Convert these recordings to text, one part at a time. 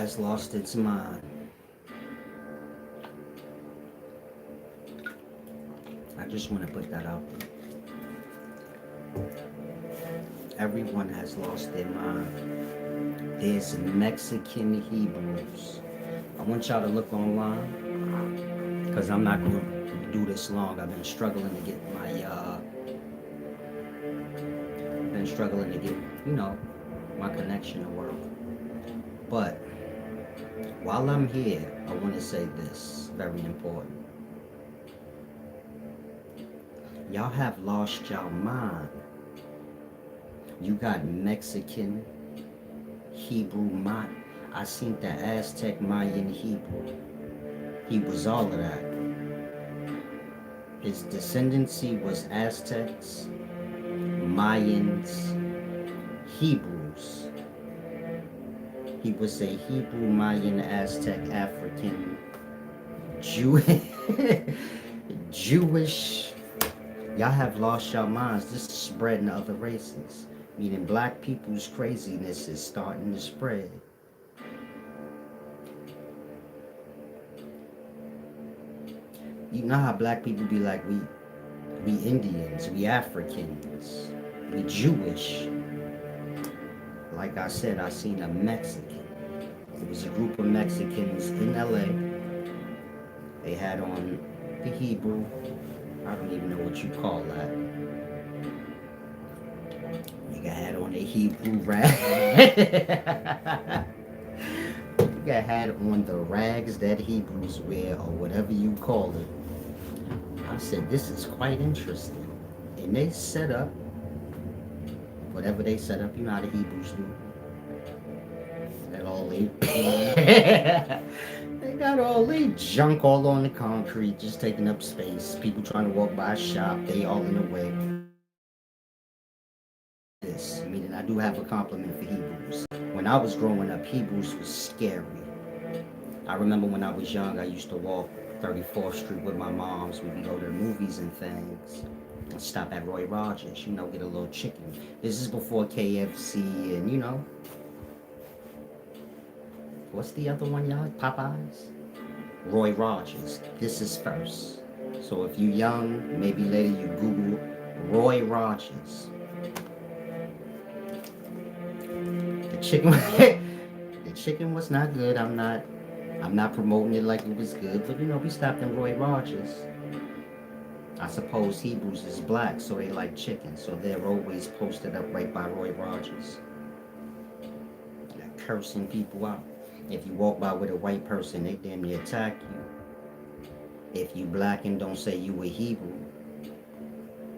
has lost its mind. I just want to put that out there. Everyone has lost their mind. There's Mexican Hebrews. I want y'all to look online because I'm not going to do this long. I've been struggling to get my connection to work. But while I'm here, I want to say this, very important. Y'all have lost y'all mind. You got Mexican, Hebrew, I seen the Aztec, Mayan, Hebrew. He was all of that. His descendancy was Aztecs, Mayans, Hebrews. He was a Hebrew, Mayan, Aztec, African, Jewish. Y'all have lost your minds. This is spreading to other races. Meaning black people's craziness is starting to spread. You know how black people be like, we Indians, we Africans, we Jewish. Like I said, I seen a Mexican. It was a group of Mexicans in LA. They had on the Hebrew. I don't even know what you call that. Nigga had on the Hebrew rag. Nigga had on the rags that Hebrews wear, or whatever you call it. I said, this is quite interesting. And they set up whatever they set up. You know how the Hebrews do. That all they they got all they junk all on the concrete, just taking up space. People trying to walk by a shop, they all in the way. This, meaning I do have a compliment for Hebrews. When I was growing up, Hebrews was scary. I remember when I was young, I used to walk 34th Street with my moms. We'd go to the movies and things. And stop at Roy Rogers, get a little chicken. This is before KFC and, what's the other one, y'all? Popeyes? Roy Rogers. This is first. So if you young, maybe later you Google Roy Rogers. The chicken, the chicken was not good. I'm not promoting it like it was good, but we stopped in Roy Rogers. I suppose Hebrews is black, so they like chicken, so they're always posted up right by Roy Rogers. They're cursing people out. If you walk by with a white person, they damn near attack you. If you black and don't say you a Hebrew,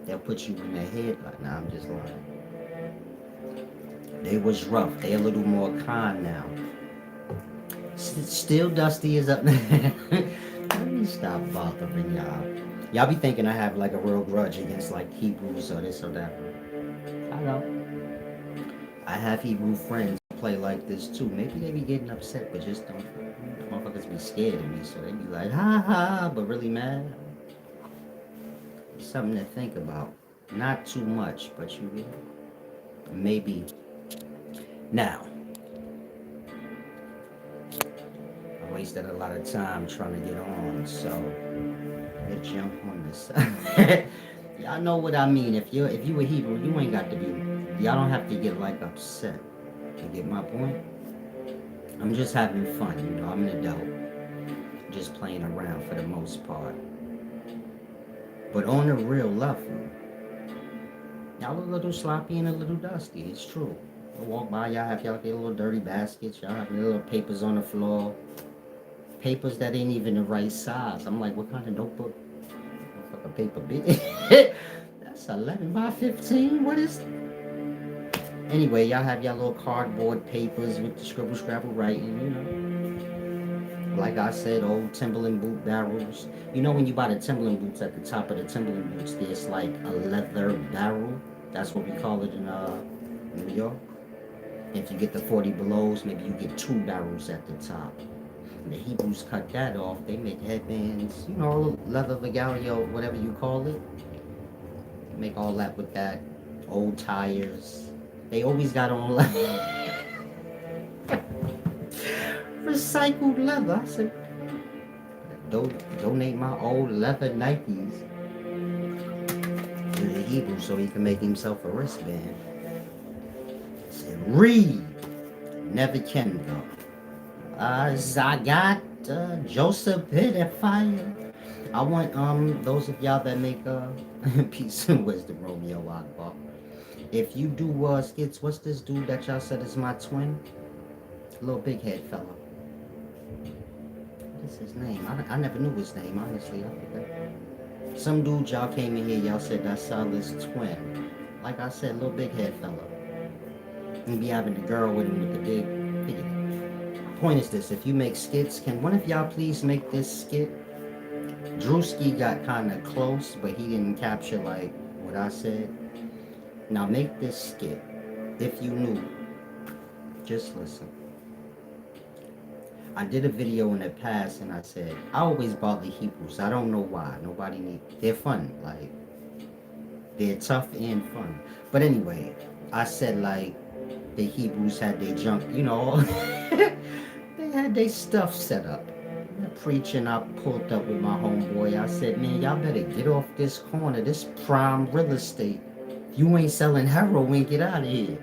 they'll put you in their head like, nah, I'm just lying. They was rough. They a little more kind now. Still Dusty is up there. Let me stop bothering y'all. Y'all be thinking I have like a real grudge against like Hebrews or this or that. I know. I have Hebrew friends who play like this too. Maybe they be getting upset, but just don't. Motherfuckers be scared of me, so they be like, ha ha, but really mad. Something to think about. Not too much, but maybe. Now, I wasted a lot of time trying to get on, so let's jump on this. Y'all know what I mean. If you a Hebrew, you ain't got to be. Y'all don't have to get like upset. You get my point? I'm just having fun, I'm an adult, just playing around for the most part. But on the real level, y'all a little sloppy and a little dusty. It's true. I walk by, y'all have y'all little dirty baskets. Y'all have little papers on the floor. Papers that ain't even the right size. I'm like, what kind of notebook? Fuck a paper big. That's 11 by 15. What is? Anyway, y'all have y'all little cardboard papers with the scribble scrabble writing. Like I said, old Timberland boot barrels. When you buy the Timberland boots, at the top of the Timberland boots, there's like a leather barrel. That's what we call it in New York. If you get the 40 belows, maybe you get 2 barrels at the top. And the Hebrews cut that off. They make headbands, leather regalia, whatever you call it. They make all that with that. Old tires. They always got on recycled leather. I said, donate my old leather Nikes to the Hebrew so he can make himself a wristband. I said, read, never can go. Zagat, Joseph Pedophile. I want those of y'all that make peace and wisdom, Romeo Akbar. If you do skits, what's this dude that y'all said is my twin? Little big head fella. What's his name? I never knew his name, honestly. I forgot. Some dude y'all came in here, y'all said that's Salah's twin. Like I said, little big head fella. And be having the girl with him with the big figure. Point is this, if you make skits, can one of y'all please make this skit? Drewski got kind of close, but he didn't capture like what I said. Now make this skit. If you knew, just listen. I did a video in the past and I said, I always bother Hebrews. I don't know why. Nobody need, they're fun. Like, they're tough and fun. But anyway, I said like, the Hebrews had their junk, you know, they had their stuff set up. Preaching, I pulled up with my homeboy. I said, man, y'all better get off this corner. This prime real estate. If you ain't selling heroin, get out of here.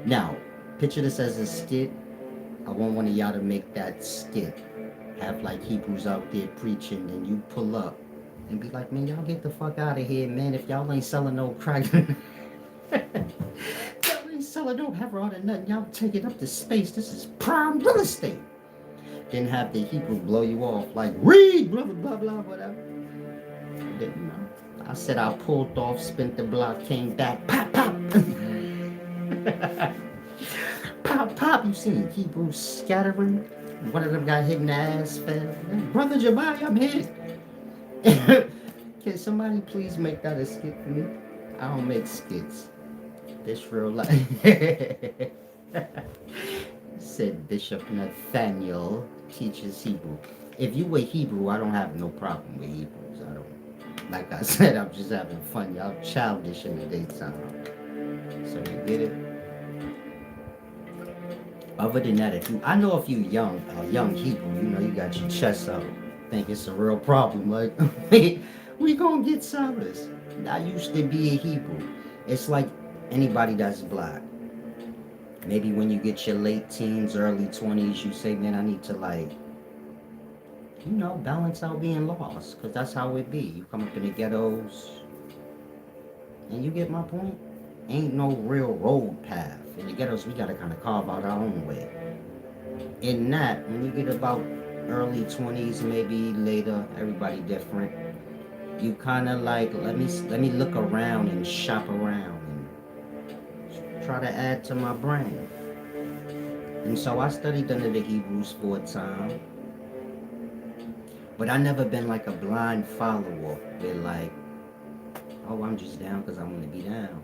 Now, picture this as a skit. I want one of y'all to make that skit. Have like Hebrews out there preaching, and you pull up and be like, man, y'all get the fuck out of here, man. If y'all ain't selling no crack, y'all ain't selling no heroin or nothing. Y'all take it up to space. This is prime real estate. Then have the Hebrew blow you off like, read, blah, blah, blah, blah, whatever. Then, you know, I said I pulled off, spent the block, came back, pop, pop. Pop, pop. You seen Hebrew scattering? One of them got hit in the ass, fell. Brother Jabari, I'm hit. Can somebody please make that a skit for me? I don't make skits. This real life. Said Bishop Nathaniel teaches Hebrew. If you were Hebrew, I don't have no problem with Hebrews. I don't. Like I said, I'm just having fun. Y'all childish in the daytime. So you get it? Other than that, I know if you young Hebrew, you know you got your chest out. Think it's a real problem. Like, we gonna get service. I used to be a Hebrew. It's like anybody that's black. Maybe when you get your late teens, early 20s, you say, man, I need to like, you know, balance out being lost. Because that's how it be. You come up in the ghettos. And you get my point? Ain't no real road path. In the ghettos, we got to kind of carve out our own way. In that, when you get about early 20s, maybe later, everybody different. You kind of like, let me look around and shop around. Try to add to my brain. And so I studied under the Hebrews for a time. But I never been like a blind follower where like, oh, I'm just down because I want to be down.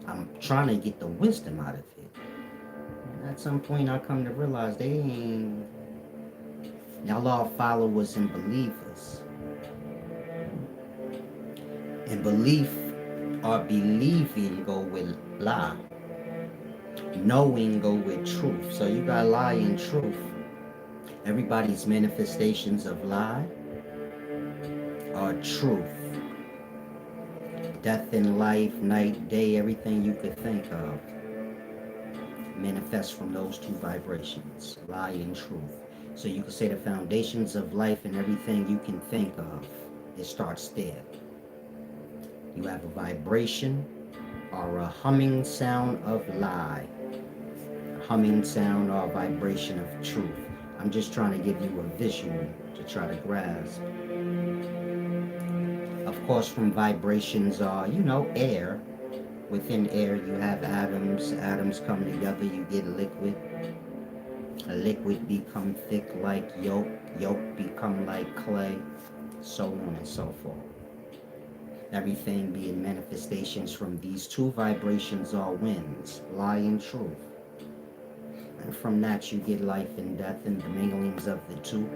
I'm trying to get the wisdom out of it. And at some point I come to realize y'all are followers and believers. And belief or believing go with lie. Knowing go with truth. So you got lie and truth. Everybody's manifestations of lie are truth. Death and life, night, day, everything you could think of manifests from those two vibrations, lie and truth. So you could say the foundations of life and everything you can think of, it starts there. You have a vibration or a humming sound of lie, a humming sound or a vibration of truth. I'm just trying to give you a visual to try to grasp. Of course, from vibrations are, air. Within air, you have atoms. Atoms come together, you get liquid. A liquid become thick like yolk. Yolk become like clay. So on and so forth. Everything being manifestations from these two vibrations are winds, lie and truth. And from that you get life and death and the minglings of the two,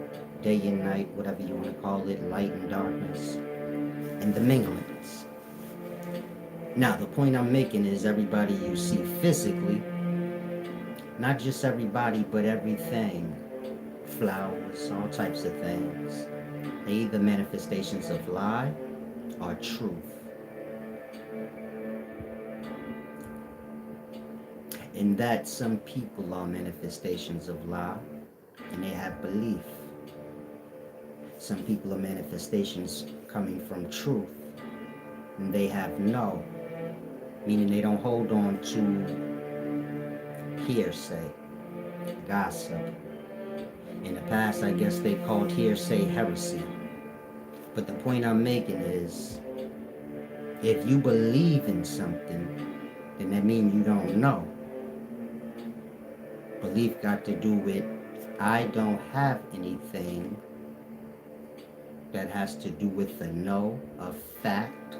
day and night, whatever you want to call it, light and darkness, and the minglings. Now the point I'm making is everybody you see physically, not just everybody, but everything flowers, all types of things. They either manifestations of lie or truth. In that some people are manifestations of lie and they have belief. Some people are manifestations coming from truth and they have no, meaning they don't hold on to hearsay, gossip. In the past, I guess they called hearsay heresy. But the point I'm making is, if you believe in something, then that means you don't know. Belief got to do with, I don't have anything that has to do with the know of fact.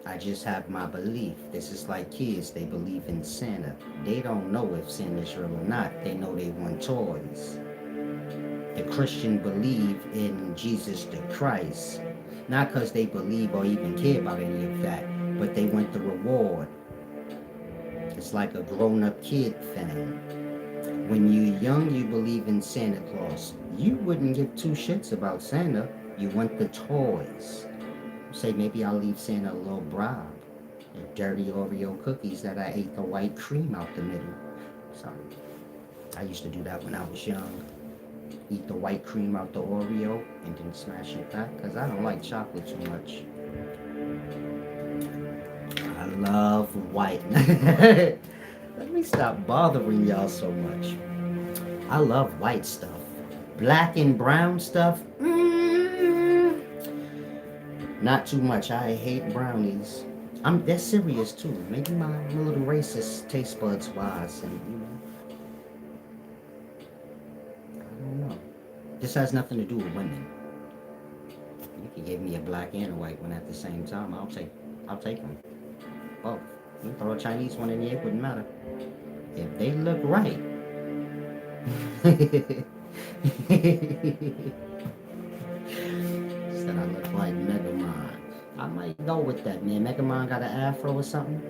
I just have my belief. This is like kids, they believe in Santa. They don't know if Santa's real or not. They know they want toys. The Christian believe in Jesus the Christ, not because they believe or even care about any of that, but they want the reward. It's like a grown-up kid thing. When you're young, you believe in Santa Claus. You wouldn't give two shits about Santa. You want the toys. Say, maybe I'll leave Santa a little bribe. The dirty Oreo cookies that I ate the white cream out the middle. Sorry. I used to do that when I was young. Eat the white cream out the Oreo and then smash it back, because I don't like chocolate too much. I love white. Let me stop bothering y'all so much. I love white stuff. Black and brown stuff, not too much. I hate brownies. They're serious too. Maybe I'm a little racist taste buds wise, and I don't know. This has nothing to do with women. You can give me a black and a white one at the same time. I'll take them. Both. You throw a Chinese one in there, it wouldn't matter. If they look right. Said I look like Megamind. I might go with that, man. Megamind got an afro or something.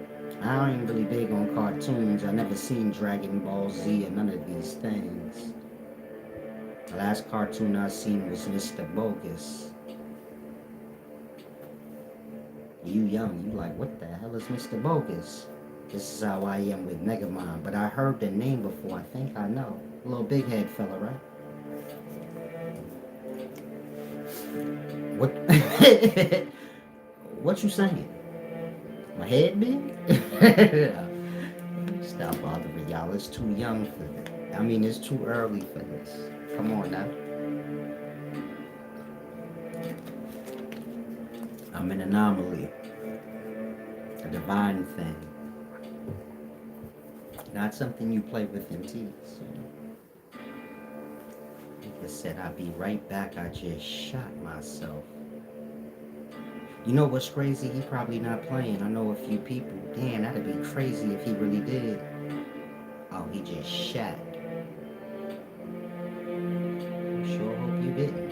I ain't really big on cartoons. I never seen Dragon Ball Z or none of these things. The last cartoon I seen was Mr. Bogus. You young, you like, what the hell is Mr. Bogus? This is how I am with Megamind, but I heard the name before. I think I know. A little big head fella, right? What? What you saying? My head big? Stop bothering y'all. It's too young for this. I mean, it's too early for this. Come on now. I'm an anomaly. A divine thing. Not something you play with in tease. Like I said, I'll be right back. I just shot myself. You know what's crazy? He probably not playing. I know a few people. Damn, that'd be crazy if he really did. Oh, he just shot. I sure hope you didn't.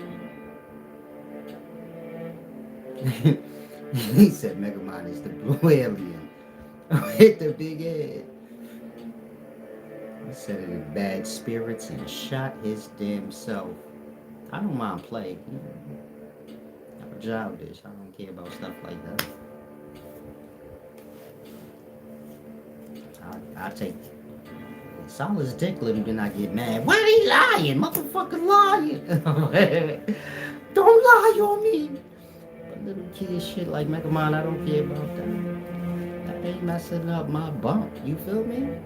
He said Megamind is the blue alien. Hit the big head. He said it in bad spirits and shot his damn self. I don't mind playing. I'm childish. I don't care about stuff like that. I take Solid's dick little, then I get mad. Why he lying? Motherfucker lying. Don't lie on me. But little kid shit like Megamind, I don't care about that. That ain't messing up my bump. You feel me?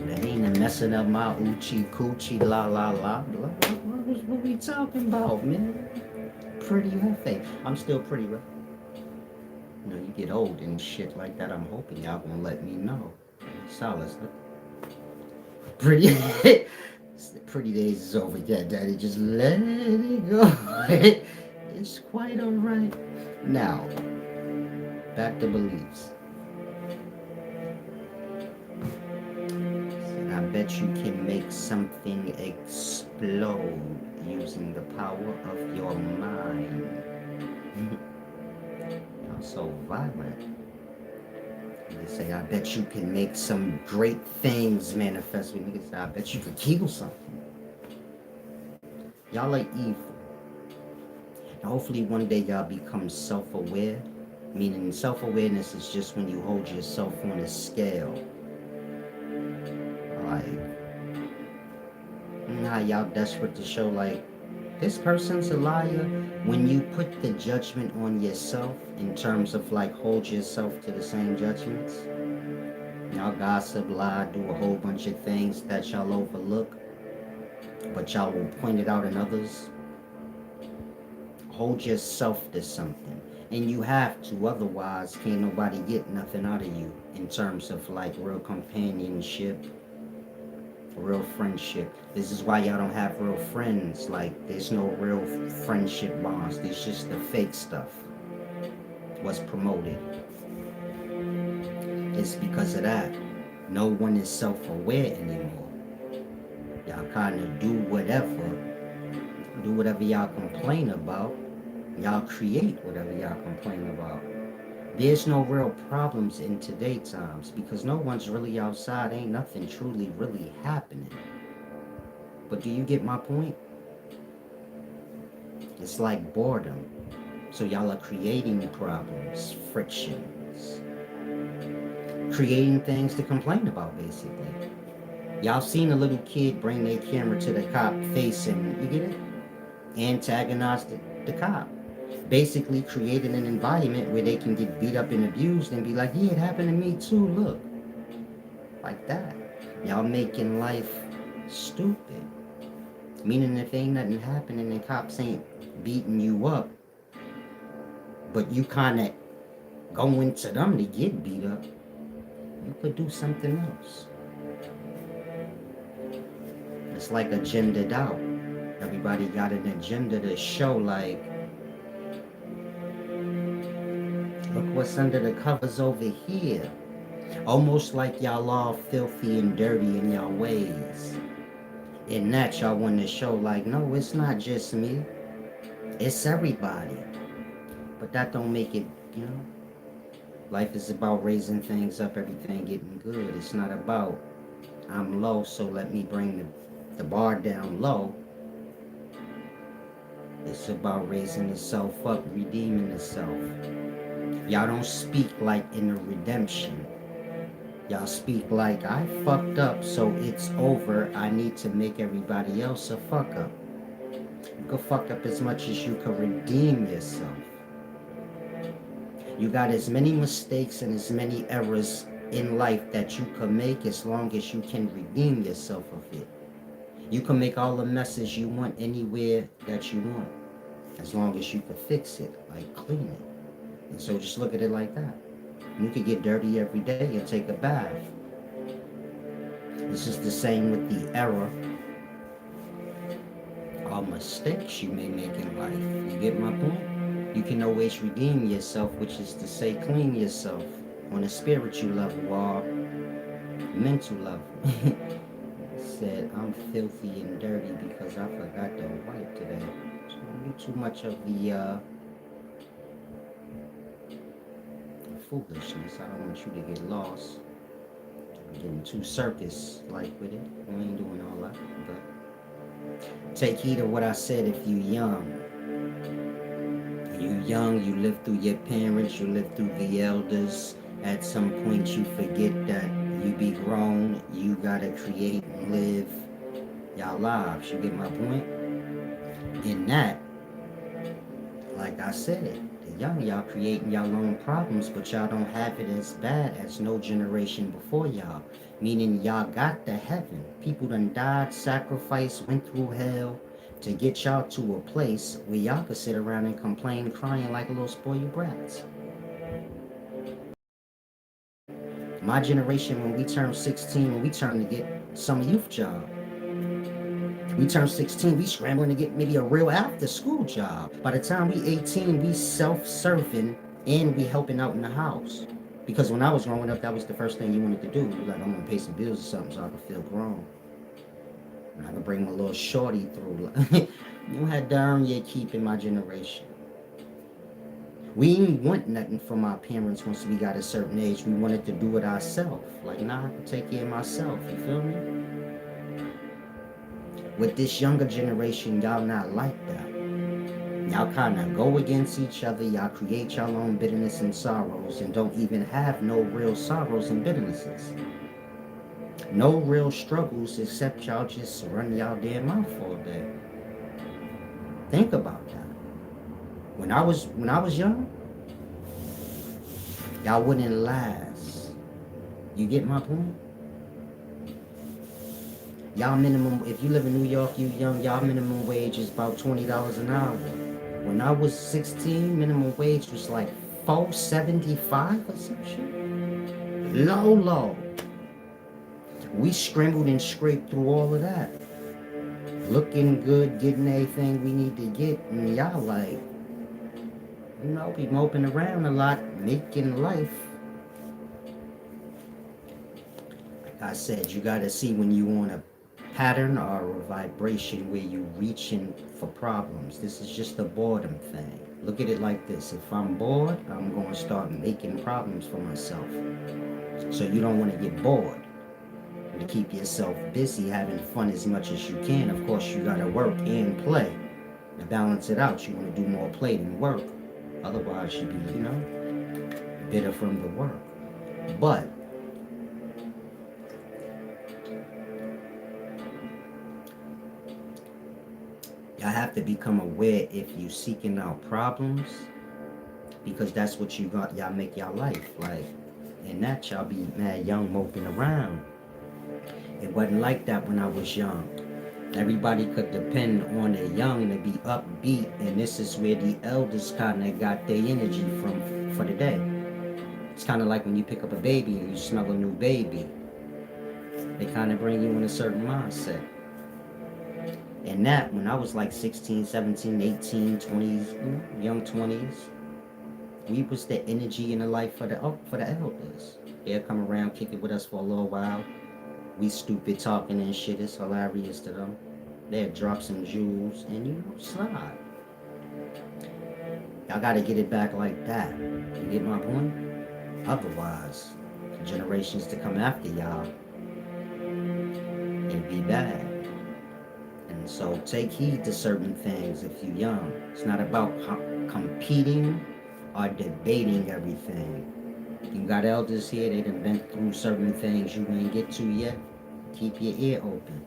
That ain't messing up my oochie coochie la la la. What we talking about, man? Pretty face. I'm still pretty, right? You know, you get old and shit like that. I'm hoping y'all gonna let me know. Solid. Pretty. Pretty days is over. Yeah, daddy, just let it go. It's quite alright. Now, back to beliefs. I bet you can make something explode using the power of your mind. You're so violent. This Say, I bet you can make some great things manifest with niggas. I bet you could kill something. Y'all like evil. And hopefully one day y'all become self-aware. Meaning self-awareness is just when you hold yourself on a scale. Like, you know how y'all desperate to show like this person's a liar. When you put the judgment on yourself in terms of like hold yourself to the same judgments. Y'all gossip, lie, do a whole bunch of things that y'all overlook, but y'all will point it out in others. Hold yourself to something. And you have to, otherwise can't nobody get nothing out of you in terms of like real companionship, real friendship. This is why y'all don't have real friends. Like there's no real friendship bonds. There's just the fake stuff. What's promoted. It's because of that. No one is self-aware anymore. Y'all kind of do whatever y'all complain about. Y'all create whatever y'all complain about. There's no real problems in today times because no one's really outside. Ain't nothing truly really happening. But do you get my point? It's like boredom. So y'all are creating problems, frictions, creating things to complain about basically. Y'all seen a little kid bring their camera to the cop facing, you get it? Antagonize the cop. Basically creating an environment where they can get beat up and abused and be like, yeah, it happened to me too, look. Like that. Y'all making life stupid. Meaning if ain't nothing happening and cops ain't beating you up, but you kinda going to them to get beat up, you could do something else. It's like agendaed out. Everybody got an agenda to show like, look what's under the covers over here. Almost like y'all all filthy and dirty in y'all ways. In that y'all want to show like, no, it's not just me. It's everybody. But that don't make it, you know. Life is about raising things up, everything getting good. It's not about I'm low, so let me bring the bar down low. It's about raising itself up, redeeming itself. Y'all don't speak like in a redemption. Y'all speak like I fucked up, so it's over. I need to make everybody else a fuck up. You can fuck up as much as you can redeem yourself. You got as many mistakes and as many errors in life that you can make as long as you can redeem yourself of it. You can make all the messes you want anywhere that you want as long as you can fix it, like clean it. And so just look at it like that. You could get dirty every day and take a bath. It's just the same with the error or mistakes you may make in life. You get my point? You can always redeem yourself, which is to say clean yourself on a spiritual level or mental level. Said, I'm filthy and dirty because I forgot to wipe today. So don't do too much of the foolishness. I don't want you to get lost. Getting too circus-like with it. We ain't doing all that. But take heed of what I said if you young. You young, you live through your parents, you live through the elders. At some point you forget that you be grown, you gotta create and live y'all lives. You get my point? In that, like I said, the young y'all creating y'all own problems, but y'all don't have it as bad as no generation before y'all. Meaning y'all got to heaven. People done died, sacrificed, went through hell to get y'all to a place where y'all could sit around and complain, crying like a little spoiled brats. My generation, when we turned 16, when we turned to get some youth job, we turned 16, we scrambling to get maybe a real after school job. By the time we 18, we self-serving and we helping out in the house. Because when I was growing up, that was the first thing you wanted to do. You're like, I'm gonna pay some bills or something so I can feel grown. And I can bring my little shorty through. You had to earn your keep in my generation. We ain't want nothing from our parents once we got a certain age. We wanted to do it ourselves. Like, nah, I can take care of myself. You feel me? With this younger generation, y'all not like that. Y'all kind of go against each other. Y'all create y'all own bitterness and sorrows and don't even have no real sorrows and bitternesses. No real struggles except y'all just run y'all damn mouth all day. Think about that. When I was young, y'all wouldn't last. You get my point? Y'all minimum, if you live in New York, you young, y'all minimum wage is about $20 an hour. When I was 16, minimum wage was like $4.75 or some shit. Low, low. We scrambled and scraped through all of that. Looking good, getting everything we need to get, and y'all like, be moping around a lot, making life. Like I said, you gotta see when you on a pattern or a vibration where you reaching for problems. This is just a boredom thing. Look at it like this. If I'm bored, I'm going to start making problems for myself. So you don't want to get bored. To keep yourself busy, having fun as much as you can. Of course, you got to work and play. To balance it out, you want to do more play than work. Otherwise, you'd be, bitter from the work. But y'all have to become aware if you seeking out problems, because that's what you got. Y'all make y'all life like, and that y'all be mad young moping around. It wasn't like that when I was young. Everybody could depend on the young to be upbeat, and this is where the elders kind of got their energy from for the day. It's kind of like when you pick up a baby and you smell a new baby. They kind of bring you in a certain mindset. And that, when I was like 16, 17, 18, 20s, young 20s, we was the energy in the life for the elders. They'll come around, kick it with us for a little while. We stupid talking and shit. It's hilarious to them. They'll drop some jewels and slide. Y'all gotta get it back like that. You get my point? Otherwise, generations to come after y'all, it'd be bad. And so take heed to certain things if you're young. It's not about competing or debating everything. You got elders here, they done been through certain things you ain't get to yet. Keep your ear open.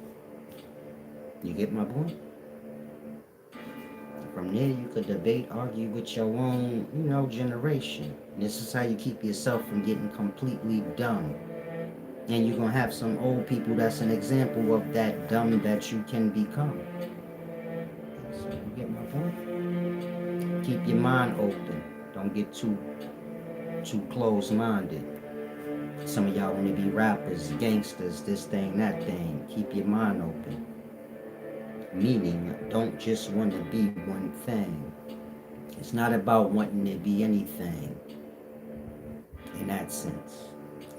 You get my point? From there, you could debate, argue with your own, generation. And this is how you keep yourself from getting completely dumb. And you're going to have some old people that's an example of that dumb that you can become. So you get my point? Keep your mind open. Don't get too closed-minded. Some of y'all want to be rappers, gangsters, this thing, that thing. Keep your mind open. Meaning, don't just want to be one thing. It's not about wanting to be anything in that sense.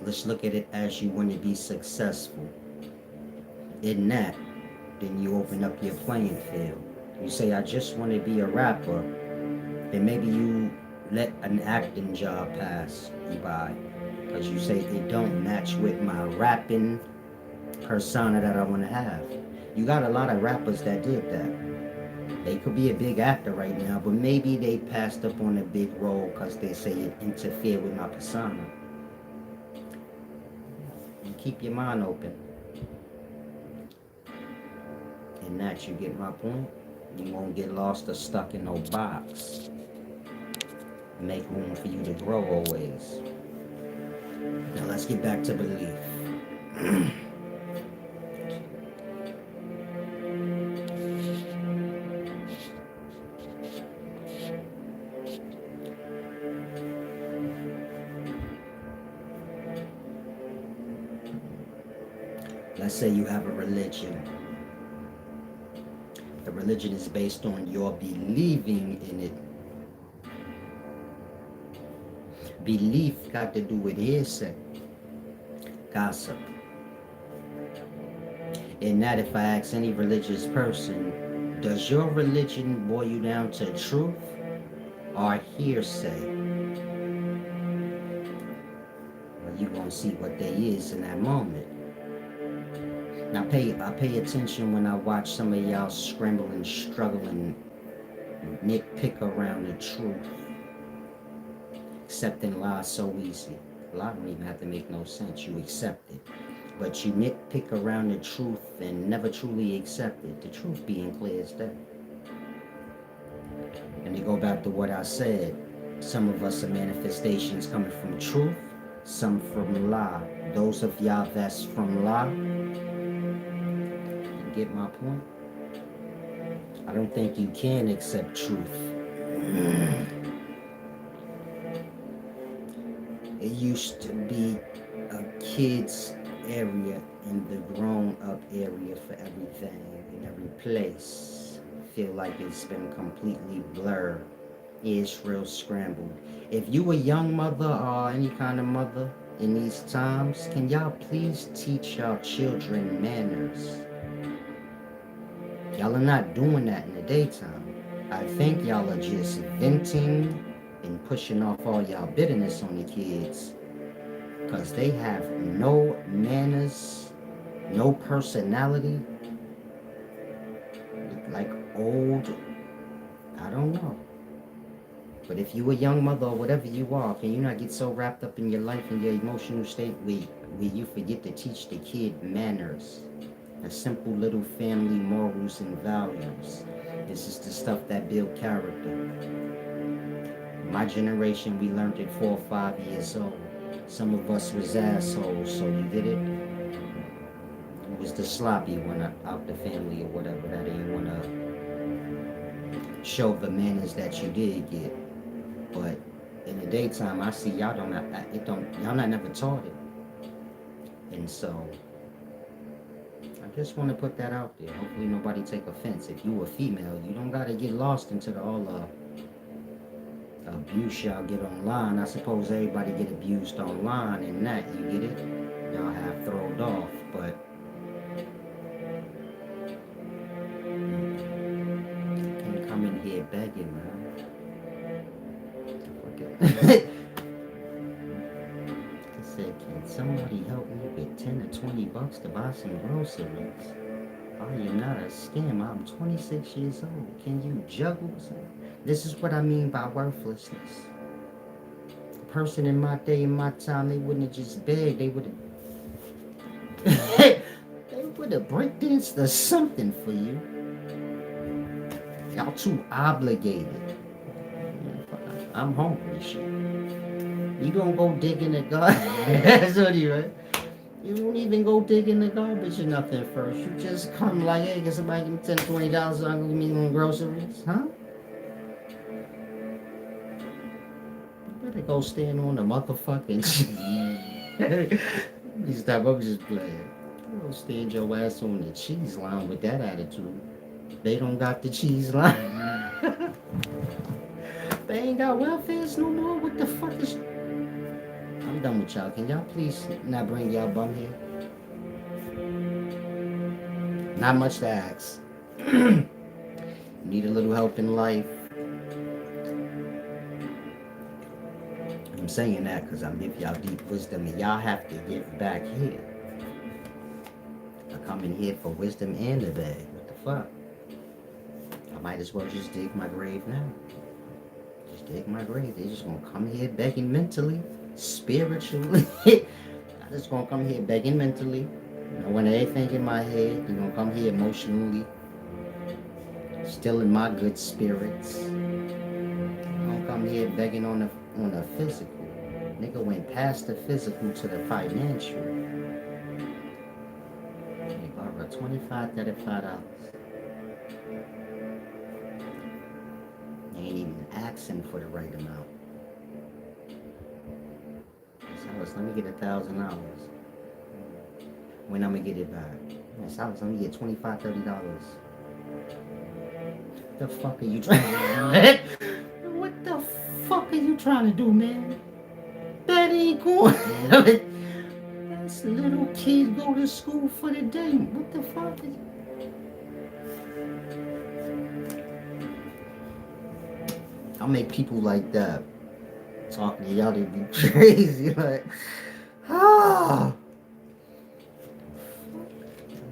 Let's look at it as you want to be successful. In that, then you open up your playing field. You say, I just want to be a rapper. Then maybe you let an acting job pass you by. Because you say it don't match with my rapping persona that I want to have. You got a lot of rappers that did that. They could be a big actor right now, but maybe they passed up on a big role because they say it interfered with my persona. You keep your mind open. In that, you get my point? You won't get lost or stuck in no box. Make room for you to grow always. Now let's get back to belief. Let's say you have a religion. The religion is based on your believing in it. Belief got to do with hearsay, gossip. And that, if I ask any religious person, does your religion boil you down to truth? are hearsay. Well, you're gonna see what they is in that moment. Now I pay attention when I watch some of y'all scrambling, struggling, nitpick around the truth, accepting lies so easy. A lot don't even have to make no sense. You accept it. But you nitpick around the truth and never truly accept it. The truth being clear as day. And to go back to what I said, some of us are manifestations coming from truth, some from lie. Those of y'all that's from lie, you get my point? I don't think you can accept truth. It used to be a kid's area and the grown up area for everything in every place. I feel like it's been completely blurred. It's real scrambled. If you a young mother or any kind of mother in these times, can y'all please teach y'all children manners? Y'all are not doing that in the daytime. I think y'all are just venting and pushing off all y'all bitterness on the kids because they have no manners, no personality, like old, I don't know. But if you a young mother or whatever you are, can you not get so wrapped up in your life and your emotional state where you forget to teach the kid manners? A simple little family morals and values. This is the stuff that build character. My generation, we learned it 4 or 5 years old. Some of us was assholes, so you get it? It was the sloppy one out the family or whatever that didn't want to show the manners that you did get. But in the daytime, I see y'all not never taught it. And so I just want to put that out there. Hopefully nobody take offense. If you a female, you don't gotta get lost into all the abuse y'all get online. I suppose everybody get abused online and that, you get it? Y'all have thrown off, but you can't come in here begging, man. I said, can somebody help me with 10 or 20 bucks to buy some groceries? I am not a scam. I'm 26 years old. Can you juggle something? This is what I mean by worthlessness. A person in my day, in my time, they wouldn't have just begged. They would have they would have breakdanced or something for you. Y'all too obligated. I'm hungry, shit. You gonna go dig in the garden? That's what you right? You don't even go dig in the garbage or nothing first. You just come like, hey, can somebody give me $10, $20 so I can give me some groceries? Huh? You better go stand on the motherfucking This time I'm just playing. You go stand your ass on the cheese line with that attitude. They don't got the cheese line. They ain't got welfares no more. What the fuck is... I'm done with y'all. Can y'all please not bring y'all bum here? Not much to ask. Need a little help in life. I'm saying that because I'm giving y'all deep wisdom and y'all have to give back here. I come in here for wisdom and the bag. What the fuck? I might as well just dig my grave now. Just dig my grave. They just gonna come here begging mentally, spiritually. I just gonna come here begging mentally. Knowing everything in my head. You're gonna come here emotionally. Still in my good spirits. You're gonna come here begging on the physical. Nigga went past the physical to the financial. They borrow $25, $35. They ain't even asking for the right amount. So let me get $1,000. When I'm gonna get it back? Let me get $25, $30. What the fuck are you trying? What the fuck are you trying to do, man? That ain't going. That's little kid go to school for the day. What the fuck is... I'll make people like that talking to y'all. They be crazy. Like, ah.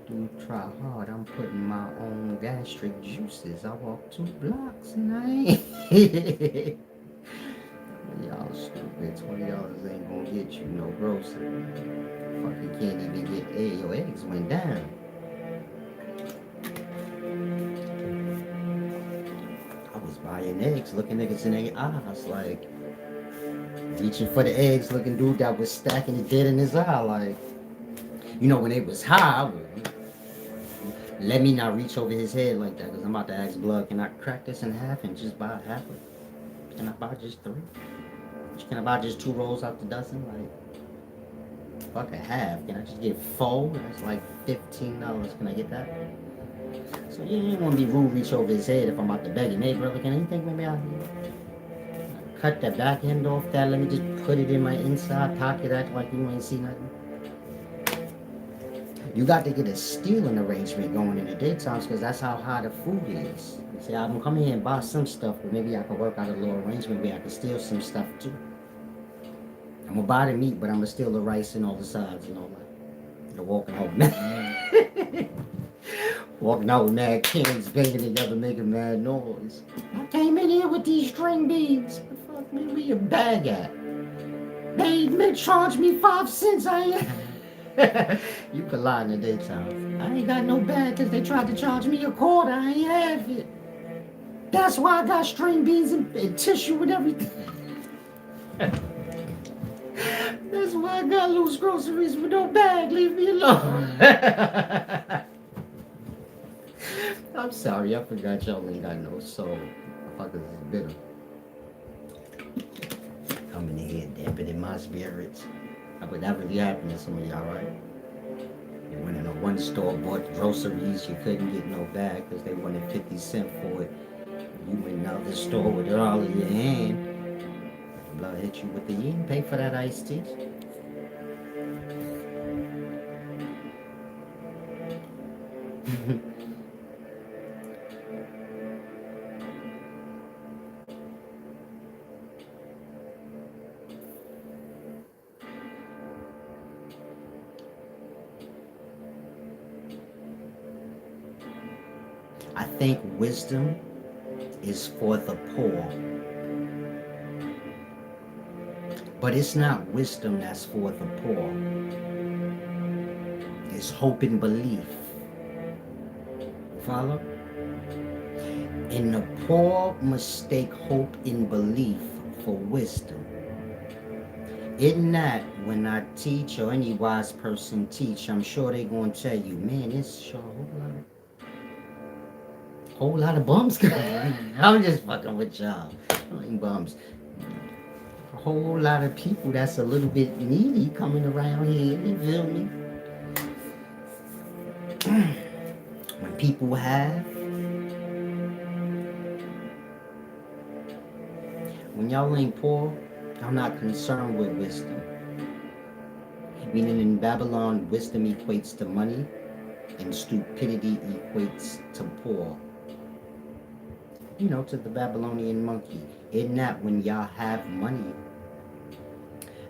Do try hard. I'm putting my own gastric juices. I walk 2 blocks and I ain't. Y'all stupid. $20 ain't gonna get you no grocery. Fuck, you can't even get your eggs went down. I was buying eggs, looking niggas in their eyes, like reaching for the eggs, looking dude that was stacking it dead in his eye, like when they was high. I would, let me not reach over his head like that, cause I'm about to ask blood. Can I crack this in half and just buy half of it? Can I buy just 3? Can I buy just 2 rolls out the dozen? Like, fuck a half. Can I just get 4? That's like $15. Can I get that? So you ain't want to be rude, reach over his head if I'm about to beg him. Hey, brother, can you think maybe I cut the back end off that? Let me just put it in my inside pocket, act like you ain't see nothing. You got to get a stealing arrangement going in the daytimes because that's how high the food is. You say, I'm gonna come here and buy some stuff, but maybe I can work out a little arrangement where I can steal some stuff too. I'm gonna buy the meat, but I'm gonna steal the rice and all the sides, like you're walking out. Walking out with mad cans banging together, making mad noise. I came in here with these string beans. What the fuck, man, where your bag at? They charged me 5 cents. You could lie in the daytime. I ain't got no bag because they tried to charge me a quarter. I ain't have it. That's why I got string beans and tissue and everything. That's why I got loose groceries with no bag. Leave me alone. I'm sorry, I forgot y'all ain't got no soul. Motherfuckers is bitter. Coming in here dampening my spirits. But that really happened to some of y'all, right? You went in a one store, bought groceries, you couldn't get no bag because they wanted 50 cents for it. You went in another store with it all in your hand. Blood hit you with the you didn't pay for that iced tea. I think wisdom is for the poor. But it's not wisdom that's for the poor. It's hope and belief. Follow? And the poor mistake hope and belief for wisdom. In that, when I teach or any wise person teach, I'm sure they're going to tell you, man, it's sure a whole lot of bums. I'm just fucking with y'all. Ain't bums. A whole lot of people that's a little bit needy coming around here. You feel me? When people have, when y'all ain't poor, I'm not concerned with wisdom. Meaning in Babylon, wisdom equates to money and stupidity equates to poor. To the Babylonian monkey. In that when y'all have money,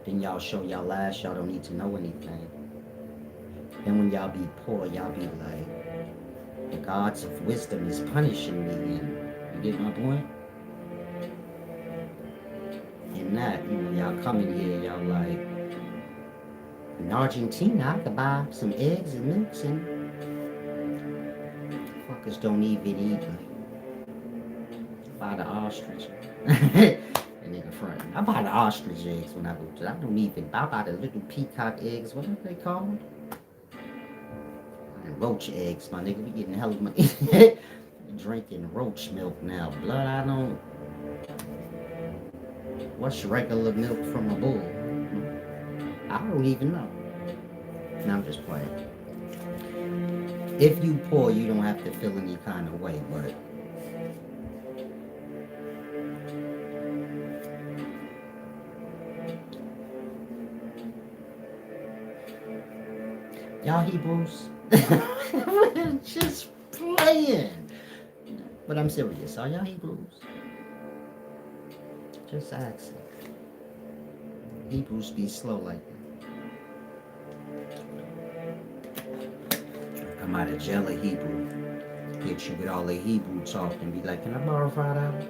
then y'all show y'all ass, y'all don't need to know anything. Then when y'all be poor, y'all be like, the gods of wisdom is punishing me. And you get my point? In that, y'all come in here, y'all like, in Argentina, I could buy some eggs and milks and fuckers don't even eat. Buy the ostrich. That nigga front. I buy the ostrich eggs when I go to. I don't even. I buy the little peacock eggs. What are they called? And roach eggs, my nigga. We getting hell of money. Drinking roach milk now. Blood, I don't. What's regular milk from a bull? I don't even know. No, I'm just playing. If you poor, you don't have to feel any kind of way, but. Y'all Hebrews, we're just playing. But I'm serious. Are y'all Hebrews? Just ask him. Hebrews be slow like that. Come out of jail a Hebrew. Hit you with all the Hebrew talk and be like, can I borrow $5?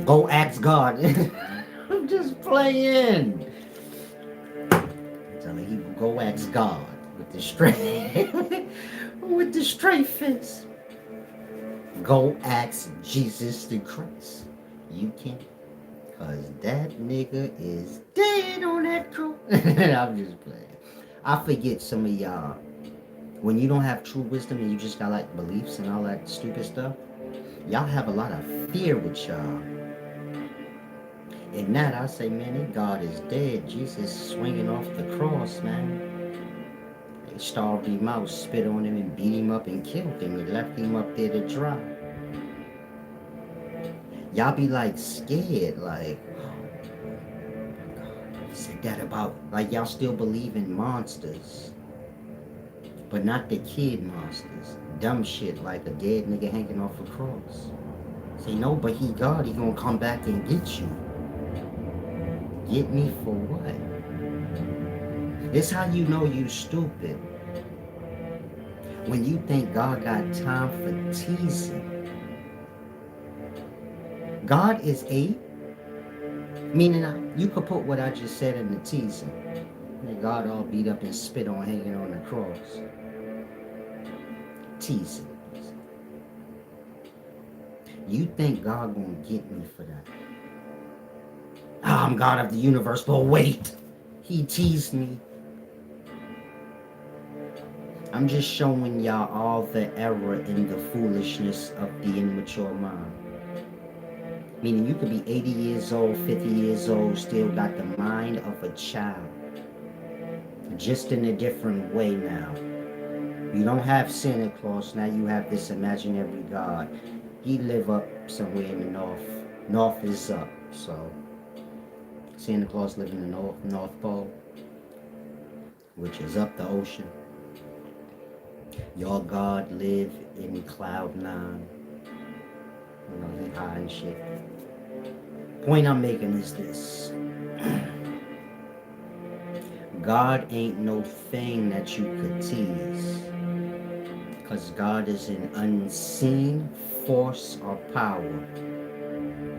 Go ask God. I'm just playing. Tell the Hebrew, go ask God with the straight with the straight face. Go ask Jesus the Christ. You can't. Cause that nigga is dead on that cross. I'm just playing. I forget some of y'all. When you don't have true wisdom and you just got like beliefs and all that stupid stuff, y'all have a lot of fear with y'all. In that, I say, man, that God is dead. Jesus swinging off the cross, man. They starved him out, spit on him, and beat him up and killed him and left him up there to dry. Y'all be like scared, like, he said that about, like y'all still believe in monsters, but not the kid monsters. Dumb shit like a dead nigga hanging off a cross. Say, no, but he God, he gonna come back and get you. Get me for what? This how you know you stupid. When you think God got time for teasing. God is a, meaning you could put what I just said in the teasing. God all beat up and spit on hanging on the cross. Teasing. You think God gonna get me for that? I'm God of the universe, but wait. He teased me. I'm just showing y'all all the error in the foolishness of the immature mind. Meaning you could be 80 years old, 50 years old, still got the mind of a child. Just in a different way now. You don't have Santa Claus, now you have this imaginary God. He live up somewhere in the north. North is up, so Santa Claus live in the North Pole, which is up the ocean. Your God live in cloud 9. You know, he high and shit. Point I'm making is this. God ain't no thing that you could tease. Because God is an unseen force or power.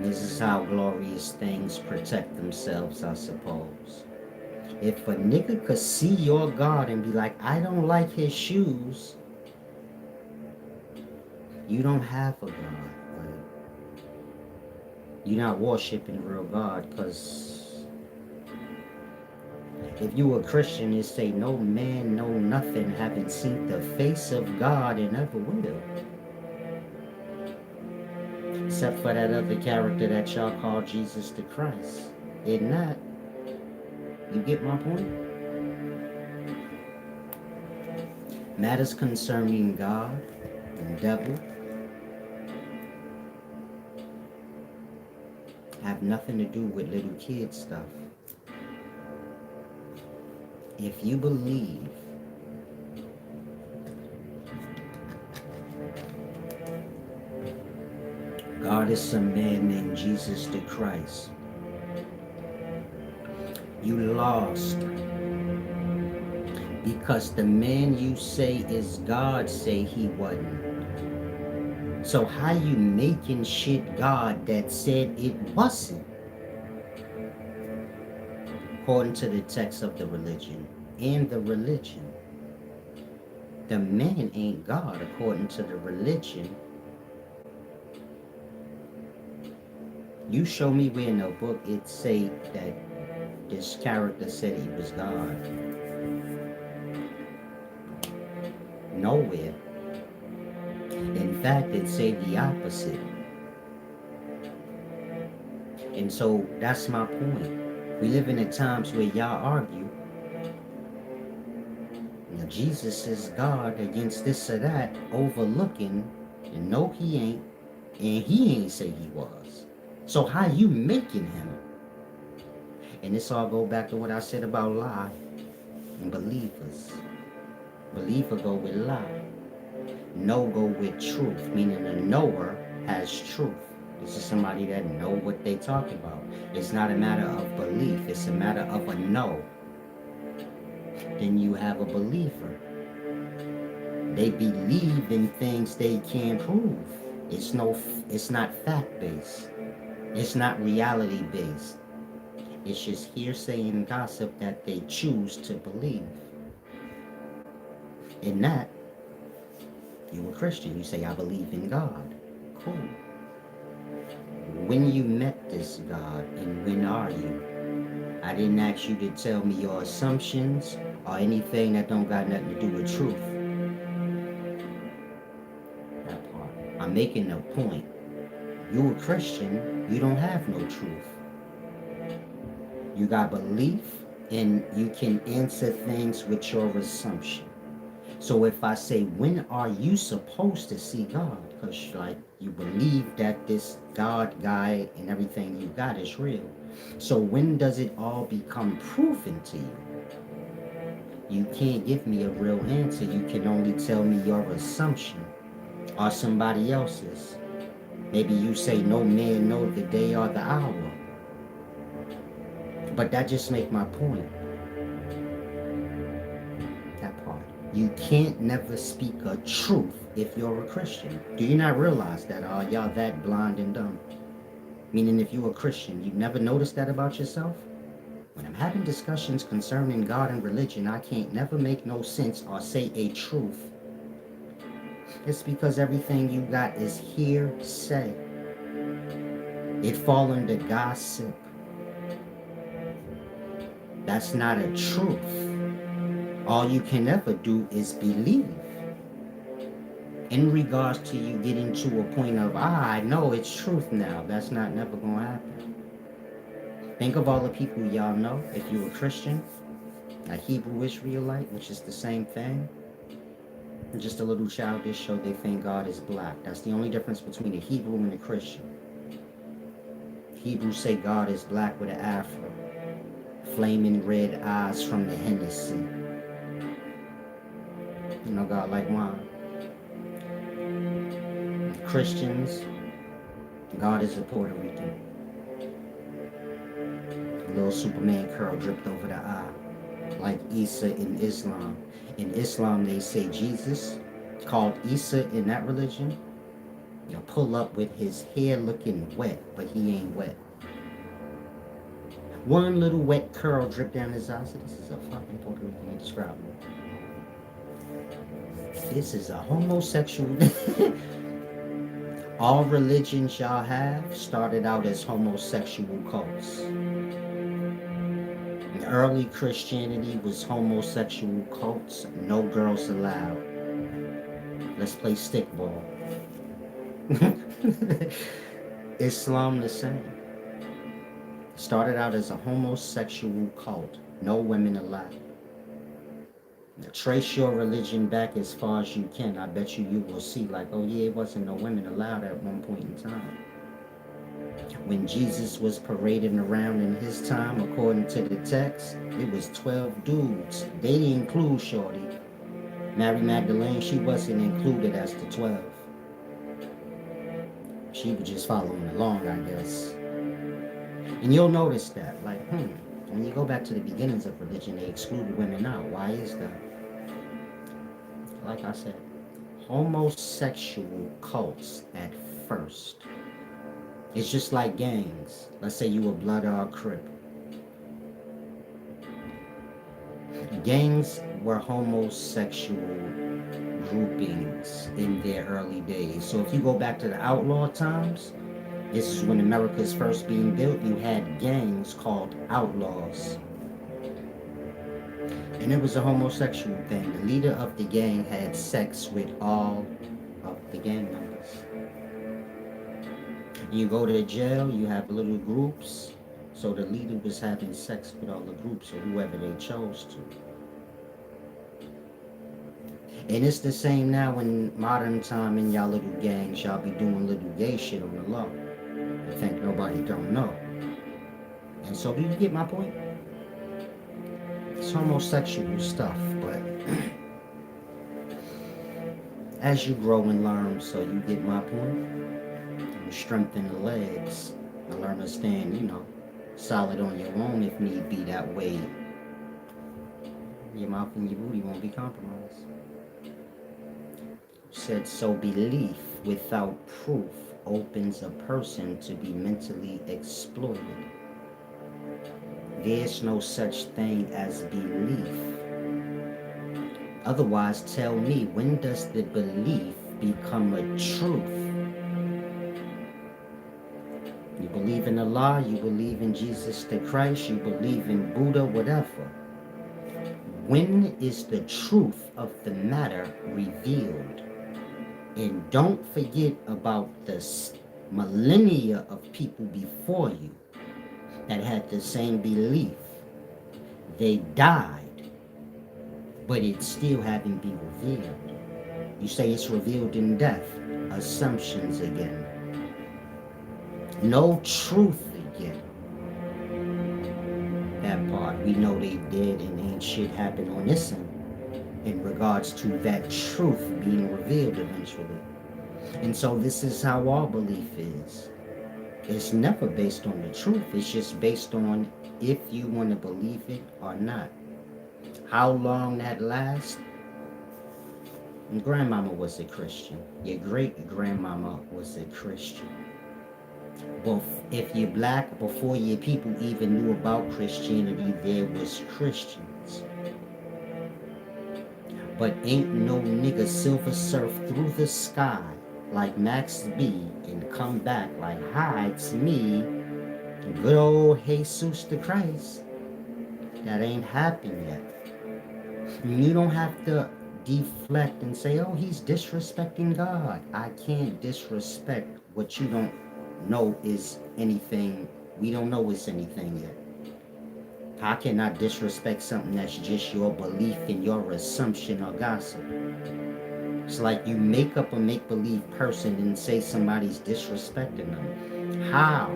This is how glorious things protect themselves, I suppose. If a nigga could see your God and be like, I don't like his shoes, you don't have a God. Like, you're not worshiping real God, because if you a Christian, it say no man, no nothing haven't seen the face of God and never will. Except for that other character that y'all call Jesus the Christ. In that, you get my point? Matters concerning God and devil have nothing to do with little kid stuff. If you believe God is some man named Jesus the Christ, you lost. Because the man you say is God say he wasn't. So how you making shit God that said it wasn't? According to the text of the religion. And the religion. The man ain't God according to the religion. You show me where in the book it say that this character said he was God. Nowhere. In fact, it said the opposite. And so that's my point. We live in the times where y'all argue. Now, Jesus is God against this or that, overlooking, and no, he ain't, and he ain't say he was. So how you making him? And this all go back to what I said about lie and believers. Believer go with lie. Know go with truth, meaning the knower has truth. This is somebody that know what they talk about. It's not a matter of belief. It's a matter of a know. Then you have a believer. They believe in things they can't prove. It's no. It's not fact based. It's not reality based. It's just hearsay and gossip that they choose to believe. In that, you a Christian. You say, I believe in God. Cool. When you met this God and when are you? I didn't ask you to tell me your assumptions or anything that don't got nothing to do with truth. That part. I'm making a point. You a Christian, you don't have no truth. You got belief and you can answer things with your assumption. So if I say, when are you supposed to see God? Because like you believe that this God guy and everything you got is real. So when does it all become proven to you? You can't give me a real answer. You can only tell me your assumption or somebody else's. Maybe you say no man know the day or the hour. But that just make my point. That part. You can't never speak a truth if you're a Christian. Do you not realize that? Are y'all that blind and dumb? Meaning if you're a Christian, you never noticed that about yourself? When I'm having discussions concerning God and religion, I can't never make no sense or say a truth. It's because everything you got is hearsay. It fall under gossip. That's not a truth. All you can ever do is believe. In regards to you getting to a point of, I know it's truth now, that's not never gonna happen. Think of all the people y'all know, if you're a Christian, a Hebrew Israelite, which is the same thing, and just a little childish show they think God is black. That's the only difference between a Hebrew and a Christian. Hebrews say God is black with an afro, flaming red eyes from the Hennessy. You know God like wine. Christians, God is a Puerto Rican. A little Superman curl dripped over the eye, like Isa in Islam. In Islam, they say Jesus, called Isa in that religion, you'll pull up with his hair looking wet, but he ain't wet. One little wet curl dripped down his eye. So this is a fucking Puerto Rican describing. This is a homosexual. All religions y'all have started out as homosexual cults. And early Christianity was homosexual cults, no girls allowed. Let's play stickball. Islam the same. Started out as a homosexual cult, no women allowed. Now, trace your religion back as far as you can. I bet you will see like, oh yeah, it wasn't no women allowed at one point in time. When Jesus was parading around in his time, according to the text, it was 12 dudes. They didn't include Shorty. Mary Magdalene, she wasn't included as the 12. She was just following along, I guess. And you'll notice that, like, when you go back to the beginnings of religion, they excluded women out. Why is that? Like I said, homosexual cults at first. It's just like gangs. Let's say you were Blood or Crip. Gangs were homosexual groupings in their early days. So if you go back to the outlaw times, this is when America's first being built, you had gangs called outlaws. And it was a homosexual thing. The leader of the gang had sex with all of the gang members. You go to jail, you have little groups. So the leader was having sex with all the groups or whoever they chose to. And it's the same now in modern time in y'all little gangs. Y'all be doing little gay shit on the law. I think nobody don't know. And so do you get my point? It's homosexual stuff, but as you grow and learn, so you get my point. strengthen the legs, and learn to stand, solid on your own if need be. That way, your mouth and your booty won't be compromised. Said, so belief without proof opens a person to be mentally exploited. There's no such thing as belief. Otherwise, tell me, when does the belief become a truth? You believe in Allah, you believe in Jesus the Christ, you believe in Buddha, whatever. When is the truth of the matter revealed? And don't forget about the millennia of people before you that had the same belief. They died, but it still hadn't been revealed. You say it's revealed in death. Assumptions again. No truth again. That part, we know they did and ain't shit happen on this end in regards to that truth being revealed eventually. And so this is how our belief is. It's never based on the truth. It's just based on if you want to believe it or not. How long that lasts? And grandmama was a Christian. Your great-grandmama was a Christian. But if you're black, before your people even knew about Christianity, there was Christians. But ain't no nigga silver surf through the sky like Max B and come back like, hi, it's me, good old Jesus the Christ. That ain't happened yet. You don't have to deflect and say, oh, he's disrespecting God. I can't disrespect what you don't know is anything. We don't know it's anything yet. How can I disrespect something that's just your belief and your assumption or gossip? It's like you make up a make-believe person and say somebody's disrespecting them. How?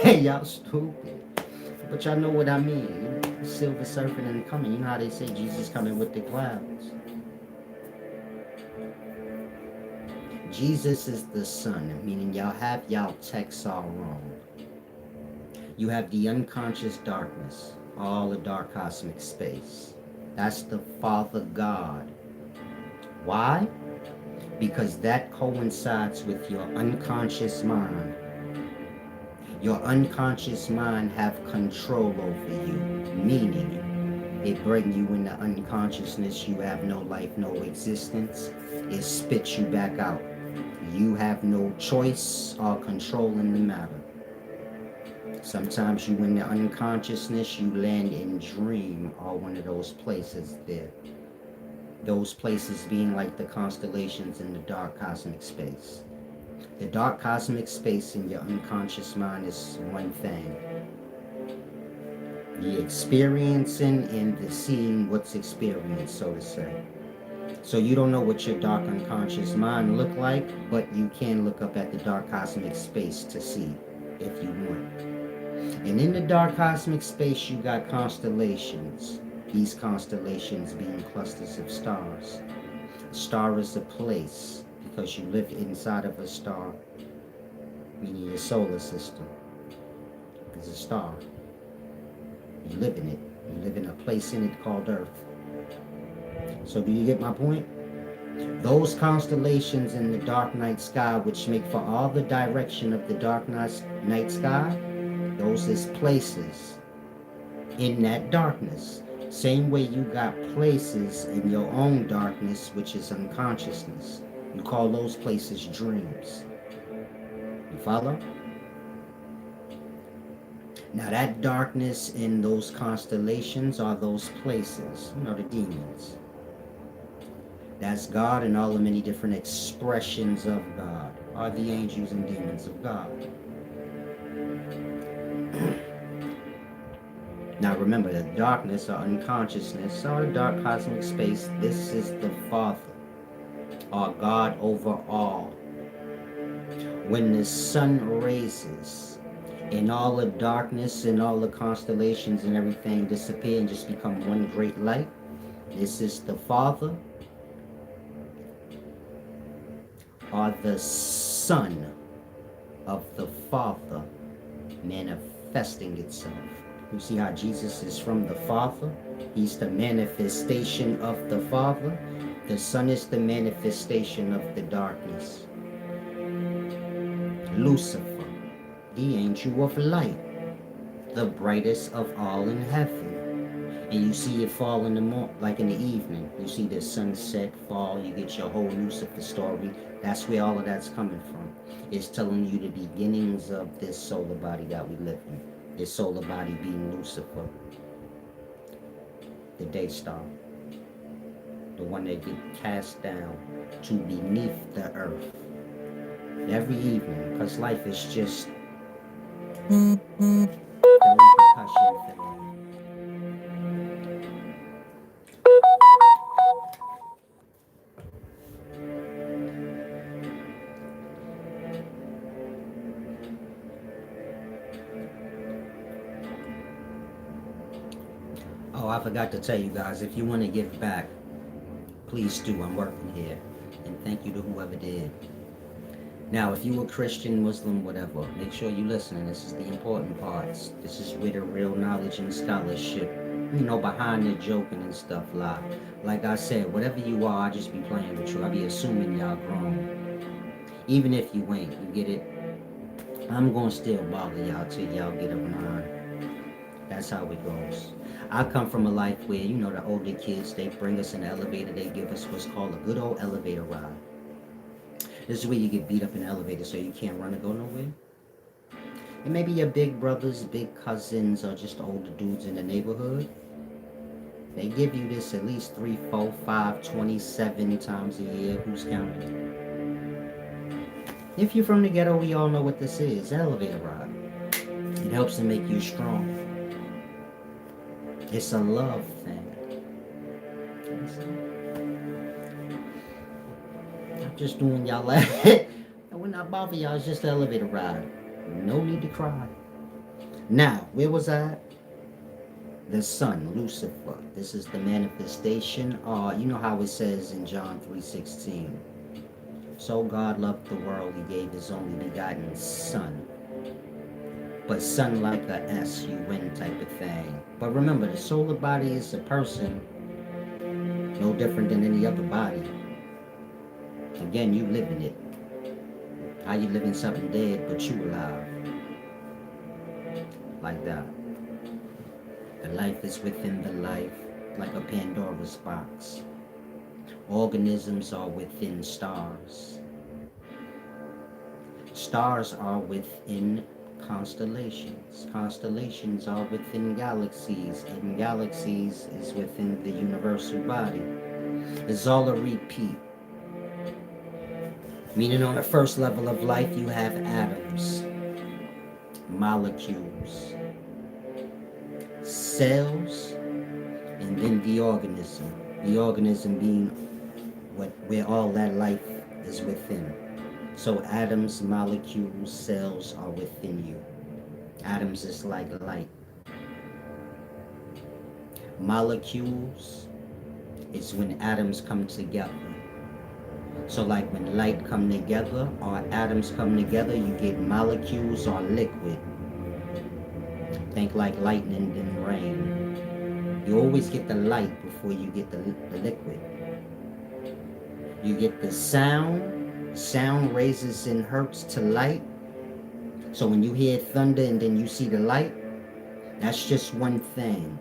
Hey, y'all stupid. But y'all know what I mean. Silver surfing and coming. You know how they say Jesus coming with the clouds. Jesus is the sun, meaning y'all have y'all texts all wrong. You have the unconscious darkness, all the dark cosmic space. That's the Father God. Why? Because that coincides with your unconscious mind. Your unconscious mind have control over you, meaning it brings you into unconsciousness. You have no life, no existence. It spits you back out. You have no choice or control in the matter. Sometimes you in the unconsciousness, you land in dream or one of those places there. Those places being like the constellations in the dark cosmic space. The dark cosmic space in your unconscious mind is one thing. The experiencing and the seeing what's experienced, so to say. So you don't know what your dark unconscious mind look like, but you can look up at the dark cosmic space to see if you want. And in the dark cosmic space, you got constellations. These constellations being clusters of stars. A star is a place because you live inside of a star, meaning your solar system is a star. You live in it. You live in a place in it called Earth. So do you get my point? Those constellations in the dark night sky, which make for all the direction of the dark night sky, those is places in that darkness. Same way you got places in your own darkness, which is unconsciousness. You call those places dreams. You follow? Now that darkness in those constellations are those places, the demons. That's God and all the many different expressions of God are the angels and demons of God. Now remember, the darkness or unconsciousness or the dark cosmic space, this is the Father or God over all. When the sun raises and all the darkness and all the constellations and everything disappear and just become one great light, this is the Father are the Son of the Father manifesting itself. You see how Jesus is from the Father? He's the manifestation of the Father. The Son is the manifestation of the darkness. Lucifer, the angel of light, the brightest of all in heaven. And you see it fall in the morning, like in the evening. You see the sunset fall, you get your whole Lucifer story. That's where all of that's coming from. It's telling you the beginnings of this solar body that we live in. This solar body being Lucifer, the day star, the one that get cast down to beneath the earth every evening, because life is just the repercussion thing. Oh, I forgot to tell you guys, if you want to give back, please do. I'm working here. And thank you to whoever did. Now, if you a Christian, Muslim, whatever, make sure you listen. This is the important parts. This is where the real knowledge and scholarship, behind the joking and stuff lie. Like I said, whatever you are, I just be playing with you. I be assuming y'all grown. Even if you ain't, you get it? I'm gonna still bother y'all till y'all get a mind. That's how it goes. I come from a life where, the older kids, they bring us in the elevator, they give us what's called a good old elevator ride. This is where you get beat up in the elevator so you can't run or go nowhere. And maybe your big brothers, big cousins, or just older dudes in the neighborhood, they give you this at least 3, 4, 5, 27 times a year. Who's counting? If you're from the ghetto, we all know what this is. Elevator ride. It helps to make you strong. It's a love thing. I'm just doing y'all laugh. And when I bother y'all, it's just an elevator ride. No need to cry. Now, where was I? The Son, Lucifer. This is the manifestation. You know how it says in John 3:16. So God loved the world, he gave his only begotten Son. But Son like a S-U-N type of thing. But remember, the solar body is a person, no different than any other body. Again, you living it. How you living something dead, but you alive? Like that. The life is within the life, like a Pandora's box. Organisms are within stars. Stars are within constellations. Constellations are within galaxies, and galaxies is within the universal body. It's all a repeat. Meaning on the first level of life, you have atoms, molecules, cells, and then the organism. The organism being where all that life is within. So atoms, molecules, cells are within you. Atoms is like light. Molecules is when atoms come together. So like when light come together or atoms come together, you get molecules or liquid. Think like lightning and rain. You always get the light before you get the liquid. You get the sound. Sound raises in hertz to light. So when you hear thunder and then you see the light, that's just one thing.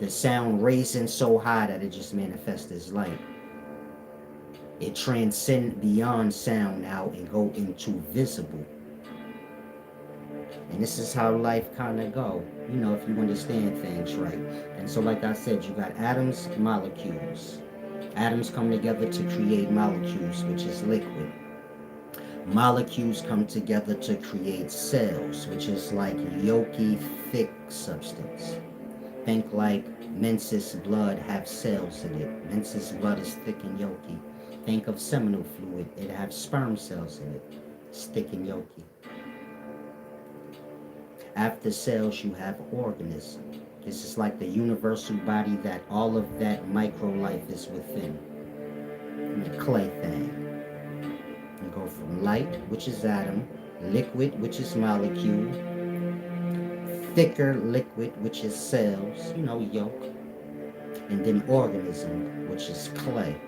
The sound raising so high that it just manifests as light. It transcends beyond sound now and go into visible. And this is how life kind of go, if you understand things right. And so like I said, you got atoms, molecules. Atoms come together to create molecules, which is liquid. Molecules come together to create cells, which is like yolky, thick substance. Think like menses blood have cells in it. Menses blood is thick and yolky. Think of seminal fluid. It has sperm cells in it. It's thick and yolky. After cells, you have organism. This is like the universal body that all of that micro life is within. And the clay thing. from light, which is atom, liquid, which is molecule, thicker liquid, which is cells, yolk, and then organism, which is clay.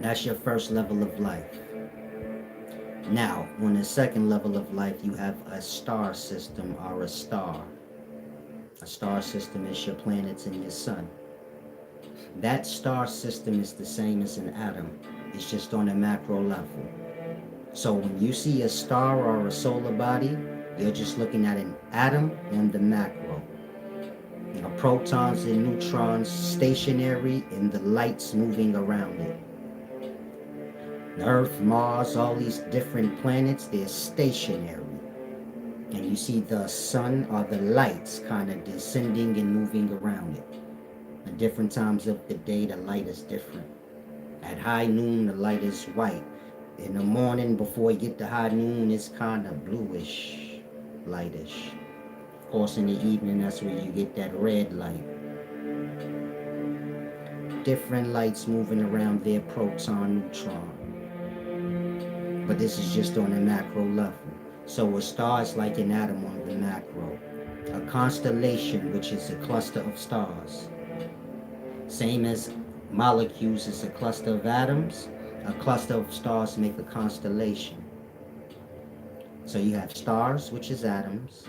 That's your first level of life. Now, on the second level of life, you have a star system or a star. A star system is your planets and your sun. That star system is the same as an atom. It's just on a macro level. So when you see a star or a solar body, you're just looking at an atom on the macro. Protons and neutrons stationary and the lights moving around it. Earth, Mars, all these different planets, they're stationary. And you see the sun or the lights kind of descending and moving around it. At different times of the day, the light is different. At high noon, the light is white. In the morning, before you get to high noon, it's kind of bluish, lightish. Of course, in the evening, that's where you get that red light. Different lights moving around their proton, neutron. But this is just on a macro level. So a star is like an atom on the macro. A constellation, which is a cluster of stars. Same as molecules is a cluster of atoms. A cluster of stars make a constellation. So you have stars, which is atoms.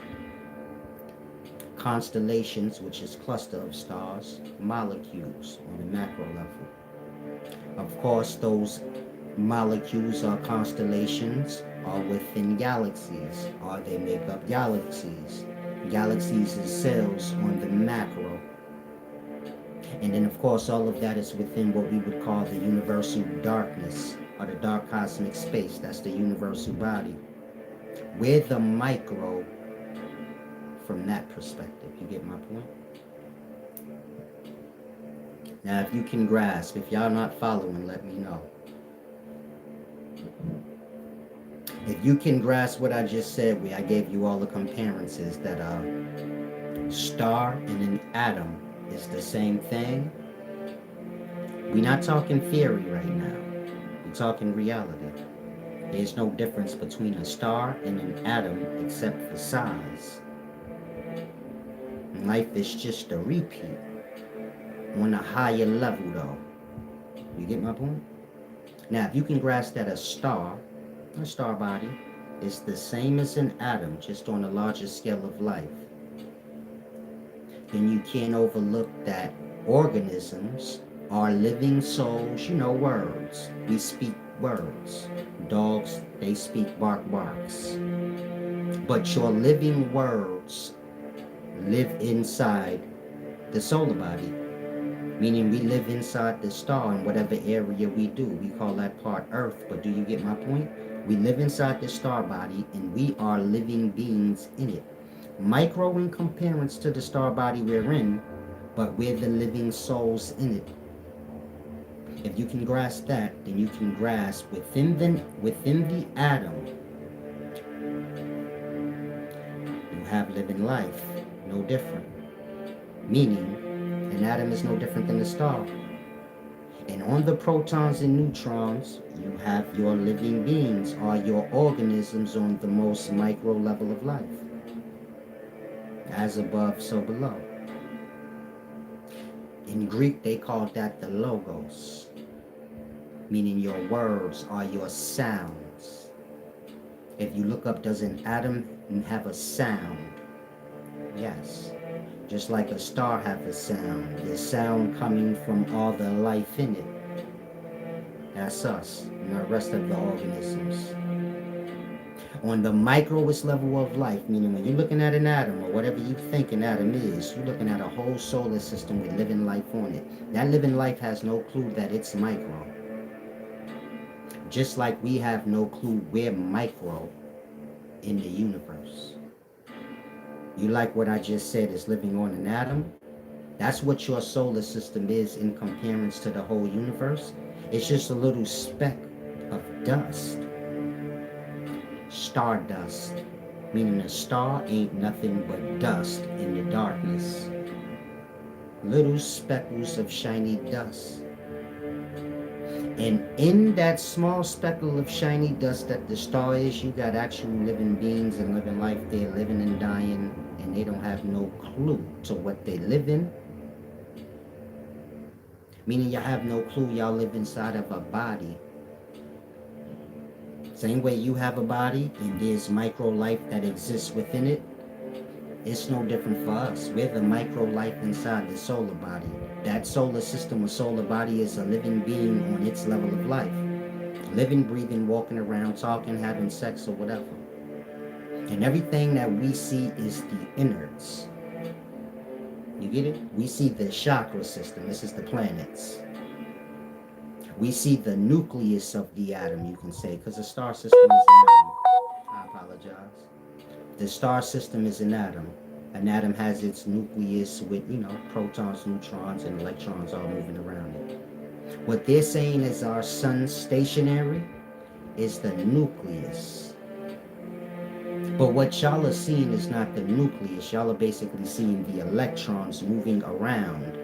Constellations, which is cluster of stars. Molecules on the macro level. Of course, those molecules or constellations are within galaxies, or they make up galaxies. Galaxies is cells on the macro. And then, of course, all of that is within what we would call the universal darkness, or the dark cosmic space. That's the universal body. We're the micro from that perspective. You get my point? Now, if you can grasp, if y'all not following, let me know. If you can grasp what I just said, where I gave you all the comparisons that a star and an atom is the same thing, we're not talking theory right now. We're talking reality. There's no difference between a star and an atom except for size. Life is just a repeat on a higher level, though. You get my point? Now, if you can grasp that a star body, is the same as an atom, just on a larger scale of life, then you can't overlook that organisms are living souls, words. We speak words. Dogs, they speak bark barks. But your living words live inside the solar body, meaning we live inside the star in whatever area we do. We call that part Earth, but do you get my point? We live inside the star body and we are living beings in it. Micro in comparison to the star body we're in, but we're the living souls in it. If you can grasp that, then you can grasp within the atom, you have living life, no different. Meaning, an atom is no different than a star. And on the protons and neutrons, you have your living beings, or your organisms on the most micro level of life. As above, so below. In Greek, they call that the logos, meaning your words are your sounds. If you look up, does an atom have a sound? Yes. Just like a star have a sound. There's sound coming from all the life in it. That's us and the rest of the organisms. On the microest level of life, meaning when you're looking at an atom or whatever you think an atom is, you're looking at a whole solar system with living life on it. That living life has no clue that it's micro. Just like we have no clue we're micro in the universe. You like what I just said is living on an atom? That's what your solar system is in comparison to the whole universe. It's just a little speck of dust. Stardust, meaning a star ain't nothing but dust in the darkness. Little speckles of shiny dust. And in that small speckle of shiny dust that the star is, you got actual living beings and living life there, living and dying, and they don't have no clue to what they live in. Meaning you have no clue y'all live inside of a body. Same way you have a body and there's micro life that exists within it, it's no different for us. We're the micro life inside the solar body. That solar system or solar body is a living being on its level of life. Living, breathing, walking around, talking, having sex, or whatever. And everything that we see is the innards. You get it? We see the chakra system. This is the planets. We see the nucleus of the atom, you can say, because the star system is an atom. I apologize. The star system is an atom. An atom has its nucleus with, protons, neutrons, and electrons all moving around it. What they're saying is our sun stationary is the nucleus. But what y'all are seeing is not the nucleus. Y'all are basically seeing the electrons moving around.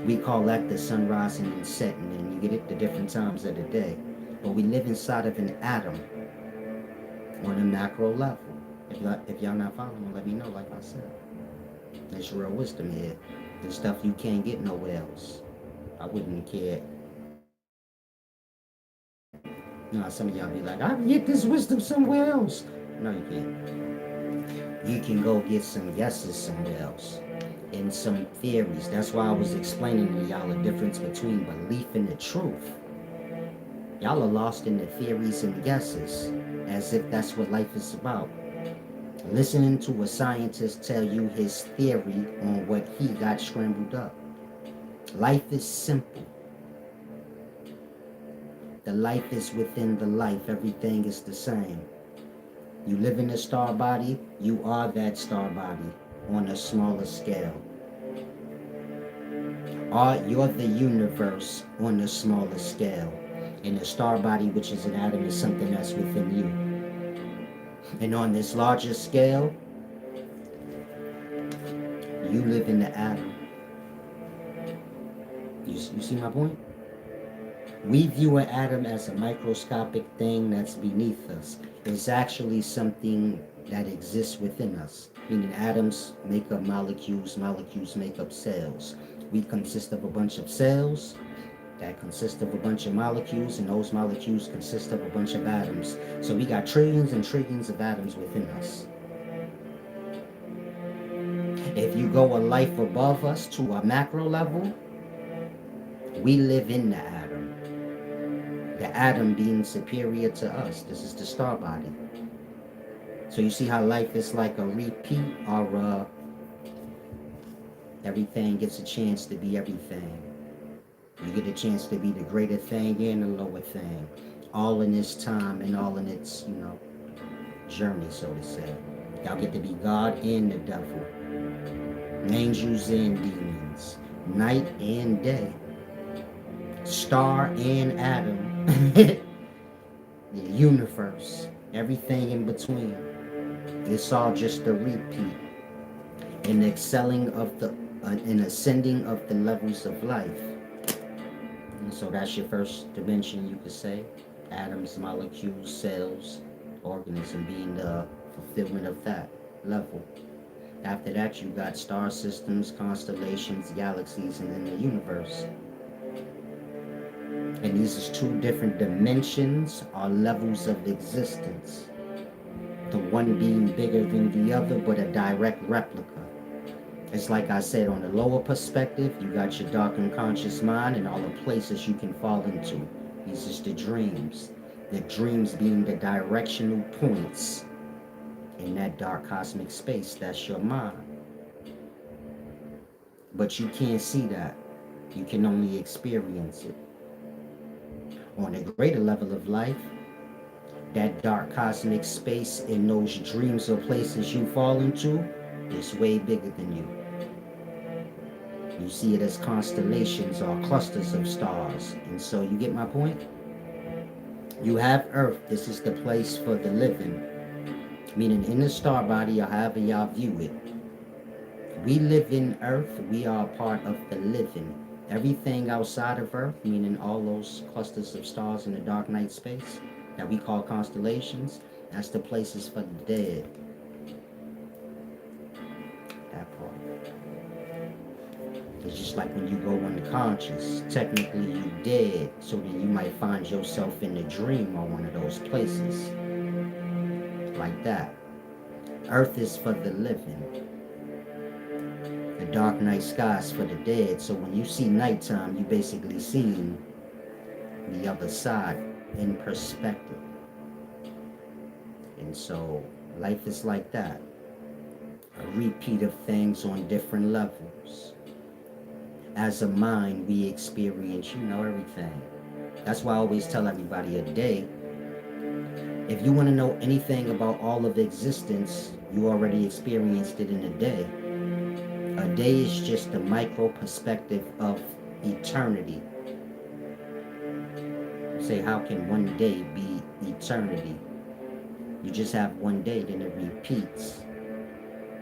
We call that the sun rising and setting, and you get it the different times of the day. But we live inside of an atom on a macro level. If y'all not following, let me know, like I said. There's real wisdom here. There's stuff you can't get nowhere else. I wouldn't care. Some of y'all be like, I can get this wisdom somewhere else. No, you can't. You can go get some yeses somewhere else. And some theories. That's why I was explaining to y'all the difference between belief and the truth. Y'all are lost in the theories and guesses, as if that's what life is about. Listening to a scientist tell you his theory on what he got scrambled up. Life is simple. The life is within the life. Everything is the same. You live in a star body, you are that star body on a smaller scale. You're the universe on a smaller scale. And the star body, which is an atom, is something that's within you. And on this larger scale, you live in the atom. You see my point? We view an atom as a microscopic thing that's beneath us. It's actually something that exists within us. Meaning atoms make up molecules, molecules make up cells. We consist of a bunch of cells that consist of a bunch of molecules, and those molecules consist of a bunch of atoms. So we got trillions and trillions of atoms within us. If you go a life above us to a macro level, we live in the atom. The atom being superior to us. This is the star body. So you see how life is like a repeat, or everything gets a chance to be everything. You get a chance to be the greater thing and the lower thing. All in its time and all in its, journey, so to say. Y'all get to be God and the devil. Angels and demons. Night and day. Star and atom. The universe. Everything in between. It's all just a repeat. An excelling of an ascending of the levels of life. And so that's your first dimension, you could say. Atoms, molecules, cells, organism being the fulfillment of that level. After that, you got star systems, constellations, galaxies, and then the universe. And these are two different dimensions or levels of existence. The one being bigger than the other, but a direct replica. It's like I said, on the lower perspective, you got your dark unconscious mind and all the places you can fall into. These are the dreams. The dreams being the directional points in that dark cosmic space. That's your mind. But you can't see that. You can only experience it. On a greater level of life, that dark cosmic space in those dreams or places you fall into is way bigger than you. You see it as constellations or clusters of stars. And so you get my point? You have Earth. This is the place for the living. Meaning in the star body, or however y'all view it. We live in Earth. We are a part of the living. Everything outside of Earth, meaning all those clusters of stars in the dark night space that we call constellations, that's the places for the dead. That part. It's just like when you go unconscious, technically you dead, so then you might find yourself in a dream or one of those places. Like that. Earth is for the living. The dark night sky is for the dead. So when you see nighttime, you basically seeing the other side in perspective. And so life is like that. A repeat of things on different levels. As a mind, we experience, everything. That's why I always tell everybody a day. If you want to know anything about all of existence, you already experienced it in a day. A day is just a micro perspective of eternity. Say, how can one day be eternity? You just have one day, then it repeats.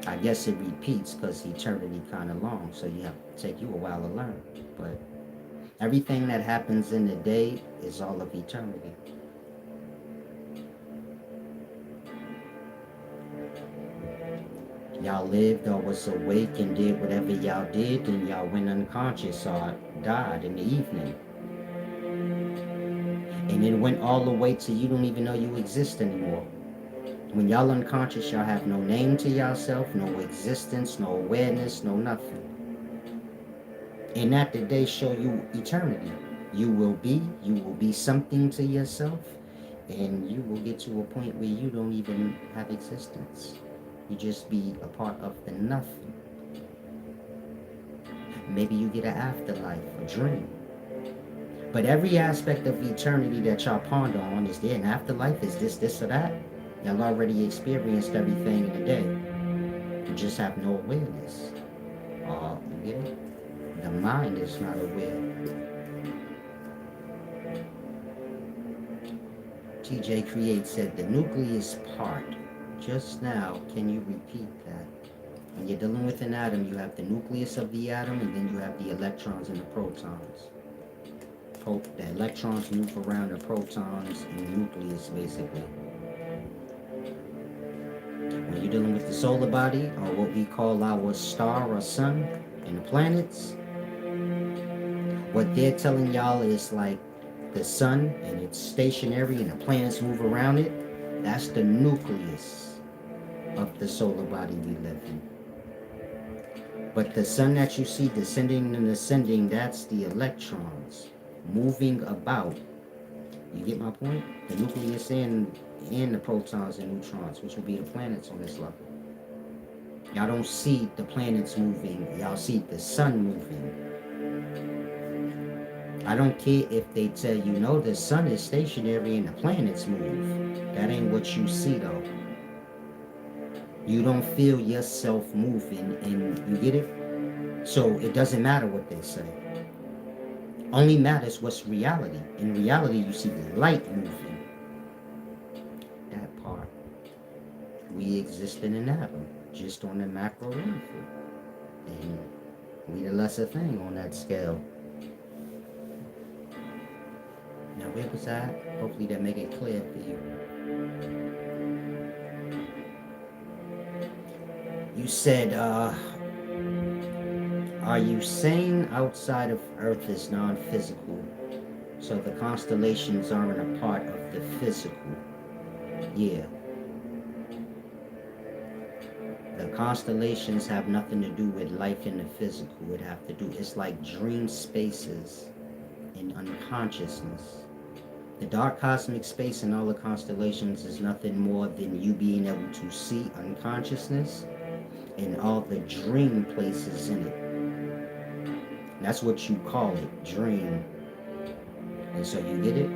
I guess it repeats because eternity kind of long, so you have to take you a while to learn. But everything that happens in a day is all of eternity. Y'all lived or was awake and did whatever y'all did, and y'all went unconscious or died in the evening. And it went all the way to you don't even know you exist anymore. When y'all unconscious, y'all have no name to yourself, no existence, no awareness, no nothing. And that the day show you eternity. You will be something to yourself, and you will get to a point where you don't even have existence. You just be a part of the nothing. Maybe you get an afterlife, a dream. But every aspect of eternity that y'all ponder on, is there an afterlife? Is this, or that? Y'all already experienced everything in a day. You just have no awareness. You get it? The mind is not aware. TJ Create said the nucleus part. Just now, can you repeat that? When you're dealing with an atom, you have the nucleus of the atom, and then you have the electrons and the protons. The electrons move around the protons in the nucleus, basically. When you're dealing with the solar body, or what we call our star or sun, and the planets, what they're telling y'all is like the sun, and it's stationary, and the planets move around it. That's the nucleus of the solar body we live in. But the sun that you see descending and ascending, that's the electrons moving about. You get my point? The nucleus and the protons and neutrons, which will be the planets on this level. Y'all don't see the planets moving. Y'all see the sun moving. I don't care if they tell you, no, the sun is stationary and the planets move. That ain't what you see, though. You don't feel yourself moving, and you get it? So it doesn't matter what they say. Only matters what's reality. In reality, you see the light moving. That part. We exist in an atom, just on the macro level. And we the lesser thing on that scale. Now, where was that? Hopefully that make it clear for you. You said, are you saying outside of Earth is non-physical, so the constellations aren't a part of the physical? Yeah. The constellations have nothing to do with life in the physical. It's like dream spaces in unconsciousness. The dark cosmic space and all the constellations is nothing more than you being able to see unconsciousness and all the dream places in it. That's what you call it, dream. And so you get it?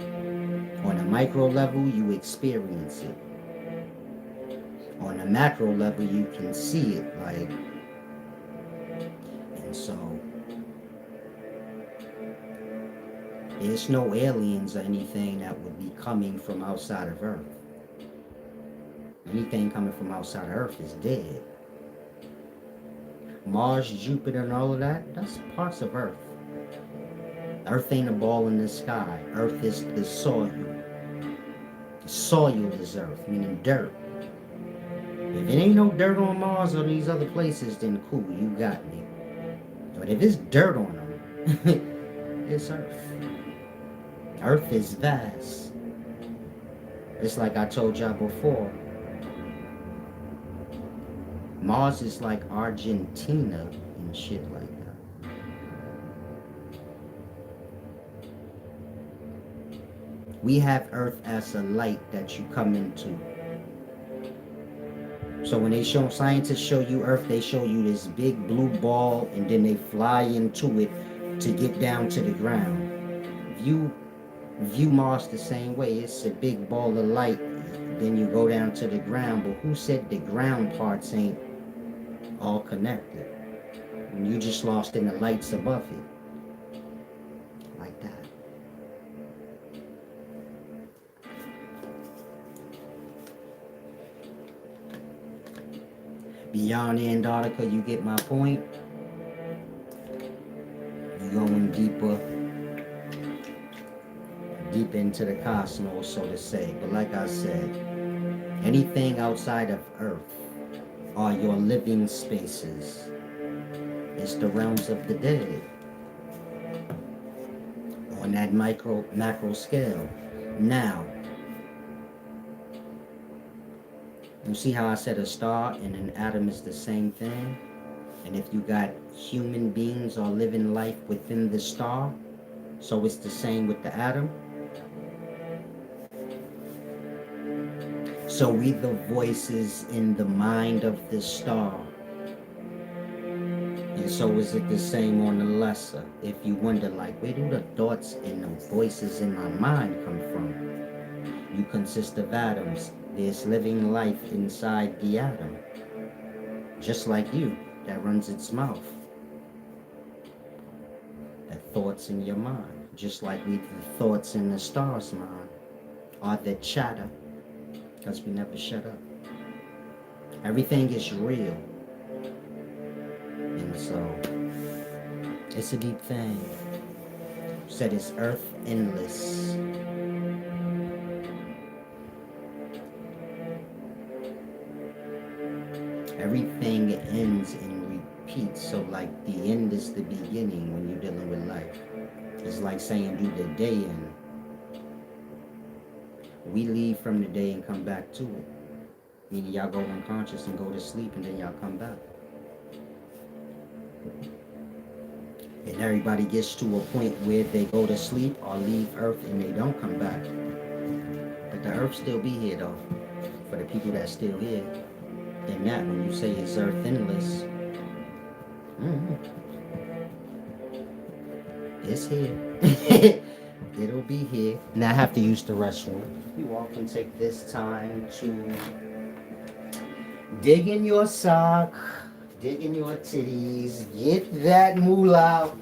On a micro level, you experience it. On a macro level, you can see it, like, and so there's no aliens or anything that would be coming from outside of Earth. Anything coming from outside of Earth is dead. Mars, Jupiter, and all of that, that's parts of Earth. Earth ain't a ball in the sky. Earth is the soil. The soil is earth, meaning dirt. If it ain't no dirt on Mars or these other places, then cool, you got me. But if it's dirt on them, it's earth. Earth is vast. It's like I told y'all before. Mars is like Argentina and shit like that. We have Earth as a light that you come into. So when scientists show you Earth, they show you this big blue ball and then they fly into it to get down to the ground. View Mars the same way. It's a big ball of light. Then you go down to the ground. But who said the ground parts ain't all connected? And you just lost in the lights above it. Like that. Beyond Antarctica, you get my point. You're going deep into the cosmos, so to say. But like I said, anything outside of Earth are your living spaces. It's the realms of the dead. On that macro scale. Now, you see how I said a star and an atom is the same thing? And if you got human beings or living life within the star, so it's the same with the atom. So we the voices in the mind of the star. And so is it the same on the lesser? If you wonder, like, where do the thoughts and the voices in my mind come from? You consist of atoms. There's living life inside the atom. Just like you, that runs its mouth. The thoughts in your mind. Just like the thoughts in the star's mind. Are the chatter. Because we never shut up. Everything is real. And so, it's a deep thing. Said it's earth endless. Everything ends and repeats. So like the end is the beginning when you're dealing with life. It's like saying do the day in. We leave from the day and come back to it. Meaning y'all go unconscious and go to sleep and then y'all come back. And everybody gets to a point where they go to sleep or leave Earth and they don't come back. But the Earth still be here though. For the people that's still here. And that when you say it's Earth endless. It's here. It'll be here. Now I have to use the restroom. You all can take this time to dig in your sock, dig in your titties, get that moolah out.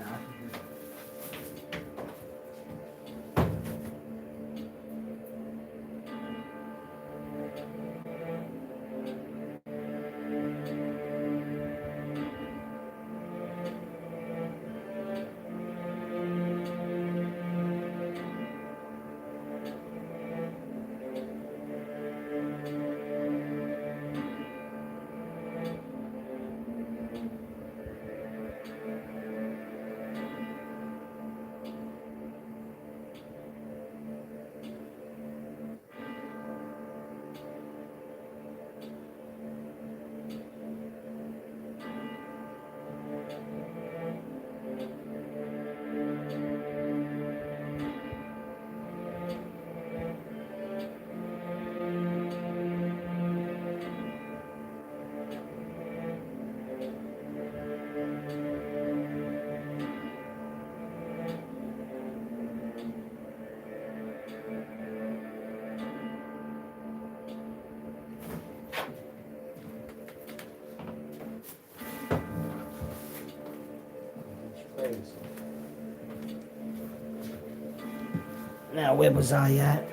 Now, where was I at?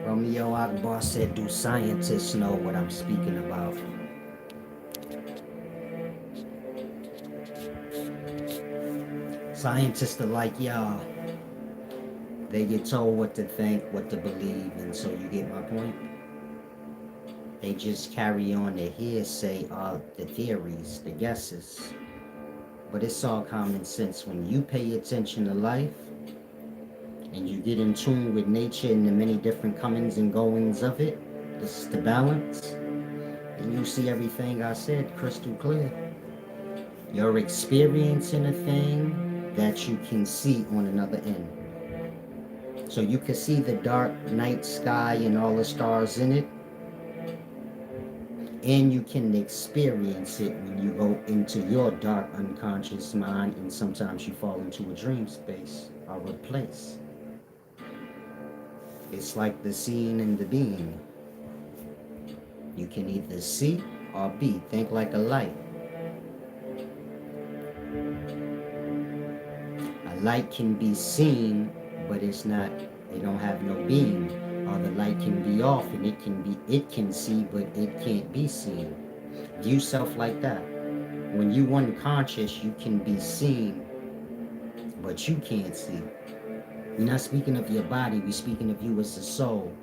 Romeo Akbar said, do scientists know what I'm speaking about? Scientists are like y'all. They get told what to think, what to believe, and so you get my point. They just carry on the hearsay of the theories, the guesses. But it's all common sense. When you pay attention to life and you get in tune with nature and the many different comings and goings of it, this is the balance, and you see everything I said crystal clear. You're experiencing a thing that you can see on another end. So you can see the dark night sky and all the stars in it, and you can experience it when you go into your dark unconscious mind, and sometimes you fall into a dream space or a place. It's like the seeing and the being. You can either see or be. Think like a light. A light can be seen, but it don't have no beam. Or the light can be off and it can see, but it can't be seen. View self like that. When you unconscious, you can be seen, but you can't see. We're not speaking of your body, we're speaking of you as a soul.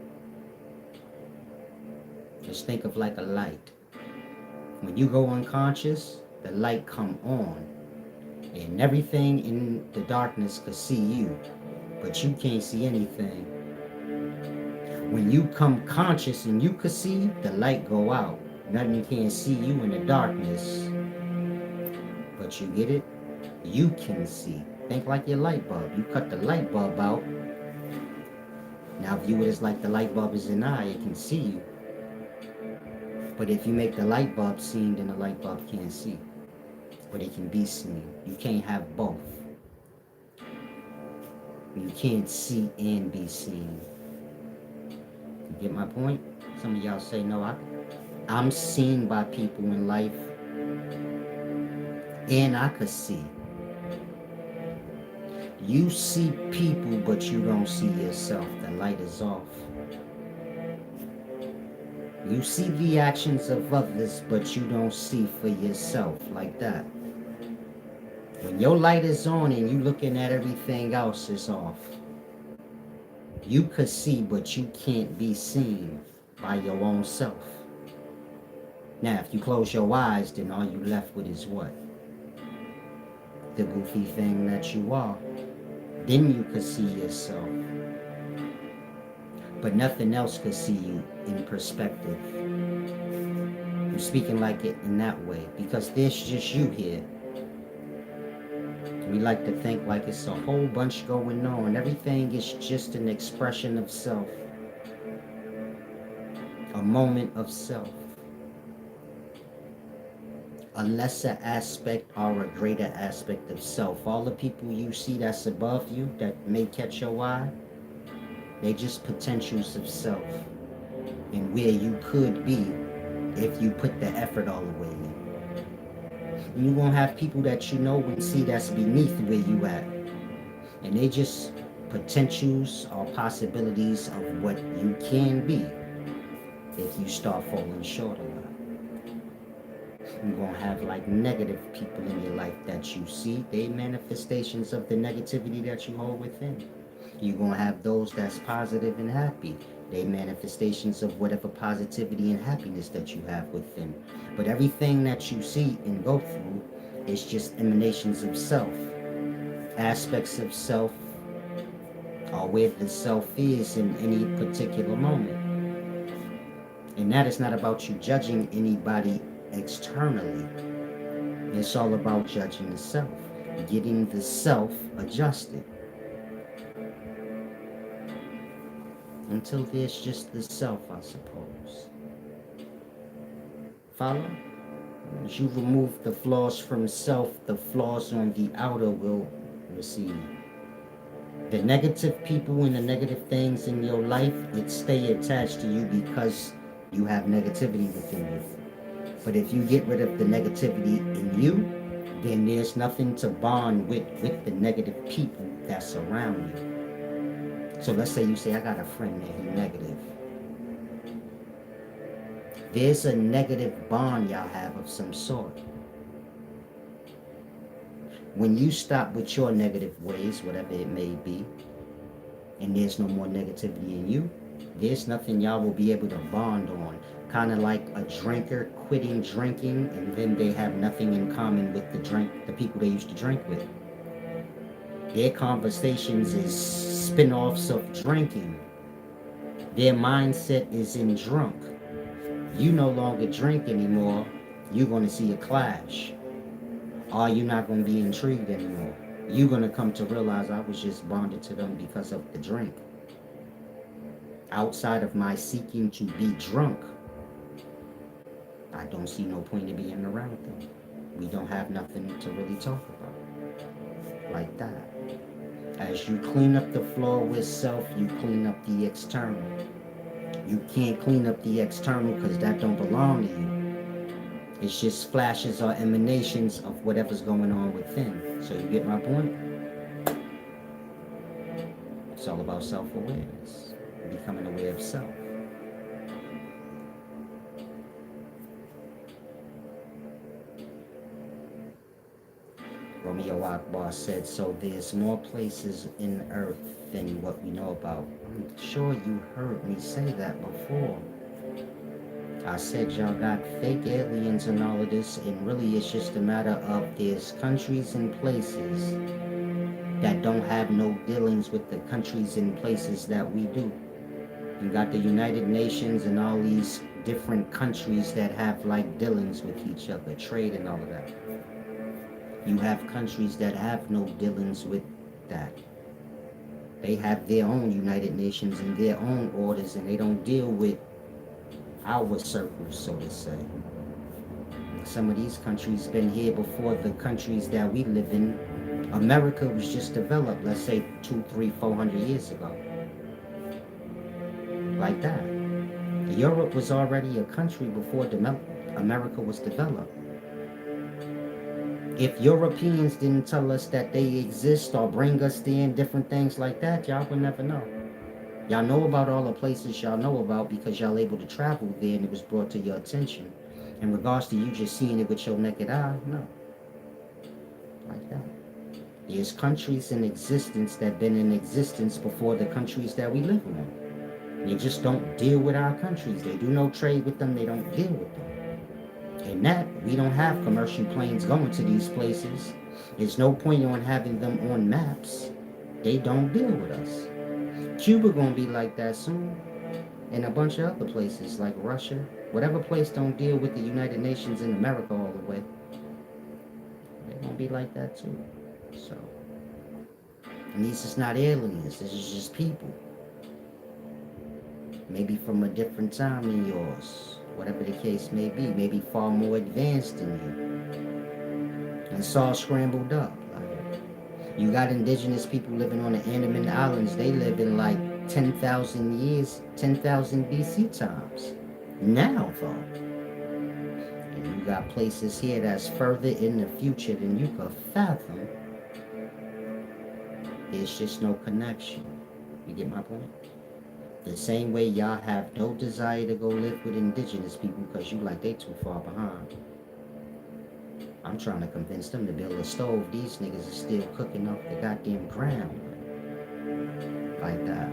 Just think of like a light. When you go unconscious, the light come on. And everything in the darkness could see you, but you can't see anything. When you come conscious and you could see, the light go out. Nothing can see you in the darkness. But you get it? You can see. Think like your light bulb. You cut the light bulb out. Now view it as like the light bulb is an eye. It can see you. But if you make the light bulb seen, then the light bulb can't see. But it can be seen. You can't have both. You can't see and be seen. You get my point? Some of y'all say, no, I'm seen by people in life, and I could see. You see people, but you don't see yourself. The light is off. You see the actions of others, but you don't see for yourself like that. When your light is on and you looking at everything else is off. You could see, but you can't be seen by your own self. Now, if you close your eyes, then all you left with is what? The goofy thing that you are. Then you could see yourself. But nothing else could see you in perspective. I'm speaking like it in that way because there's just you here. We like to think like it's a whole bunch going on. Everything is just an expression of self. A moment of self. A lesser aspect or a greater aspect of self. All the people you see that's above you that may catch your eye, they just potentials of self and where you could be if you put the effort all the way in. And you won't have people that you know and see that's beneath where you at. And they just potentials or possibilities of what you can be if you start falling short a lot. You're going to have like negative people in your life that you see. They manifestations of the negativity that you hold within. You're going to have those that's positive and happy. They manifestations of whatever positivity and happiness that you have within. But everything that you see and go through is just emanations of self. Aspects of self or where the self is in any particular moment. And that is not about you judging anybody externally. It's all about judging the self. Getting the self adjusted. Until there's just the self, I suppose. Follow? As you remove the flaws from self, the flaws on the outer will recede. The negative people and the negative things in your life, it stay attached to you because you have negativity within you. But if you get rid of the negativity in you, then there's nothing to bond with the negative people that's around you. So let's say you say, I got a friend that he's negative. There's a negative bond y'all have of some sort. When you stop with your negative ways, whatever it may be, and there's no more negativity in you, there's nothing y'all will be able to bond on. Kind of like a drinker quitting drinking, and then they have nothing in common with the people they used to drink with. Their conversations is spin-offs of drinking. Their mindset is in drunk. You no longer drink anymore. You're going to see a clash. Or you're not going to be intrigued anymore. You're going to come to realize I was just bonded to them because of the drink. Outside of my seeking to be drunk, I don't see no point in being around them. We don't have nothing to really talk about like that. As you clean up the floor with self, you clean up the external. You can't clean up the external because that don't belong to you. It's just flashes or emanations of whatever's going on within. So you get my point? It's all about self-awareness, becoming aware of self. Romeo Akbar said, so there's more places in earth than what we know about. I'm sure you heard me say that before. I said y'all got fake aliens and all of this, and really it's just a matter of there's countries and places that don't have no dealings with the countries and places that we do. You got the United Nations and all these different countries that have like dealings with each other, trade and all of that. You have countries that have no dealings with that. They have their own United Nations and their own orders, and they don't deal with our circles, so to say. Some of these countries been here before the countries that we live in. America was just developed, let's say 200, 300, 400 years ago. Like that. Europe was already a country before America was developed. If Europeans didn't tell us that they exist or bring us there and different things like that, y'all would never know. Y'all know about all the places y'all know about because y'all able to travel there and it was brought to your attention. In regards to you just seeing it with your naked eye, no. Like that. There's countries in existence that been in existence before the countries that we live in. They just don't deal with our countries. They do no trade with them. They don't deal with them. And that, we don't have commercial planes going to these places. There's no point on having them on maps. They don't deal with us. Cuba gonna be like that soon. And a bunch of other places like Russia. Whatever place don't deal with the United Nations in America all the way. They're gonna be like that too. So, and these is not aliens. This is just people. Maybe from a different time than yours. Whatever the case may be. Maybe far more advanced than you. And it's all scrambled up. You got indigenous people living on the Andaman Islands. They live in like 10,000 years, 10,000 BC times. Now, though. And you got places here that's further in the future than you could fathom. There's just no connection. You get my point? The same way y'all have no desire to go live with indigenous people because you like they too far behind. I'm trying to convince them to build a stove. These niggas are still cooking off the goddamn ground. Like that.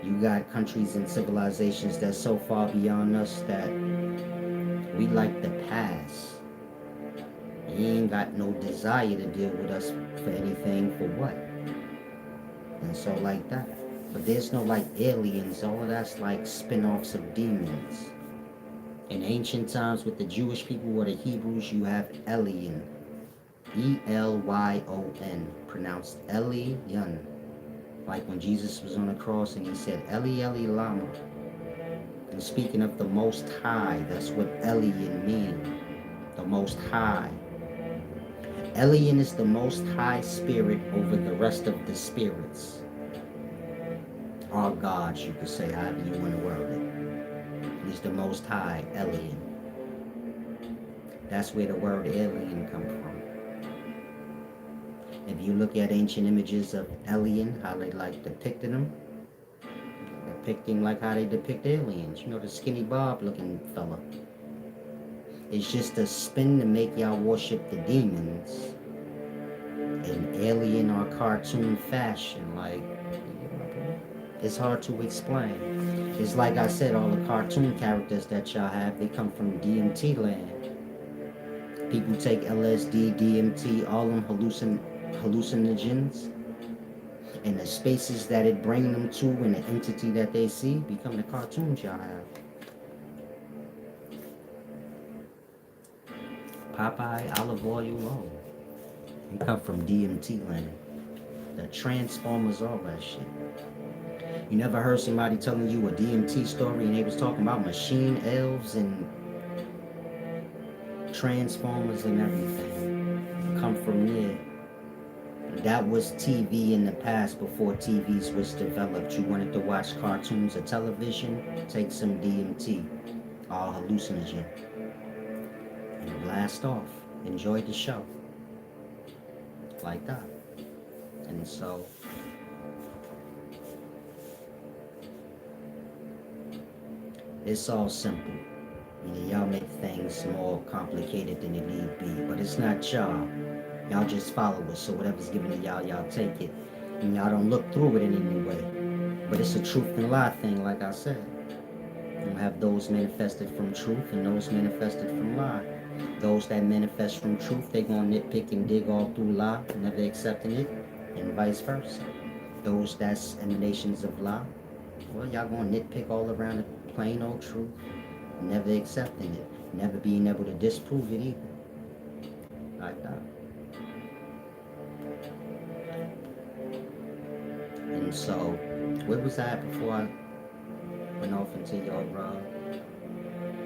You got countries and civilizations that's so far beyond us that we like to pass. You ain't got no desire to deal with us for anything, for what? And so like that. But there's no like aliens. All of that's like spin-offs of demons. In ancient times with the Jewish people or the Hebrews, you have Elion. E-L-Y-O-N. Pronounced Elion. Like when Jesus was on the cross and he said, Eli, Eli, Lama. And speaking of the Most High, that's what Elion means. The Most High. Elion is the Most High Spirit over the rest of the spirits. Or gods, you could say, however you want to word it. He's the Most High, Elion. That's where the word alien comes from. If you look at ancient images of Elion, how they like depicted them, depicting like how they depict aliens. You know, the skinny Bob looking fella. It's just a spin to make y'all worship the demons. in alien or cartoon fashion. Like, it's hard to explain. It's like I said, all the cartoon characters that y'all have, they come from DMT land. People take LSD, DMT, all them hallucinogens, and the spaces that it bring them to and the entity that they see become the cartoons y'all have. Popeye, olive oil, all. They come from DMT land. The Transformers, all that shit. You never heard somebody telling you a DMT story and they was talking about machine elves and Transformers and everything. Come from there. That was TV in the past before TVs was developed. You wanted to watch cartoons or television, take some DMT, all hallucinogen, and blast off. Enjoy the show. Like that. And so, it's all simple. Y'all make things more complicated than it need be, but it's not y'all. Y'all just follow it, so whatever's given to y'all, y'all take it. And y'all don't look through it in any way. But it's a truth and lie thing, like I said. You have those manifested from truth and those manifested from lie. Those that manifest from truth, they gonna nitpick and dig all through lie, never accepting it, and vice versa. Those that's emanations of lie, well, y'all gonna nitpick all around the plain old truth, never accepting it, never being able to disprove it either. Like that. And so, where was I before I went off into your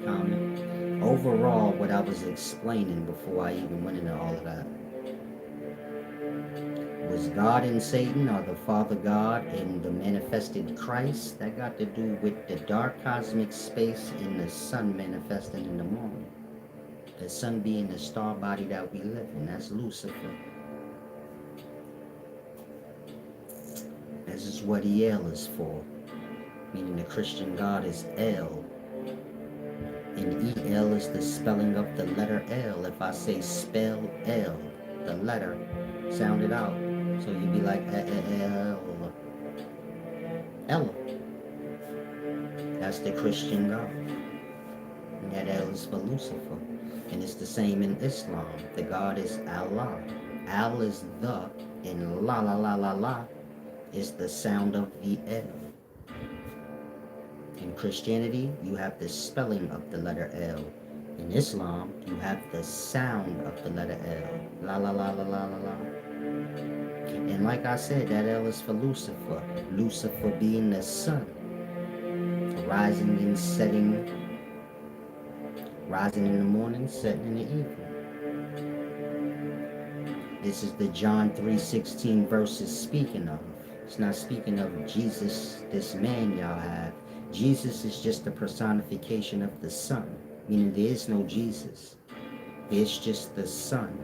comment? Overall, what I was explaining before I even went into all of that was God and Satan, or the Father God and the manifested Christ. That got to do with the dark cosmic space and the sun manifesting in the morning. The sun being the star body that we live in. That's Lucifer. This is what El is for. Meaning the Christian God is El. And El is the spelling of the letter L. If I say spell L, the letter, sound it out. So you'd be like L. Ella. That's the Christian God. And that L is for Lucifer. And it's the same in Islam. The God is Allah. Al is the, and la la la la la is the sound of the L. In Christianity, you have the spelling of the letter L. In Islam, you have the sound of the letter L. La la la la la la la. And like I said, that L is for Lucifer. Lucifer being the sun. Rising and setting. Rising in the morning, setting in the evening. This is the John 3:16 verses speaking of. It's not speaking of Jesus, this man y'all have. Jesus is just the personification of the sun, meaning there is no Jesus. It's just the sun,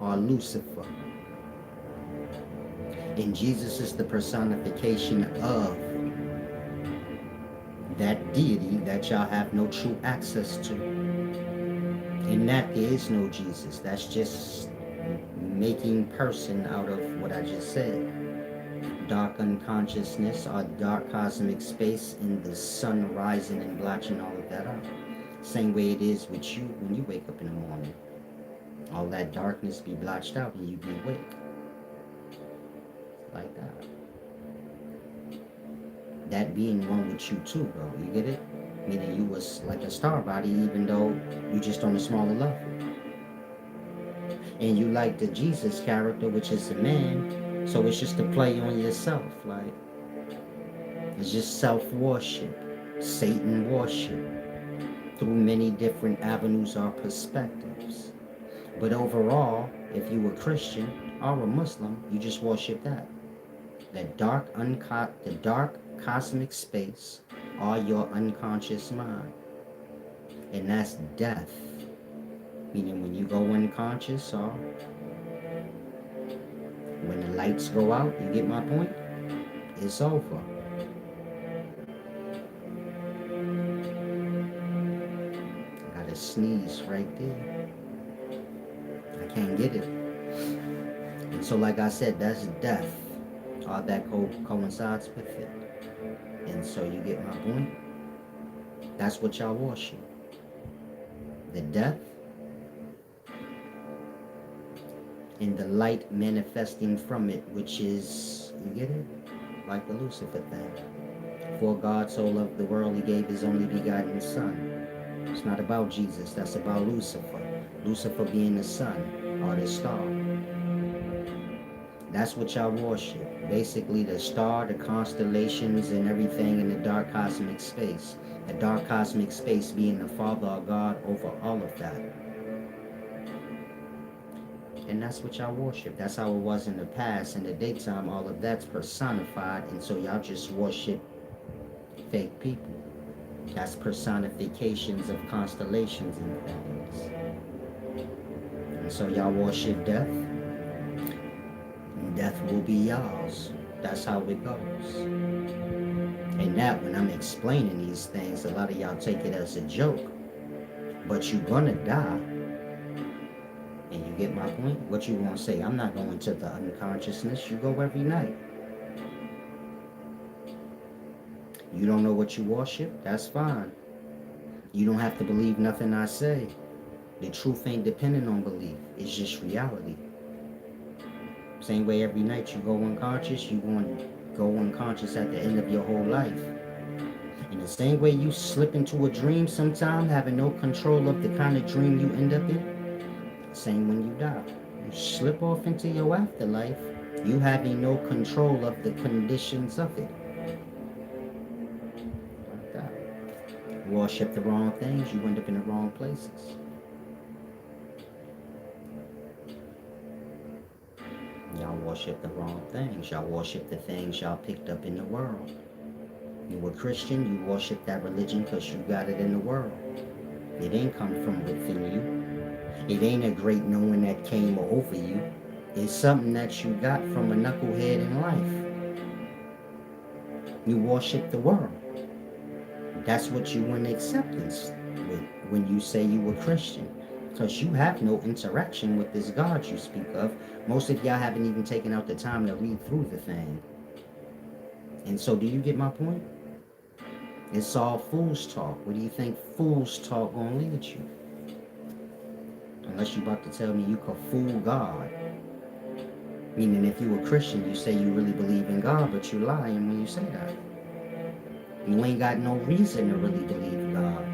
or Lucifer. And Jesus is the personification of that deity that y'all have no true access to. In that there is no Jesus. That's just making person out of what I just said. Dark unconsciousness or dark cosmic space in the sun rising and blotching all of that out. Same way it is with you when you wake up in the morning. All that darkness be blotched out and you be awake. Like that. That being one with you too, bro. You get it? Meaning you was like a star body even though you just on a smaller level. And you like the Jesus character, which is a man, so it's just a play on yourself. Like, it's just self-worship, Satan worship, through many different avenues or perspectives. But overall, if you were Christian or a Muslim, you just worship that. The dark cosmic space or your unconscious mind. And that's death. Meaning when you go unconscious or when the lights go out, you get my point? It's over. I gotta sneeze right there. Can't get it. And so, like I said, that's death. All that coincides with it. And so, you get my point? That's what y'all worship. The death and the light manifesting from it, which is, you get it? Like the Lucifer thing. For God so loved the world, he gave his only begotten Son. It's not about Jesus, that's about Lucifer. Lucifer being the sun or the star. That's what y'all worship. Basically, the star, the constellations, and everything in the dark cosmic space. The dark cosmic space being the Father or God over all of that. And that's what y'all worship. That's how it was in the past. In the daytime, all of that's personified, and so y'all just worship fake people. That's personifications of constellations and things. And so y'all worship death, and death will be y'all's. That's how it goes. And that, when I'm explaining these things, a lot of y'all take it as a joke. But you're gonna die. And you get my point? What you gonna say? I'm not going to the unconsciousness. You go every night. You don't know what you worship? That's fine. You don't have to believe nothing I say. The truth ain't dependent on belief. It's just reality. Same way every night you go unconscious, you going to go unconscious at the end of your whole life. In the same way you slip into a dream sometime, having no control of the kind of dream you end up in, same when you die. You slip off into your afterlife, you having no control of the conditions of it. Like that. You worship the wrong things, you end up in the wrong places. Y'all worship the wrong things. Y'all worship the things y'all picked up in the world. You were Christian, you worship that religion because you got it in the world. It ain't come from within you. It ain't a great knowing that came over you. It's something that you got from a knucklehead in life. You worship the world. That's what you in acceptance with when you say you were Christian. Because you have no interaction with this God you speak of. Most of y'all haven't even taken out the time to read through the thing. And so do you get my point? It's all fool's talk. Where do you think fool's talk gonna lead you? Unless you about to tell me you could fool God. Meaning if you were Christian, you say you really believe in God, but you're lying when you say that. You ain't got no reason to really believe God.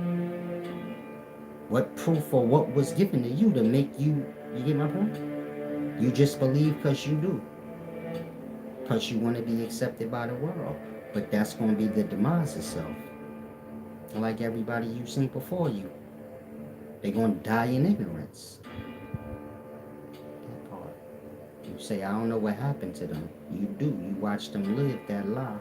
What proof or what was given to you to make you get my point? You just believe because you do. Because you want to be accepted by the world. But that's going to be the demise of self. Like everybody you've seen before you. They're going to die in ignorance. That part. You say, I don't know what happened to them. You do. You watch them live that lie.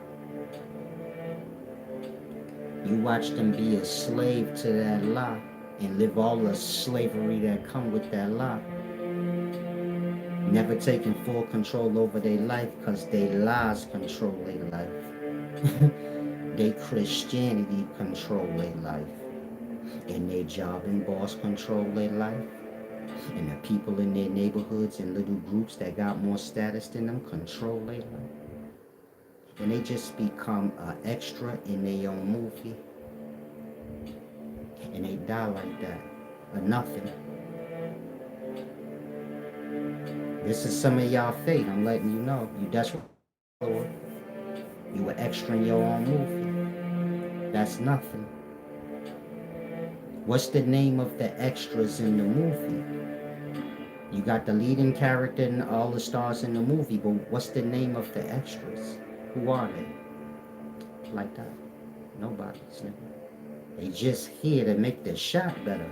You watch them be a slave to that lie. And live all the slavery that come with that lie. Never taking full control over their life because their lies control their life. Their Christianity control their life. And their job and boss control their life. And the people in their neighborhoods and little groups that got more status than them control their life. And they just become an extra in their own movie. And they die like that. Or nothing. This is some of y'all fate. I'm letting you know. You desperate. You were extra in your own movie. That's nothing. What's the name of the extras in the movie? You got the leading character and all the stars in the movie, but what's the name of the extras? Who are they? Like that. Nobody's name. They just here to make the shot better.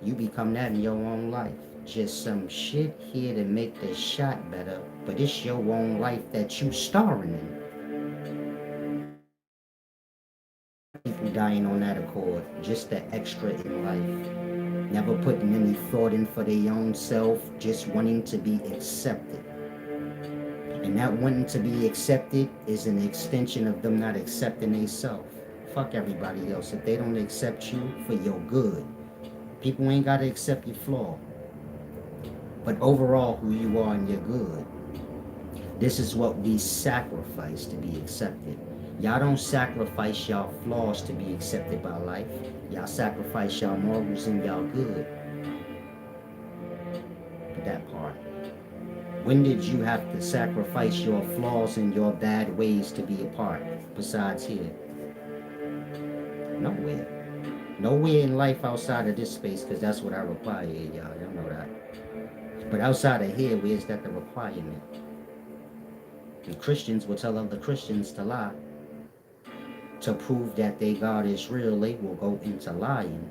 You become that in your own life. Just some shit here to make the shot better, but it's your own life that you starring in. People dying on that accord, just the extra in life. Never putting any thought in for their own self, just wanting to be accepted. And that wanting to be accepted is an extension of them not accepting themselves. Fuck everybody else. If they don't accept you for your good, people ain't got to accept your flaw. But overall, who you are and you're good. This is what we sacrifice to be accepted. Y'all don't sacrifice y'all flaws to be accepted by life. Y'all sacrifice y'all morals and y'all good. That part. When did you have to sacrifice your flaws and your bad ways to be a part? Besides here. Nowhere. Nowhere in life outside of this space, because that's what I require, y'all. Y'all know that. But outside of here, where's that the requirement? The Christians will tell other Christians to lie. To prove that their God is real, they will go into lying.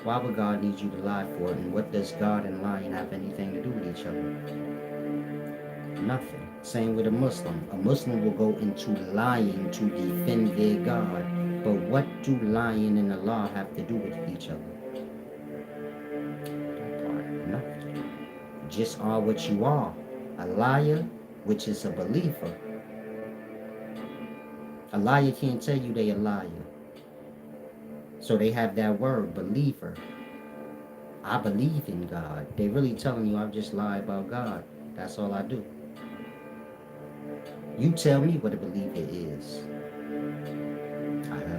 Why would God need you to lie for it? And what does God and lying have anything to do with each other? Nothing. Same with a Muslim. A Muslim will go into lying to defend their God. But what do lying and the law have to do with each other? That part, nothing. Just are what you are. A liar, which is a believer. A liar can't tell you they a liar. So they have that word, believer. I believe in God. They really telling you I just lie about God. That's all I do. You tell me what a believer is.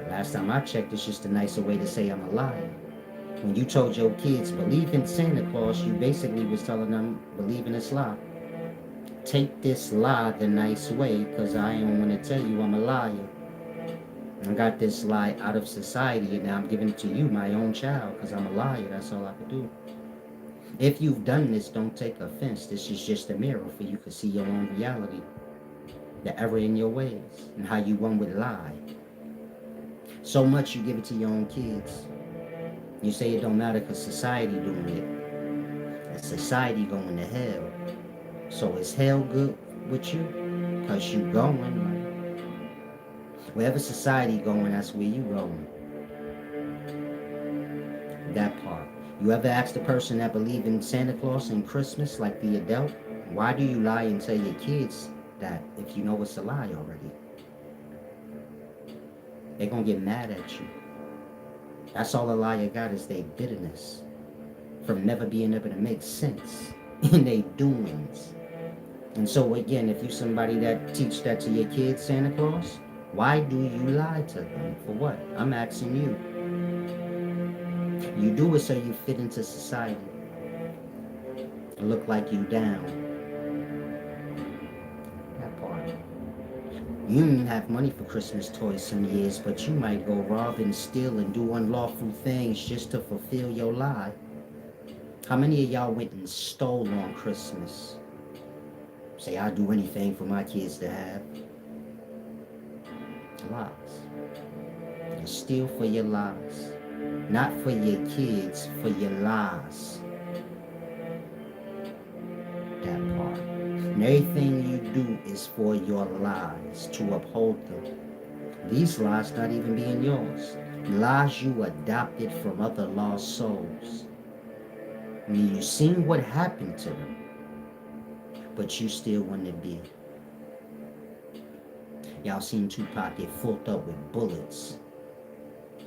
Last time I checked, it's just a nicer way to say I'm a liar. When you told your kids believe in Santa Claus, you basically was telling them believe in this lie. Take this lie the nice way, because I ain't want to tell you I'm a liar. I got this lie out of society, and now I'm giving it to you, my own child, because I'm a liar. That's all I could do. If you've done this, don't take offense. This is just a mirror for you to see your own reality, the error in your ways, and how you one would lie. So much you give it to your own kids. You say it don't matter because society doing it. And society going to hell. So is hell good with you? Because you going. Wherever society going, that's where you going. That part. You ever ask the person that believe in Santa Claus and Christmas, like the adult, why do you lie and tell your kids that if you know it's a lie already? They're going to get mad at you. That's all a liar got is their bitterness from never being able to make sense in their doings. And so again, if you somebody that teach that to your kids, Santa Claus, why do you lie to them? For what? I'm asking you. You do it so you fit into society. Look like you down. That part. You didn't have money for Christmas toys some years, but you might go rob and steal and do unlawful things just to fulfill your lie. How many of y'all went and stole on Christmas? Say, I'll do anything for my kids to have. Lies. You steal for your lies. Not for your kids, for your lies. That part. And everything you do is for your lies, to uphold them. These lies not even being yours. Lies you adopted from other lost souls. I mean, you seen what happened to them, but you still want to be. Y'all seen Tupac get fucked up with bullets,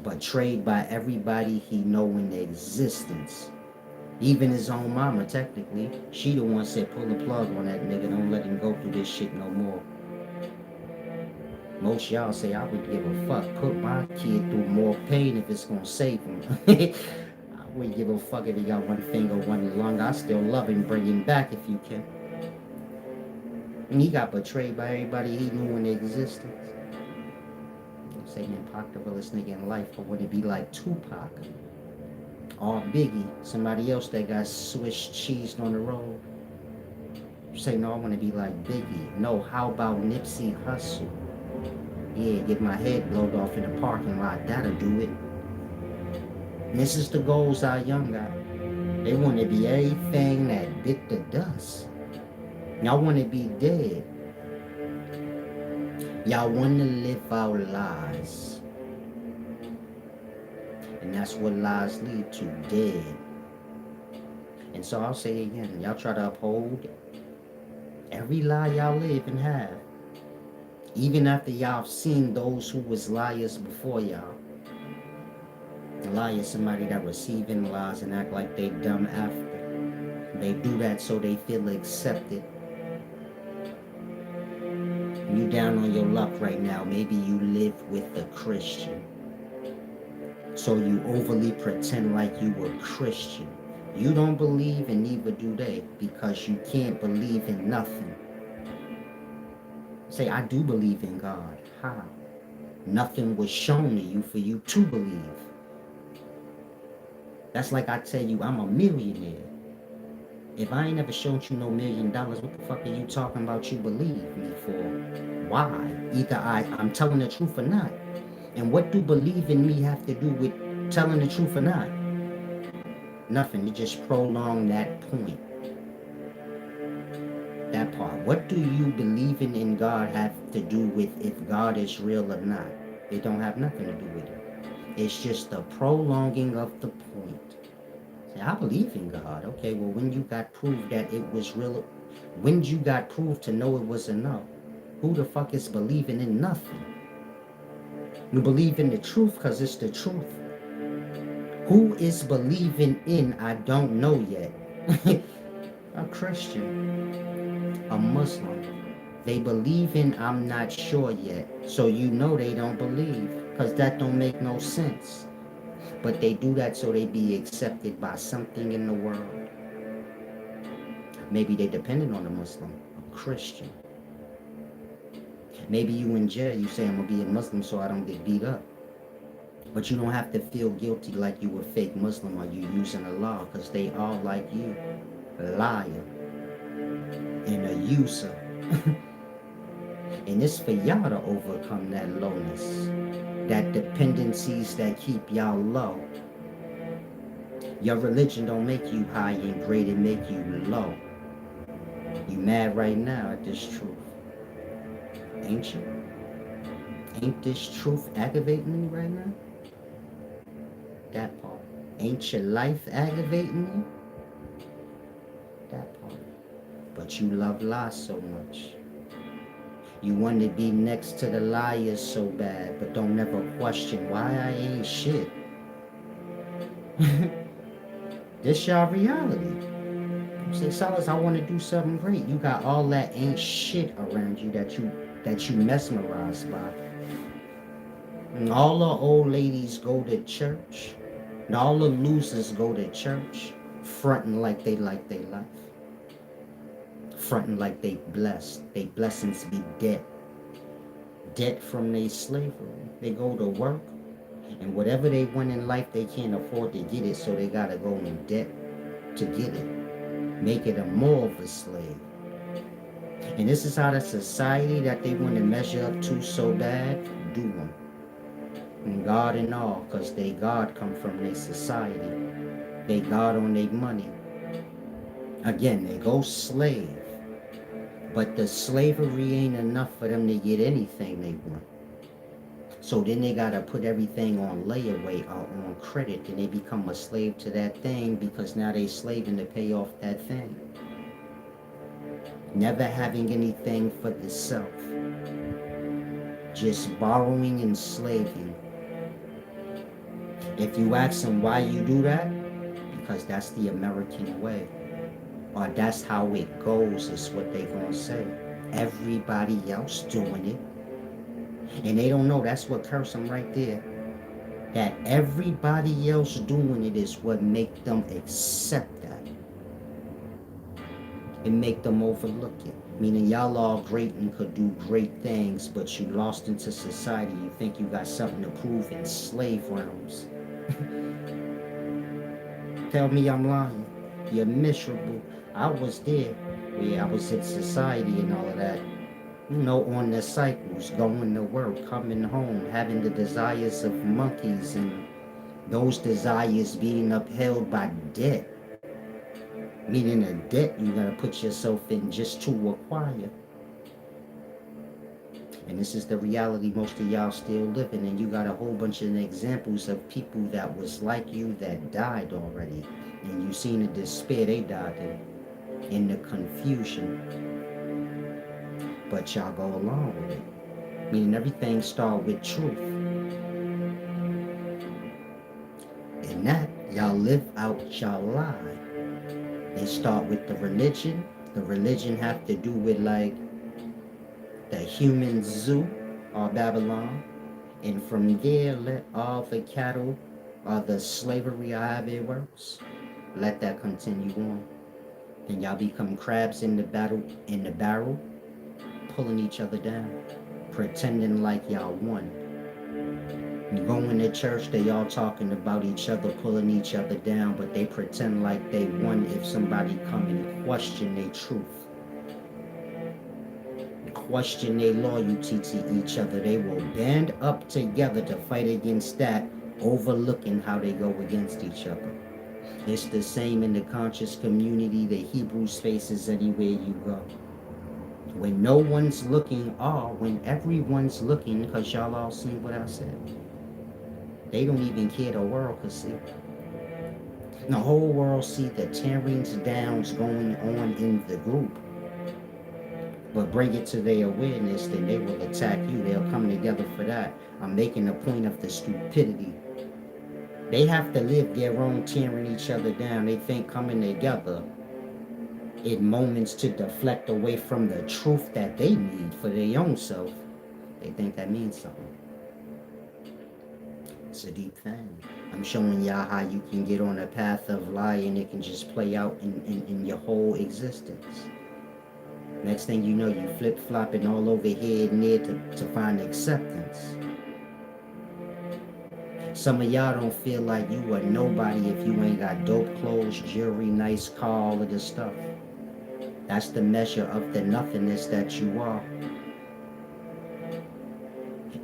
betrayed by everybody he know in existence. Even his own mama, technically. She the one said, pull the plug on that nigga. Don't let him go through this shit no more. Most y'all say, I would give a fuck. Put my kid through more pain if it's gonna save him. I wouldn't give a fuck if he got one finger, one lung. I still love him. Bring him back if you can. And he got betrayed by everybody he knew in existence. I'm saying Pac the realest nigga in life, but would it be like Tupac? Or Biggie, somebody else that got Swiss cheesed on the road? You say, no, I want to be like Biggie. No, how about Nipsey Hussle? Yeah, get my head blowed off in the parking lot. That'll do it. And this is the goals our young got. They want to be everything that bit the dust. Y'all want to be dead. Y'all want to live out lies. And that's what lies lead to, dead. And so I'll say again, y'all try to uphold every lie y'all live and have. Even after y'all seen those who was liars before y'all. A liar is somebody that receiving lies and act like they dumb after. They do that so they feel accepted. You down on your luck right now. Maybe you live with a Christian. So you overly pretend like you were Christian. You don't believe and neither do they because you can't believe in nothing. Say, I do believe in God. How? Nothing was shown to you for you to believe. That's like I tell you, I'm a millionaire. If I ain't ever shown you no $1,000,000, what the fuck are you talking about you believe me for? Why? Either I'm telling the truth or not. And what do believe in me have to do with telling the truth or not? Nothing. It just prolong that point. That part. What do you believing in God have to do with if God is real or not? It don't have nothing to do with it. It's just the prolonging of the point. Say, I believe in God. Okay, well, when you got proof that it was real, when you got proof to know it was enough, who the fuck is believing in nothing? You believe in the truth because it's the truth. Who is believing in I don't know yet? A Christian, a Muslim. They believe in I'm not sure yet. So you know they don't believe because that don't make no sense. But they do that so they be accepted by something in the world. Maybe they dependent on a Muslim, a Christian. Maybe you in jail, you say I'm gonna be a Muslim so I don't get beat up. But you don't have to feel guilty like you a fake Muslim or you using the law because they all like you. A liar and a user. And it's for y'all to overcome that lowness, that dependencies that keep y'all low. Your religion don't make you high and great, it make you low. You mad right now at this truth, ain't you? Ain't this truth aggravating you right now? That part. Ain't your life aggravating you? That part. But you love lies so much. You want to be next to the liars so bad, but don't never question why I ain't shit. This y'all reality. You say, Silas, I want to do something great. You got all that ain't shit around you that you mesmerized by. And all the old ladies go to church. And all the losers go to church, fronting like they like their life. Fronting like they blessed. They blessings be debt. Debt from their slavery. They go to work, and whatever they want in life, they can't afford to get it, so they gotta go in debt to get it. Make it a more of a slave. And this is how the society that they want to measure up to so bad do them. And God and all, because they God come from their society. They God on their money. Again, they go slave. But the slavery ain't enough for them to get anything they want. So then they gotta put everything on layaway or on credit, and they become a slave to that thing because now they slaving to pay off that thing. Never having anything for the self. Just borrowing and slaving. If you ask them why you do that, because that's the American way. Or that's how it goes, is what they gonna say. Everybody else doing it. And they don't know that's what curse them right there. That everybody else doing it is what make them accept that. And make them overlook it. Meaning y'all all great and could do great things, but you lost into society. You think you got something to prove in slave realms. Tell me I'm lying. You're miserable. I was there. Yeah, I was in society and all of that. You know, on the cycles, going to work, coming home, having the desires of monkeys, and those desires being upheld by debt. Meaning a debt you gotta put yourself in just to acquire. And this is the reality most of y'all still living in. You got a whole bunch of examples of people that was like you that died already. And you seen the despair they died in the confusion. But y'all go along with it. Meaning everything start with truth. And that y'all live out y'all lie. It start with the religion. The religion have to do with like the human zoo or Babylon. And from there, let all the cattle or the slavery or however it works, let that continue on. And y'all become crabs in the barrel, pulling each other down, pretending like y'all won. You go in the church, they all talking about each other, pulling each other down, but they pretend like they won if somebody come and question their truth, question their loyalty to each other. They will band up together to fight against that, overlooking how they go against each other. It's the same in the conscious community. The Hebrew spaces anywhere you go. When no one's looking, or when everyone's looking, because y'all all seen what I said. They don't even care, the world could see. The whole world see the tearings downs going on in the group. But bring it to their awareness, then they will attack you. They'll come together for that. I'm making a point of the stupidity. They have to live their own tearing each other down. They think coming together in moments to deflect away from the truth that they need for their own self. They think that means something. It's a deep thing. I'm showing y'all how you can get on a path of lying. It can just play out in your whole existence. Next thing you know, you flip-flopping all over here and there to find acceptance. Some of y'all don't feel like you are nobody if you ain't got dope clothes, jewelry, nice car, all of this stuff. That's the measure of the nothingness that you are.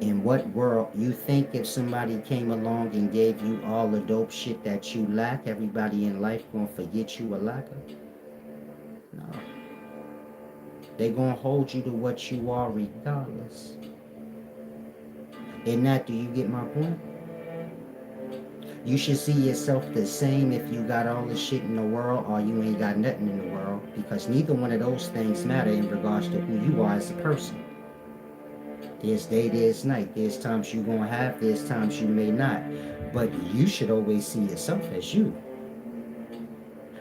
In what world you think if somebody came along and gave you all the dope shit that you lack, everybody in life gonna forget you a lacker? No. They gonna hold you to what you are regardless. In that, do you get my point? You should see yourself the same if you got all the shit in the world or you ain't got nothing in the world, because neither one of those things matter in regards to who you are as a person. There's day, there's night. There's times you gonna have, there's times you may not. But you should always see yourself as you.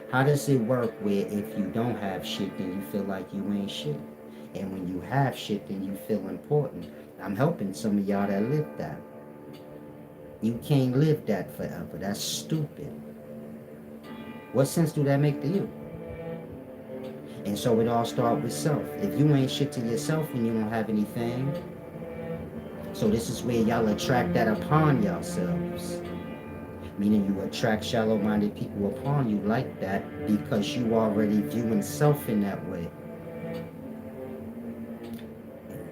How does it work where if you don't have shit, then you feel like you ain't shit? And when you have shit, then you feel important. I'm helping some of y'all that live that. You can't live that forever. That's stupid. What sense do that make to you? And so it all starts with self. If you ain't shit to yourself when you don't have anything, so this is where y'all attract that upon yourselves. Meaning you attract shallow-minded people upon you like that because you already viewing self in that way.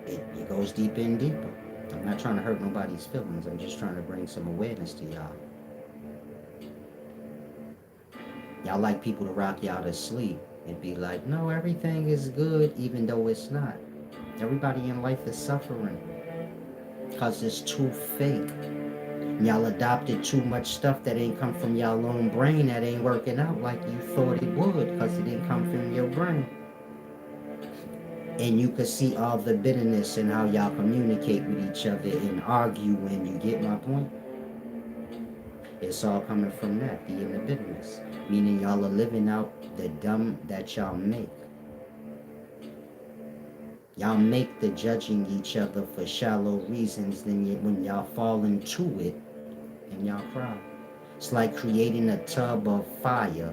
It goes deeper and deeper. I'm not trying to hurt nobody's feelings. I'm just trying to bring some awareness to y'all. Y'all like people to rock y'all to sleep and be like, no, everything is good, even though it's not. Everybody in life is suffering because it's too fake. Y'all adopted too much stuff that ain't come from y'all own brain, that ain't working out like you thought it would because it didn't come from your brain. And you could see all the bitterness in how y'all communicate with each other and argue when you get my point. It's all coming from that, the inner bitterness. Meaning y'all are living out the dumb that y'all make. Y'all make the judging each other for shallow reasons, then when y'all fall into it, and y'all cry. It's like creating a tub of fire.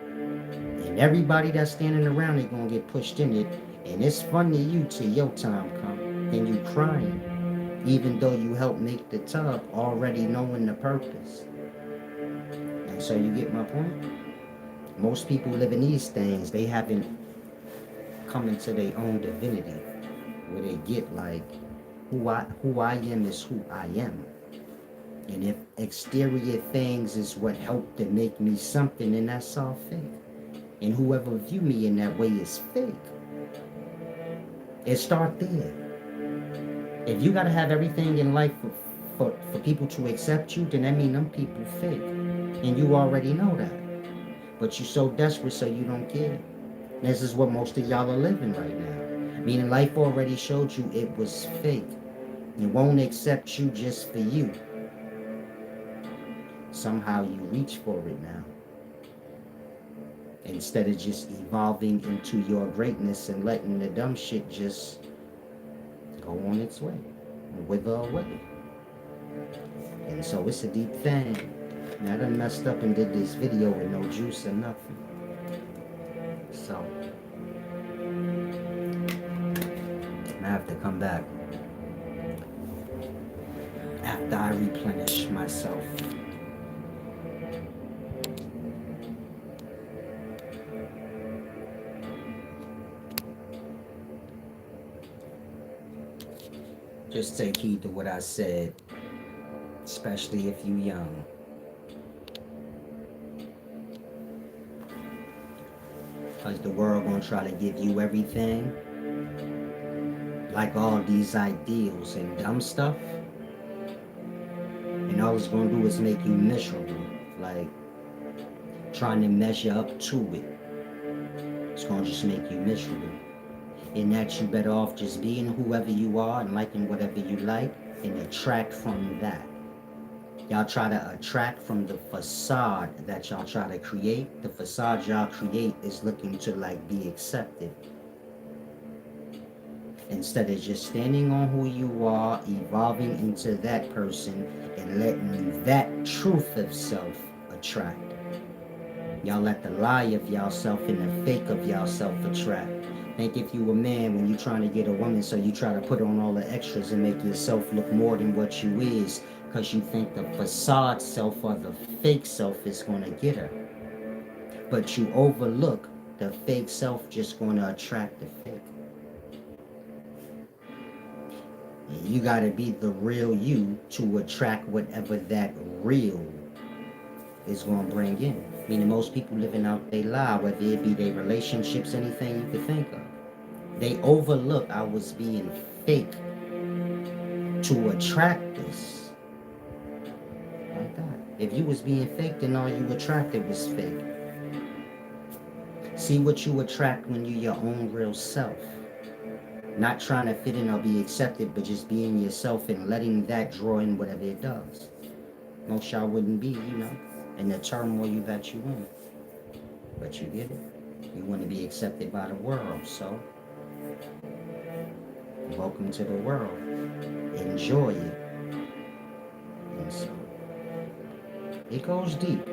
And everybody that's standing around it gonna get pushed in it. And it's fun to you till your time come. And you crying. Even though you helped make the tub already knowing the purpose. And so you get my point? Most people live in these things, they haven't come into their own divinity. Where they get like, who I am is who I am. And if exterior things is what helped to make me something, then that's all fake. And whoever view me in that way is fake. It start there. If you gotta have everything in life for people to accept you, then that mean them people fake. And you already know that. But you're so desperate so you don't care. This is what most of y'all are living right now. Meaning life already showed you it was fake. It won't accept you just for you. Somehow you reach for it now. instead of just evolving into your greatness and letting the dumb shit just go on its way, wither away. And so it's a deep thing. And I done messed up and did this video with no juice or nothing. So I have to come back after I replenish myself. Just take heed to what I said, especially if you young. Because the world gonna try to give you everything, like all these ideals and dumb stuff, and all it's gonna do is make you miserable, like trying to measure up to it. It's gonna just make you miserable. In that, you better off just being whoever you are and liking whatever you like and attract from that. Y'all try to attract from the facade that y'all try to create. The facade y'all create is looking to like be accepted. Instead of just standing on who you are, evolving into that person, and letting that truth of self attract. Y'all let the lie of y'allself and the fake of y'allself attract. Think if you a man, when you trying to get a woman, so you try to put on all the extras and make yourself look more than what you is, because you think the facade self or the fake self is going to get her. But you overlook the fake self just going to attract the fake. And you got to be the real you to attract whatever that real is going to bring in. Meaning most people living out their lie, whether it be their relationships, anything you could think of. They overlook I was being fake to attract this. Like that. If you was being fake, then all you attracted was fake. See what you attract when you're your own real self. Not trying to fit in or be accepted, but just being yourself and letting that draw in whatever it does. Most y'all wouldn't be, in the turmoil that you in. But you get it. You want to be accepted by the world, so welcome to the world. Enjoy it. And so it goes deep.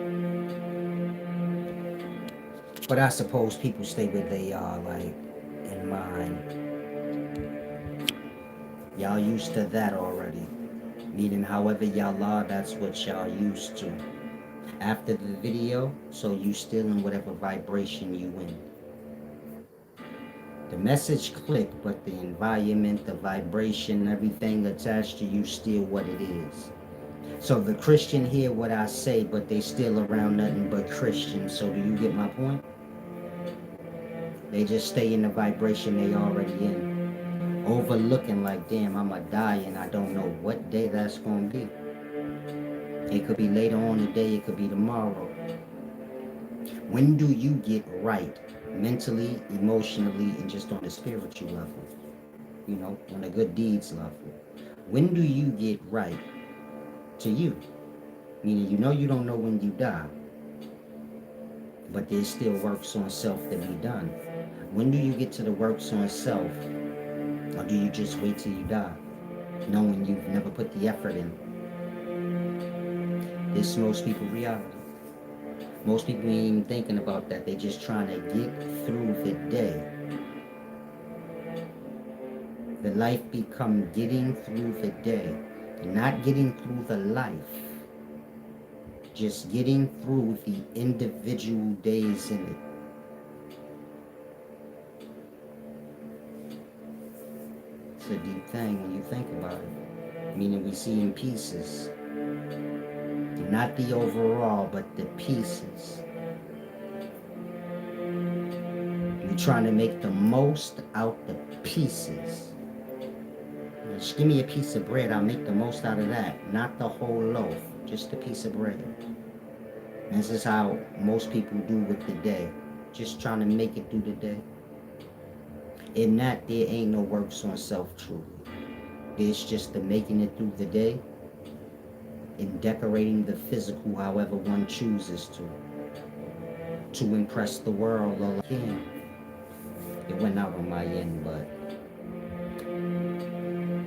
But I suppose people stay where they are, like, in mind. Y'all used to that already. Meaning however y'all are, that's what y'all used to. After the video, so you still in whatever vibration you in. The message clicked, but the environment, the vibration, everything attached to you still what it is. So the Christian hear what I say, but they still around nothing but Christians. So do you get my point? They just stay in the vibration they already in. Overlooking like, damn, I'ma die and I don't know what day that's gonna be. It could be later on today, it could be tomorrow. When do you get right? Mentally, emotionally, and just on a spiritual level. On a good deeds level. When do you get right to you? Meaning you don't know when you die. But there still works on self to be done. When do you get to the works on self? Or do you just wait till you die? Knowing you've never put the effort in. This is most people's reality. Most people ain't even thinking about that. They just trying to get through the day. The life become getting through the day. Not getting through the life. Just getting through the individual days in it. It's a deep thing when you think about it. Meaning we see in pieces. Not the overall, but the pieces. You're trying to make the most out the pieces. Just give me a piece of bread, I'll make the most out of that. Not the whole loaf, just a piece of bread. And this is how most people do with the day. Just trying to make it through the day. In that, there ain't no works on self truly. It's just the making it through the day and decorating the physical however one chooses to. to impress the world all I can. It went out on my end, but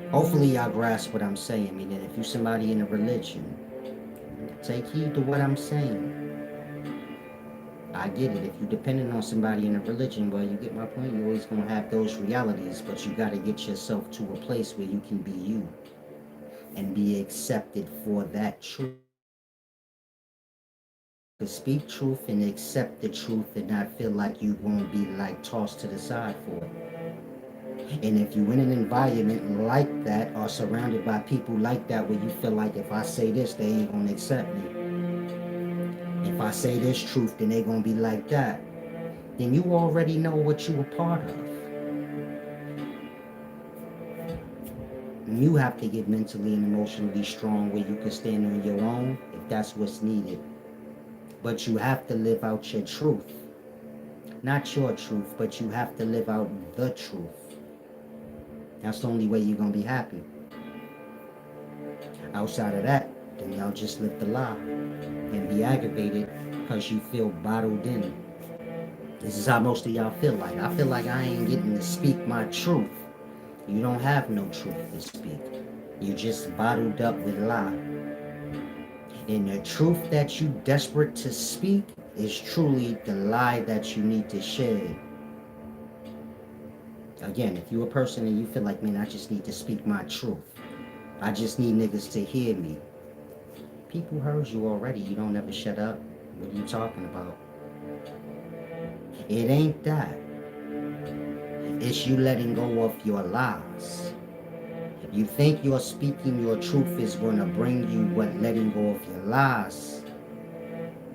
hopefully y'all grasp what I'm saying. I mean, if you somebody in a religion, take heed to what I'm saying. I get it. If you're dependent on somebody in a religion, well, you get my point. You're always going to have those realities, but you got to get yourself to a place where you can be you and be accepted for that truth. To speak truth and accept the truth and not feel like you're going to be like tossed to the side for it. And if you're in an environment like that or surrounded by people like that where you feel like if I say this, they ain't going to accept me. If I say this truth, then they going to be like that. Then you already know what you were part of. And you have to get mentally and emotionally strong where you can stand on your own if that's what's needed. But you have to live out your truth. Not your truth, but you have to live out the truth. That's the only way you're going to be happy. Outside of that, then y'all just live the lie and be aggravated because you feel bottled in. This is how most of y'all feel like. I feel like I ain't getting to speak my truth. You don't have no truth to speak. You're just bottled up with lie. And the truth that you desperate to speak is truly the lie that you need to shed. Again, if you're a person and you feel like, man, I just need to speak my truth. I just need niggas to hear me. People heard you already. You don't ever shut up. What are you talking about? It ain't that. It's you letting go of your lies. You think your speaking your truth is going to bring you what letting go of your lies.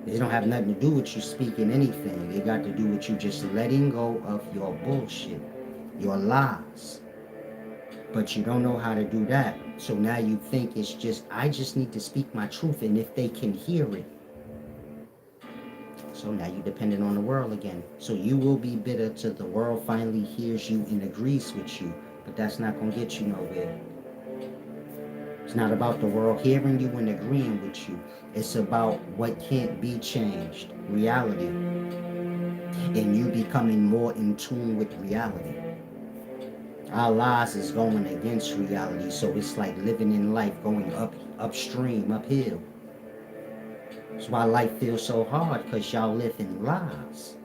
It don't have nothing to do with you speaking anything. It got to do with you just letting go of your bullshit, your lies. But you don't know how to do that. So now you think it's just, I just need to speak my truth, and if they can hear it. So now you're dependent on the world again. So you will be bitter till the world finally hears you and agrees with you. But that's not going to get you nowhere. It's not about the world hearing you and agreeing with you. It's about what can't be changed, reality. And you becoming more in tune with reality. Our lives is going against reality, so it's like living in life going upstream, uphill. That's why life feels so hard, because y'all live in lies.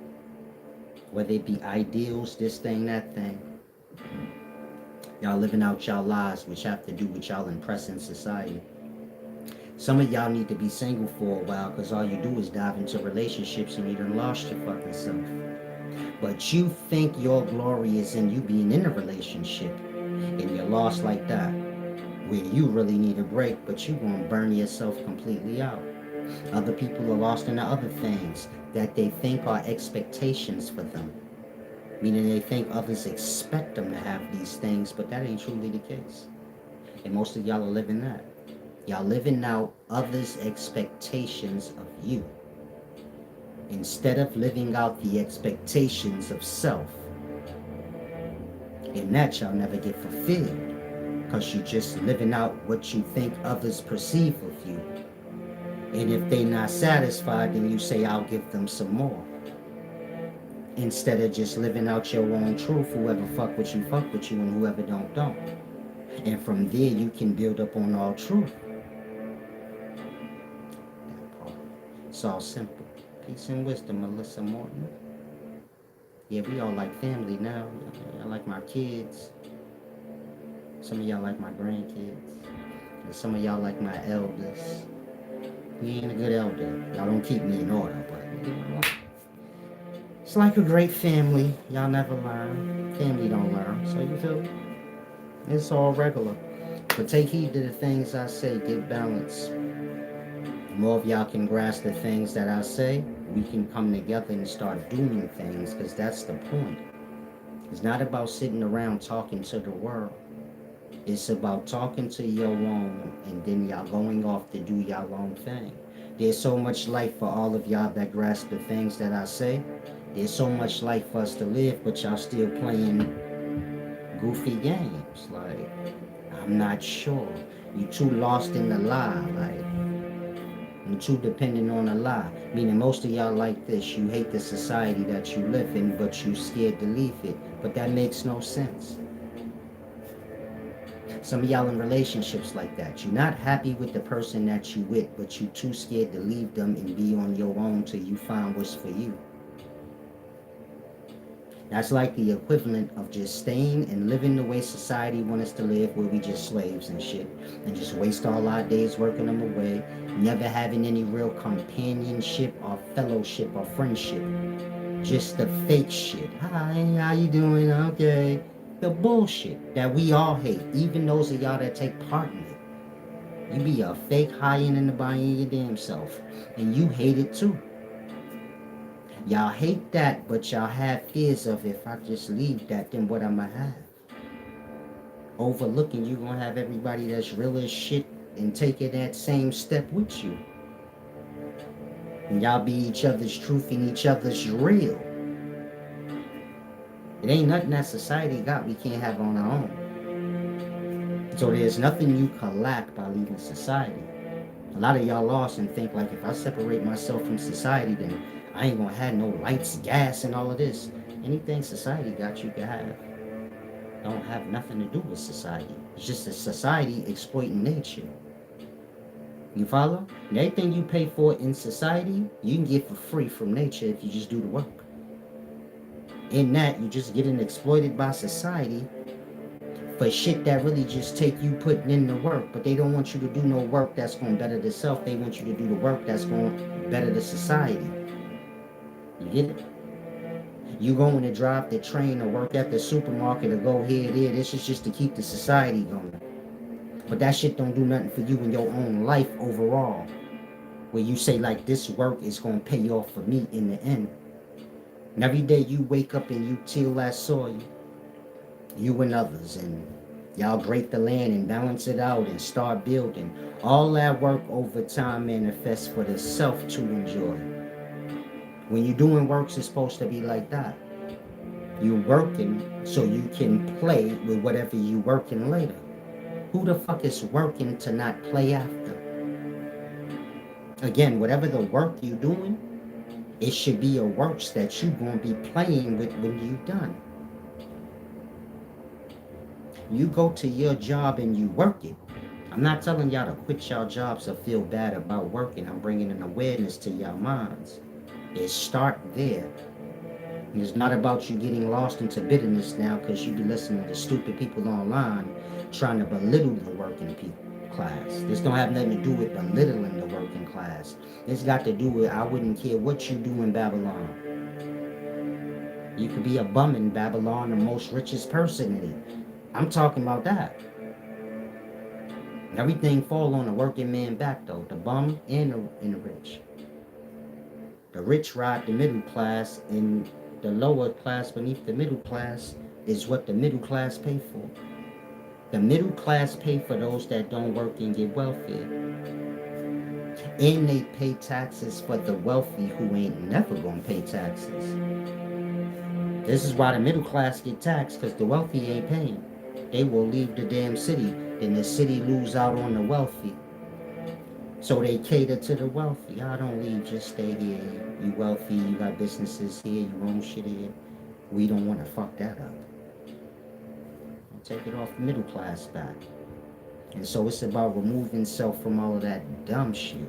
Whether it be ideals, this thing, that thing. Y'all living out y'all lives, which have to do with y'all impressing society. Some of y'all need to be single for a while, because all you do is dive into relationships and you done lost your fucking self. But you think your glory is in you being in a relationship, and you're lost like that, where you really need a break, but you gonna burn yourself completely out. Other people are lost in the other things that they think are expectations for them. Meaning they think others expect them to have these things, but that ain't truly the case. And most of y'all are living that. Y'all living out others' expectations of you, instead of living out the expectations of self. And that y'all never get fulfilled, because you're just living out what you think others perceive of you. And if they not satisfied, then you say, I'll give them some more. Instead of just living out your own truth, whoever fuck with you, and whoever don't. And from there, you can build up on all truth. It's all simple. Peace and wisdom, Melissa Morton. Yeah, we all like family now. I like my kids. Some of y'all like my grandkids. And some of y'all like my elders. We ain't a good elder. Y'all don't keep me in order, but you know what? It's like a great family. Y'all never learn. Family don't learn. So you feel me? It's all regular. But take heed to the things I say. Get balance. The more of y'all can grasp the things that I say, we can come together and start doing things, because that's the point. It's not about sitting around talking to the world. It's about talking to your own, and then y'all going off to do y'all own thing. There's so much life for all of y'all that grasp the things that I say. There's so much life for us to live, but y'all still playing goofy games. Like, I'm not sure. You too lost in the lie. Like, You're too dependent on a lie. Meaning most of y'all like this. You hate the society that you live in, but you scared to leave it. But that makes no sense. Some of y'all in relationships like that. You're not happy with the person that you with, but you too scared to leave them and be on your own till you find what's for you. That's like the equivalent of just staying and living the way society wants us to live, where we just slaves and shit, and just waste all our days working them away, never having any real companionship or fellowship or friendship. Just the fake shit. Hi, how you doing? Okay. The bullshit that we all hate, even those of y'all that take part in it. You be a fake high-end in the body of your damn self, and you hate it too. Y'all hate that, but y'all have fears of, if I just leave that, then what I'ma have? Overlooking, you gonna have everybody that's real as shit and taking that same step with you. And y'all be each other's truth and each other's real. It ain't nothing that society got we can't have on our own. So there's nothing you can lack by leaving society. A lot of y'all lost and think like, if I separate myself from society, then I ain't gonna have no lights, gas, and all of this. Anything society got you can have. Don't have nothing to do with society. It's just a society exploiting nature. You follow? And everything you pay for in society, you can get for free from nature if you just do the work. In that, you just getting exploited by society for shit that really just take you putting in the work, but they don't want you to do no work that's going to better the self. They want you to do the work that's going to better the society. You get it? You going to drive the train or work at the supermarket or go here, there. This is just to keep the society going. But that shit don't do nothing for you in your own life overall. Where you say like, this work is going to pay off for me in the end. And every day you wake up and you till that soil, you and others, and y'all break the land and balance it out and start building. All that work over time manifests for the self to enjoy. When you're doing works, it's supposed to be like that. You're working so you can play with whatever you working later. Who the fuck is working to not play after? Again, whatever the work you're doing, it should be a works that you're going to be playing with when you're done. You go to your job and you work it. I'm not telling y'all to quit y'all jobs or feel bad about working. I'm bringing an awareness to y'all minds. It start there. And it's not about you getting lost into bitterness now because you be listening to stupid people online trying to belittle the working class. This don't have nothing to do with belittling the working class. This got to do with, I wouldn't care what you do in Babylon. You could be a bum in Babylon, the most richest person in it. I'm talking about that. Everything fall on the working man back though, the bum and the rich. The rich ride the middle class, and the lower class beneath the middle class is what the middle class pay for. The middle class pay for those that don't work and get welfare. And they pay taxes for the wealthy who ain't never gonna pay taxes. This is why the middle class get taxed, because the wealthy ain't paying. They will leave the damn city, then the city lose out on the wealthy. So they cater to the wealthy. I don't leave, just stay here. You wealthy, you got businesses here, you own shit here. We don't want to fuck that up. I'll take it off the middle class back. And so it's about removing self from all of that dumb shit.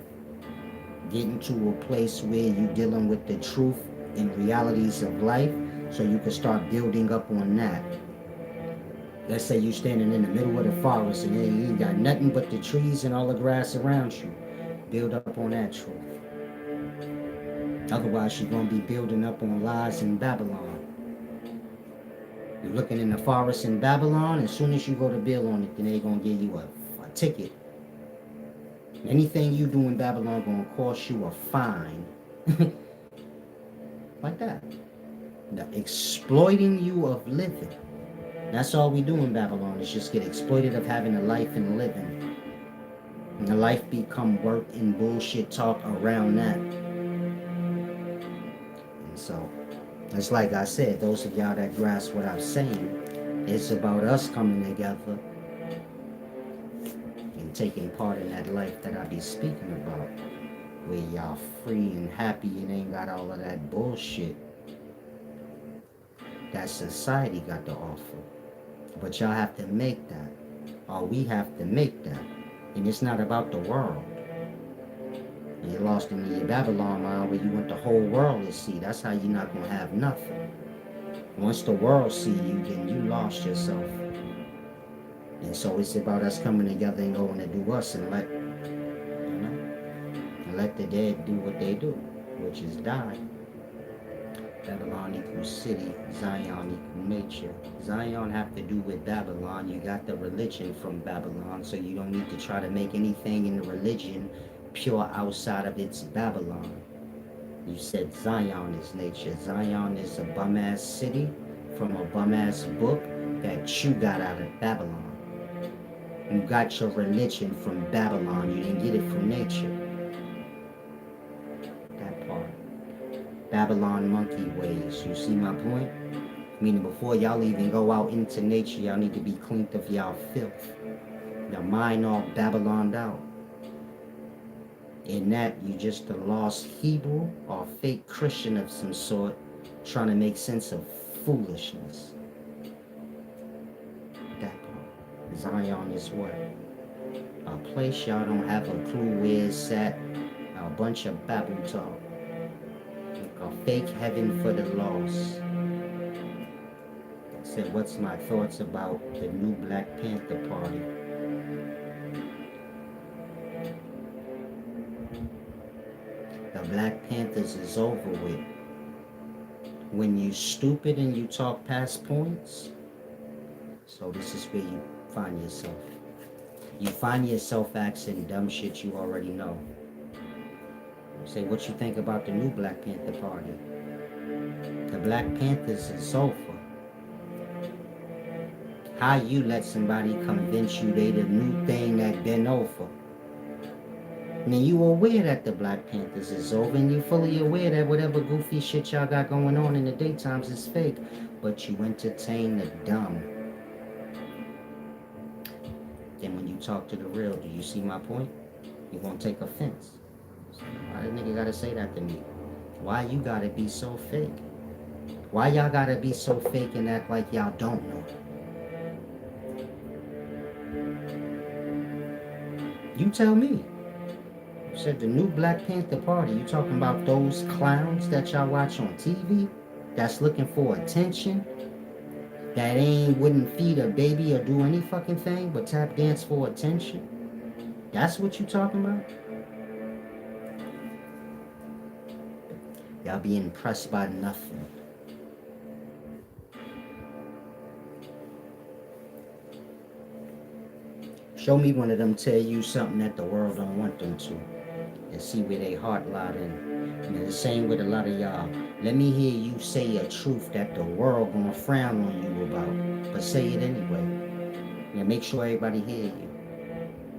Getting to a place where you're dealing with the truth and realities of life, so you can start building up on that. Let's say you're standing in the middle of the forest and you ain't got nothing but the trees and all the grass around you. Build up on that truth. Otherwise, you're going to be building up on lies in Babylon. You're looking in the forest in Babylon, as soon as you go to build on it, then they're going to give you a ticket. Anything you do in Babylon going to cost you a fine. Like that. The exploiting you of living. That's all we do in Babylon, is just get exploited of having a life and living. And the life become work and bullshit talk around that. And so, it's like I said, those of y'all that grasp what I'm saying, it's about us coming together and taking part in that life that I be speaking about. where y'all free and happy and ain't got all of that bullshit that society got to offer. But y'all have to make that, or we have to make that. And it's not about the world. And you're lost in your Babylon mind where you want the whole world to see. That's how you're not gonna have nothing. Once the world see you, then you lost yourself. And so it's about us coming together and going to do us and let the dead do what they do, which is die. Babylon equals city, Zion equals nature. Zion have to do with Babylon. You got the religion from Babylon, so you don't need to try to make anything in the religion pure outside of its Babylon. You said Zion is nature. Zion is a bum-ass city from a bum-ass book that you got out of Babylon. You got your religion from Babylon. You didn't get it from nature. That part. Babylon monkey ways. You see my point? Meaning before y'all even go out into nature, y'all need to be cleaned of y'all filth. Your mind all Babyloned out. In that, you just a lost Hebrew or fake Christian of some sort trying to make sense of foolishness. That part. Zion is what? A place y'all don't have a clue where it's at. A bunch of babble talk. A fake heaven for the lost. I said, what's my thoughts about the new Black Panther Party? The Black Panthers is over with. When you stupid and you talk past points, so this is where you find yourself. You find yourself asking dumb shit you already know. Say what you think about the new Black Panther Party. The Black Panthers is over. How you let somebody convince you they the new thing that been over? Now you aware that the Black Panthers is over, and you fully aware that whatever goofy shit y'all got going on in the daytimes is fake, but you entertain the dumb. Then when you talk to the real, do you see my point? You won't take offense. Why the nigga gotta say that to me? Why you gotta be so fake? Why y'all gotta be so fake and act like y'all don't know? You tell me. You said the new Black Panther Party. You talking about those clowns that y'all watch on TV that's looking for attention, that wouldn't feed a baby or do any fucking thing but tap dance for attention? That's what you talking about? Y'all be impressed by nothing. Show me one of them tell you something that the world don't want them to, and see where they heart lied in. And the same with a lot of y'all. Let me hear you say a truth that the world gonna frown on you about, but say it anyway. Yeah, make sure everybody hear you.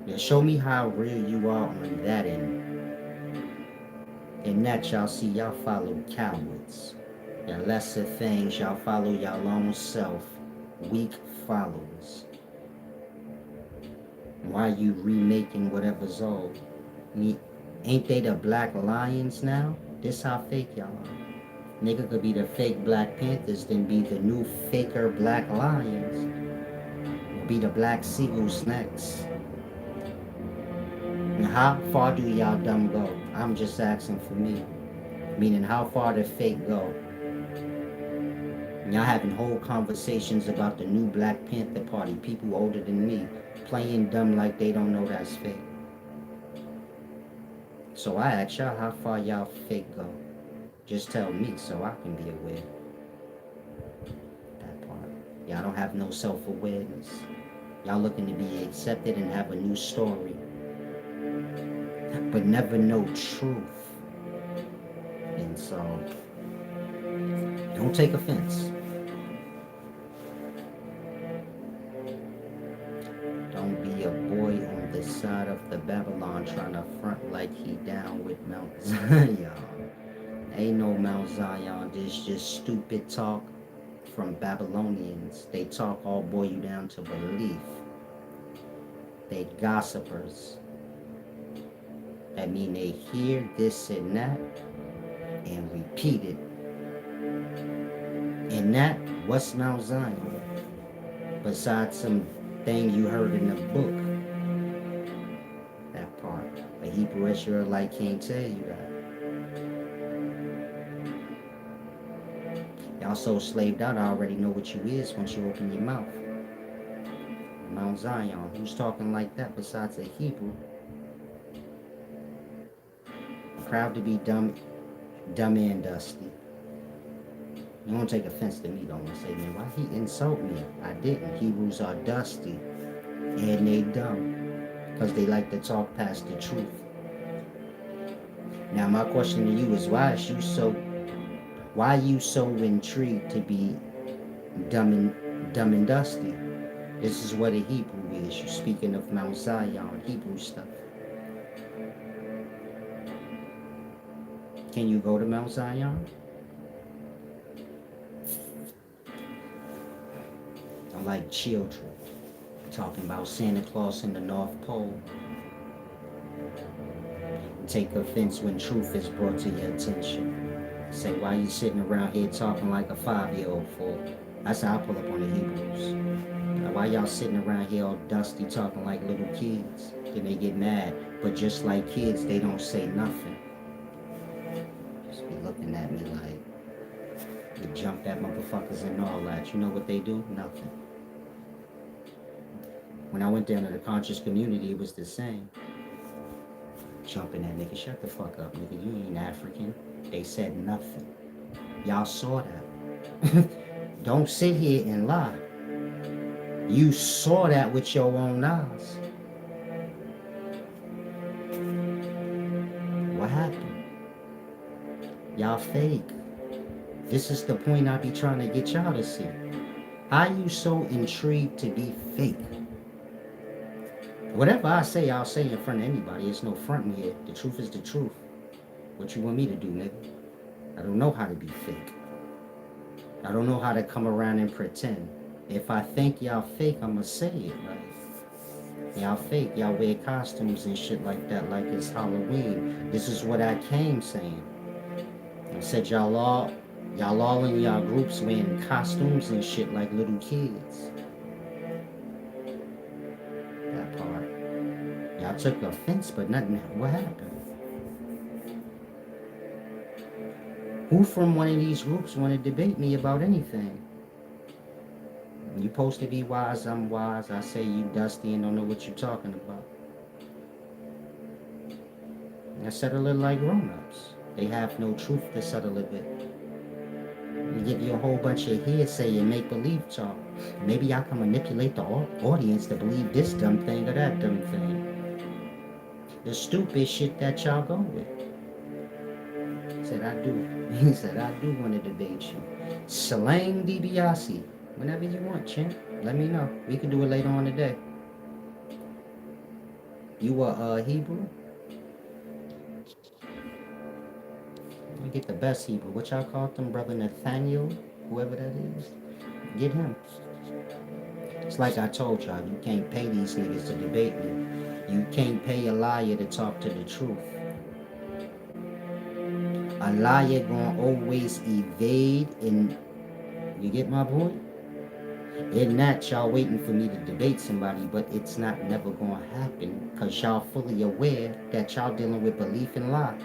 Yeah, show me how real you are on that end. And that y'all see y'all follow cowards. Your lesser things, y'all follow y'all own self. Weak followers. Why you remaking whatever's old? Ain't they the Black Lions now? This how fake y'all are. Nigga could be the fake Black Panthers, then be the new faker Black Lions. Be the Black Seagulls next. And how far do y'all dumb go? I'm just asking for me. Meaning how far the fake go? And y'all having whole conversations about the new Black Panther Party. People older than me playing dumb like they don't know that's fake. So I ask y'all how far y'all fake go. Just tell me so I can be aware. That part. Y'all don't have no self-awareness. Y'all looking to be accepted and have a new story. But never know truth. And so, don't take offense. Don't be a boy on the side of the Babylon trying to front like he down with Mount Zion. Ain't no Mount Zion. This just stupid talk from Babylonians. They talk all boil you down to belief. They gossipers. They That mean they hear this and that and repeat it. And that, what's Mount Zion? Besides some thing you heard in the book. That part. A Hebrew Israelite can't tell you that. Y'all so slaved out, I already know what you is once you open your mouth. Mount Zion, who's talking like that besides a Hebrew? Proud to be dumb and dusty. You won't take offense to me, don't want to say, man, why he insult me? I didn't. Hebrews are dusty and they dumb because they like to talk past the truth. Now my question to you is, why are you so intrigued to be dumb and dusty? This is what a Hebrew is. You're speaking of Mount Zion, Hebrew stuff. Can you go to Mount Zion? I'm like children talking about Santa Claus in the North Pole. Take offense when truth is brought to your attention. Say, why you sitting around here talking like a 5-year-old for? That's how I pull up on the Hebrews. Why y'all sitting around here all dusty talking like little kids? Then they get mad. But just like kids, they don't say nothing. Just be looking at me like, you jump at motherfuckers and all that. You know what they do? Nothing. When I went down to the conscious community, it was the same. Jumping at nigga, shut the fuck up, nigga. You ain't African. They said nothing. Y'all saw that. Don't sit here and lie. You saw that with your own eyes. What happened? Y'all fake. This is the point I be trying to get y'all to see. How you so intrigued to be fake? Whatever I say, I'll say in front of anybody. It's no fronting here. The truth is the truth. What you want me to do, nigga? I don't know how to be fake. I don't know how to come around and pretend. If I think y'all fake, I'ma say it, right? Y'all fake. Y'all wear costumes and shit like that, like it's Halloween. This is what I came saying. I said y'all all in y'all groups wearing costumes and shit like little kids. That part. Y'all took offense, but nothing. What happened? Who from one of these groups want to debate me about anything? You supposed to be wise, I'm wise. I say you dusty and don't know what you're talking about. I settle it like grown-ups. They have no truth to settle it with. They give you a whole bunch of hearsay and make-believe talk. Maybe y'all can manipulate the audience to believe this dumb thing or that dumb thing. The stupid shit that y'all go with. Said I do. He said I do want to debate you. Slang DiBiase. Whenever you want, champ. Let me know. We can do it later on today. You are Hebrew? We get the best Hebrew. What y'all call them? Brother Nathaniel? Whoever that is. Get him. It's like I told y'all. You can't pay these niggas to debate me. You can't pay a liar to talk to the truth. A liar gonna always evade and... You get my point? In that, y'all waiting for me to debate somebody, but it's not never gonna happen because y'all fully aware that y'all dealing with belief and lie.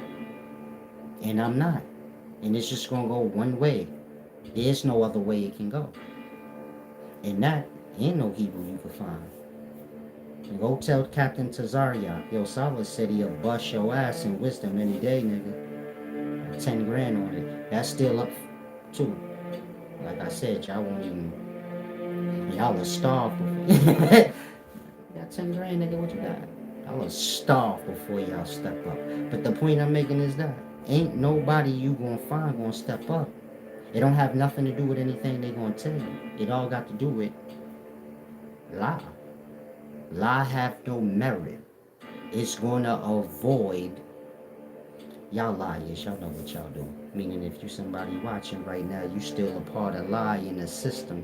And I'm not. And it's just gonna go one way. There's no other way it can go. And that ain't no Hebrew you can find. Go tell Captain Tazariak, yo, Salah said he'll bust your ass in wisdom any day, nigga. 10 grand on it. That's still up too. Like I said, y'all won't even... Y'all are starved. You got 10 grand, nigga, what you got? Y'all are starved before y'all step up. But the point I'm making is that ain't nobody you gonna find gonna step up. It don't have nothing to do with anything they gonna tell you. It all got to do with lie. Lie have no merit. It's gonna avoid... Y'all liars, y'all know what y'all do. Meaning if you somebody watching right now, you still a part of lie in the system.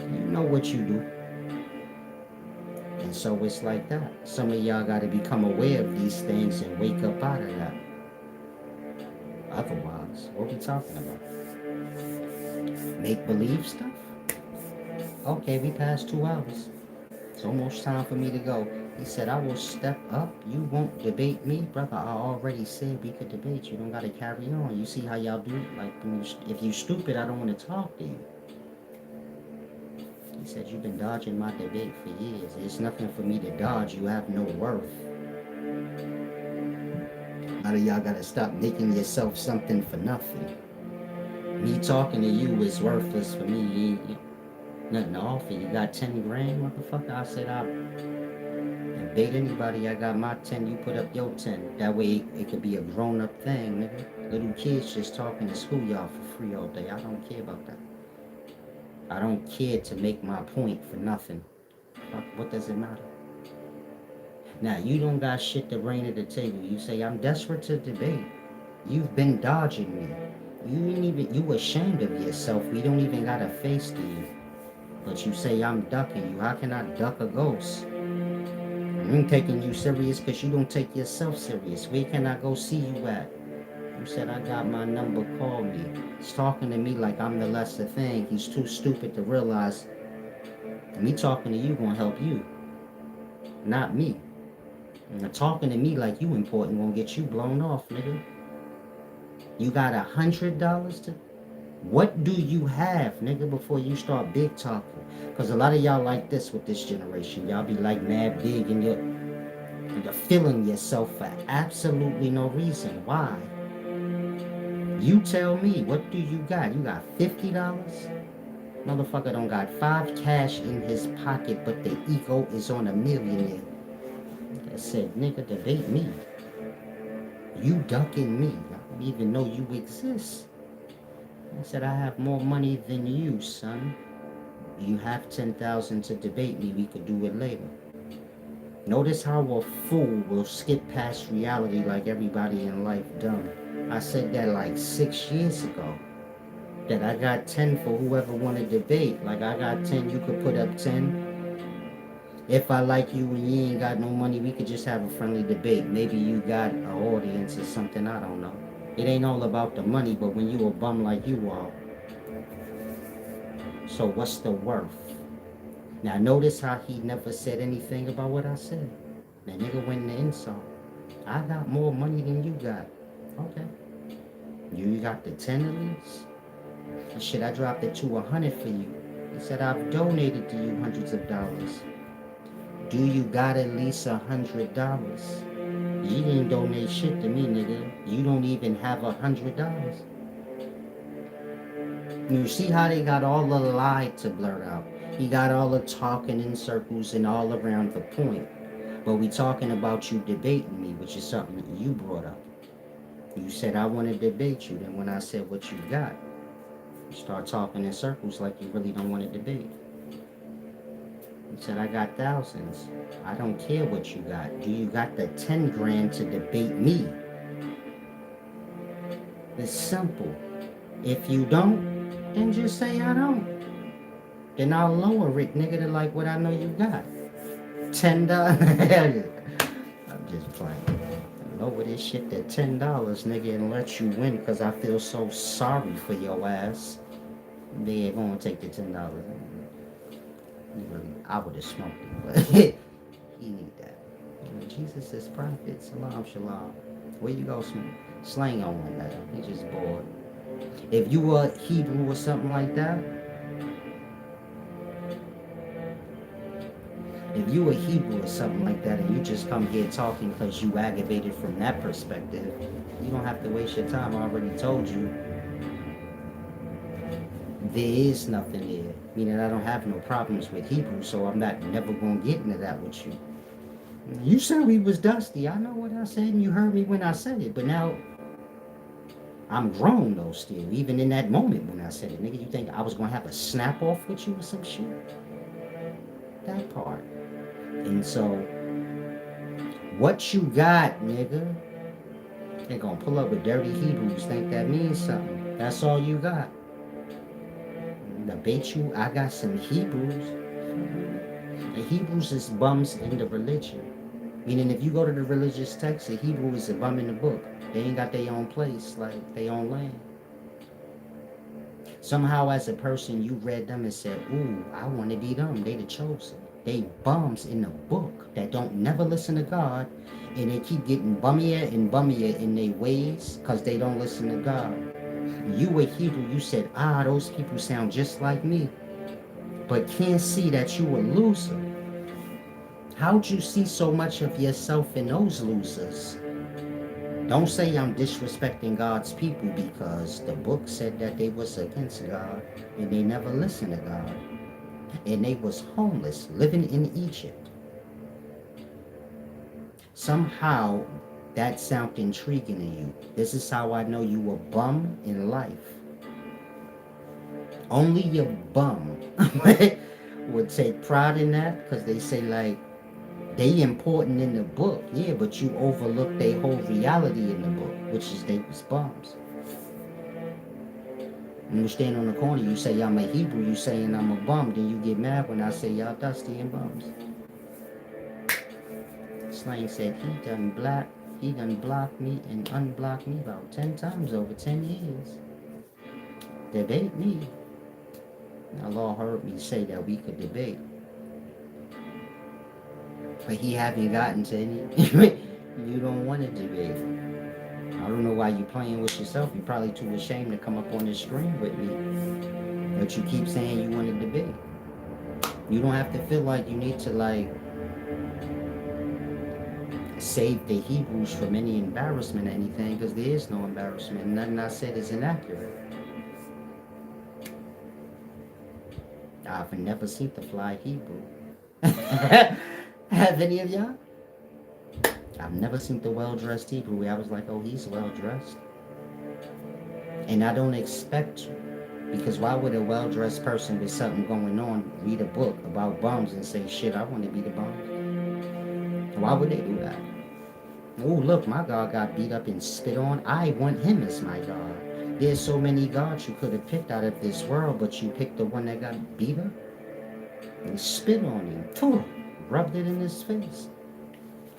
You know what you do. And And so it's like that. Some of y'all got to become aware of these things and wake up out of that. Otherwise, what we talking about? Make believe stuff? Okay, we passed 2 hours. It's almost time for me to go. He said, I will step up. You won't debate me. Brother, I already said we could debate. You don't got to carry on. You see how y'all do? Like, if you stupid, I don't want to talk to you. He said, you've been dodging my debate for years. There's nothing for me to dodge. You have no worth. A lot of y'all got to stop making yourself something for nothing. Me talking to you is worthless for me. Nothing to offer. You got 10 grand, motherfucker? I said, I'll debate anybody. I got my 10. You put up your 10. That way it could be a grown-up thing, nigga. Little kids just talking to schoolyard for free all day. I don't care about that. I don't care to make my point for nothing. Fuck, what does it matter? Now, you don't got shit to bring to the table. You say, I'm desperate to debate. You've been dodging me. You ashamed of yourself. We don't even got a face to you. But you say I'm ducking you. How can I duck a ghost? I'm taking you serious because you don't take yourself serious. Where can I go see you at? You said I got my number, call me. He's talking to me like I'm the lesser thing. He's too stupid to realize me talking to you gonna help you, not me. And talking to me like you important gonna get you blown off, nigga. You got $100 to... What do you have, nigga, before you start big talking? Because a lot of y'all like this with this generation. Y'all be like mad big and you're feeling yourself for absolutely no reason. Why? You tell me, what do you got? You got $50? Motherfucker don't got 5 cash in his pocket, but the ego is on a millionaire. I said, nigga, debate me. You ducking me. I don't even know you exist. I said, I have more money than you, son. You have 10,000 to debate me. We could do it later. Notice how a fool will skip past reality like everybody in life done. I said that like 6 years ago. That I got 10 for whoever wanted to debate. Like I got 10, you could put up 10. If I like you and you ain't got no money, we could just have a friendly debate. Maybe you got an audience or something, I don't know. It ain't all about the money, but when you a bum like you are. So what's the worth? Now notice how he never said anything about what I said. That nigga went in the insult. I got more money than you got. Okay. You got the 10 at least? Shit, I dropped it to 100 for you. He said, I've donated to you hundreds of dollars. Do you got at least $100? You didn't donate shit to me, nigga. You don't even have $100. You see how they got all the lie to blurt out. He got all the talking in circles and all around the point. But we talking about you debating me, which is something that you brought up. You said, I want to debate you. Then when I said what you got, you start talking in circles like you really don't want to debate. You said, I got thousands. I don't care what you got. Do you got the 10 grand to debate me? It's simple. If you don't, then just say I don't. Then I'll lower it, nigga, to like what I know you got. $10. I'm just playing. Lower this shit to $10, nigga, and let you win because I feel so sorry for your ass. They ain't gonna take the $10. I would have smoked it, but he need that. Jesus is prophet. Salam, shalom. Where you go, slang on one that? He just bored. If you were Hebrew or something like that, if you were Hebrew or something like that, and you just come here talking because you aggravated from that perspective, you don't have to waste your time. I already told you. There is nothing there. Meaning I don't have no problems with Hebrew, so I'm not never gonna get into that with you. You said we was dusty. I know what I said, and you heard me when I said it. But now I'm grown though still. Even in that moment when I said it, nigga, you think I was gonna have a snap off with you or some shit? That part. And so, what you got, nigga? They gonna pull up with dirty Hebrews. Think that means something? That's all you got. Debate you, I got some Hebrews. The Hebrews is bums in the religion. Meaning, if you go to the religious text, the Hebrew is a bum in the book. They ain't got their own place, like their own land. Somehow, as a person, you read them and said, "Ooh, I want to be them. They the chosen." They bums in the book that don't never listen to God, and they keep getting bummier and bummier in their ways because they don't listen to God. You were Hebrew. You said, those people sound just like me, but can't see that you a loser. How'd you see so much of yourself in those losers? Don't say I'm disrespecting God's people because the book said that they was against God and they never listened to God. And they was homeless, living in Egypt. Somehow that sounded intriguing to you. This is how I know you were bum in life. Only your bum would take pride in that because they say like, they important in the book, yeah, but you overlook their whole reality in the book, which is they was bums. When you stand on the corner, you say I'm a Hebrew, you saying I'm a bum, then you get mad when I say y'all dusty and bums. Slang said he done blocked me and unblocked me about 10 times over 10 years. Debate me. Now Lord heard me say that we could debate. But he haven't gotten to any you don't want to debate. I don't know why you playing with yourself. You're probably too ashamed to come up on the screen with me. But you keep saying you want to debate. You don't have to feel like you need to like save the Hebrews from any embarrassment or anything, because there is no embarrassment. Nothing I said is inaccurate. I've never seen the fly Hebrew. Have any of y'all? I've never seen the well-dressed Hebrew where I was like, oh, he's well-dressed. And I don't expect you. Because why would a well-dressed person with something going on read a book about bums and say, shit, I want to be the bum? Why would they do that? Oh, look, my God got beat up and spit on. I want him as my God. There's so many gods you could have picked out of this world, but you picked the one that got beat up and spit on him. Pooh, rubbed it in his face.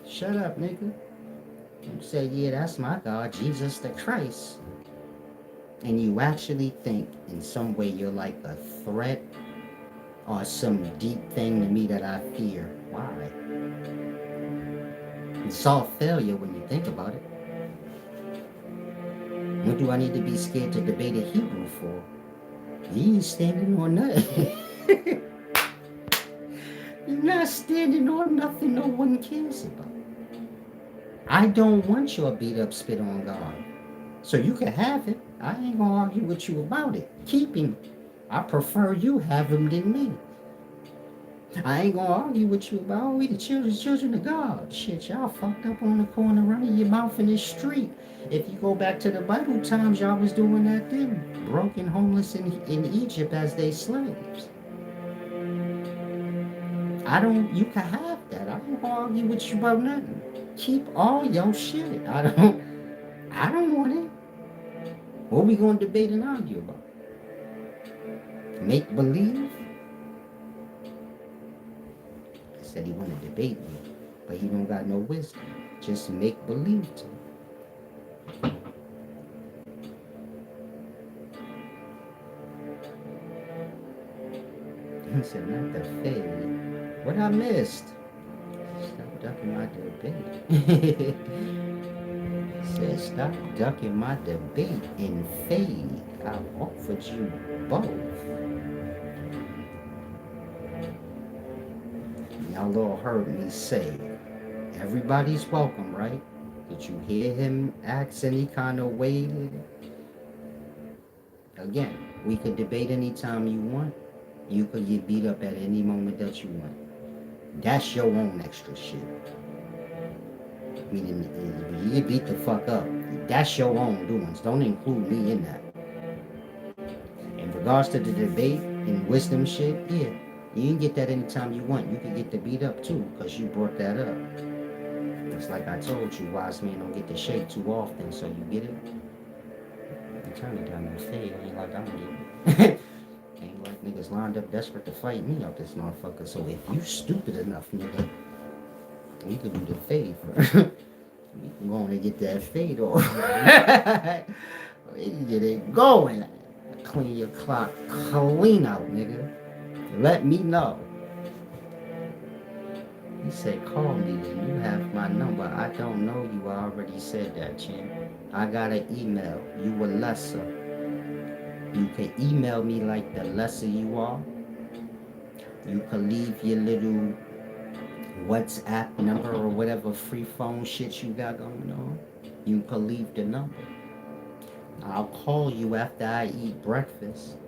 Shut up, nigga. You say, yeah, that's my God, Jesus the Christ. And you actually think in some way you're like a threat or some deep thing to me that I fear. Why? It's all failure when you think about it. What do I need to be scared to debate a Hebrew for? He ain't standing on nothing. You're not standing on nothing no one cares about. I don't want your beat up spit on God. So you can have it. I ain't gonna argue with you about it. Keep him. I prefer you have him than me. I ain't gonna argue with you about, we the children of God. Shit, y'all fucked up on the corner running your mouth in the street. If you go back to the Bible times, y'all was doing that thing. Broken, homeless in Egypt as they slaves. You can have that. I ain't gonna argue with you about nothing. Keep all your shit. I don't want it. What we gonna debate and argue about? Make believe? He said he wanna debate me, but he don't got no wisdom. Just make believe to me. He said, not the fade. What I missed? Stop ducking my debate. Said, stop ducking my debate and fade. I've offered you both. Y'all all heard me say, everybody's welcome, right? Did you hear him ask any kind of way? Again, we could debate anytime you want. You could get beat up at any moment that you want. That's your own extra shit. Meaning, if you get beat the fuck up, that's your own doings. Don't include me in that. In regards to the debate and wisdom shit, yeah, you can get that anytime you want. You can get the beat up too, because you brought that up. It's like I told you, wise men don't get the shake too often, so you get it. You turn it down and fade. Ain't like I'm getting it. Ain't like Niggas lined up desperate to fight me out this motherfucker. So if you stupid enough, nigga, we could do the fade. We can go on and get that fade off. We can get it going. Clean your clock clean out, nigga. Let me know. He said, call me then. You have my number. I don't know you. I already said that, champ. I got an email. You a lesser. You can email me like the lesser you are. You can leave your little WhatsApp number or whatever free phone shit you got going on. You can leave the number. I'll call you after I eat breakfast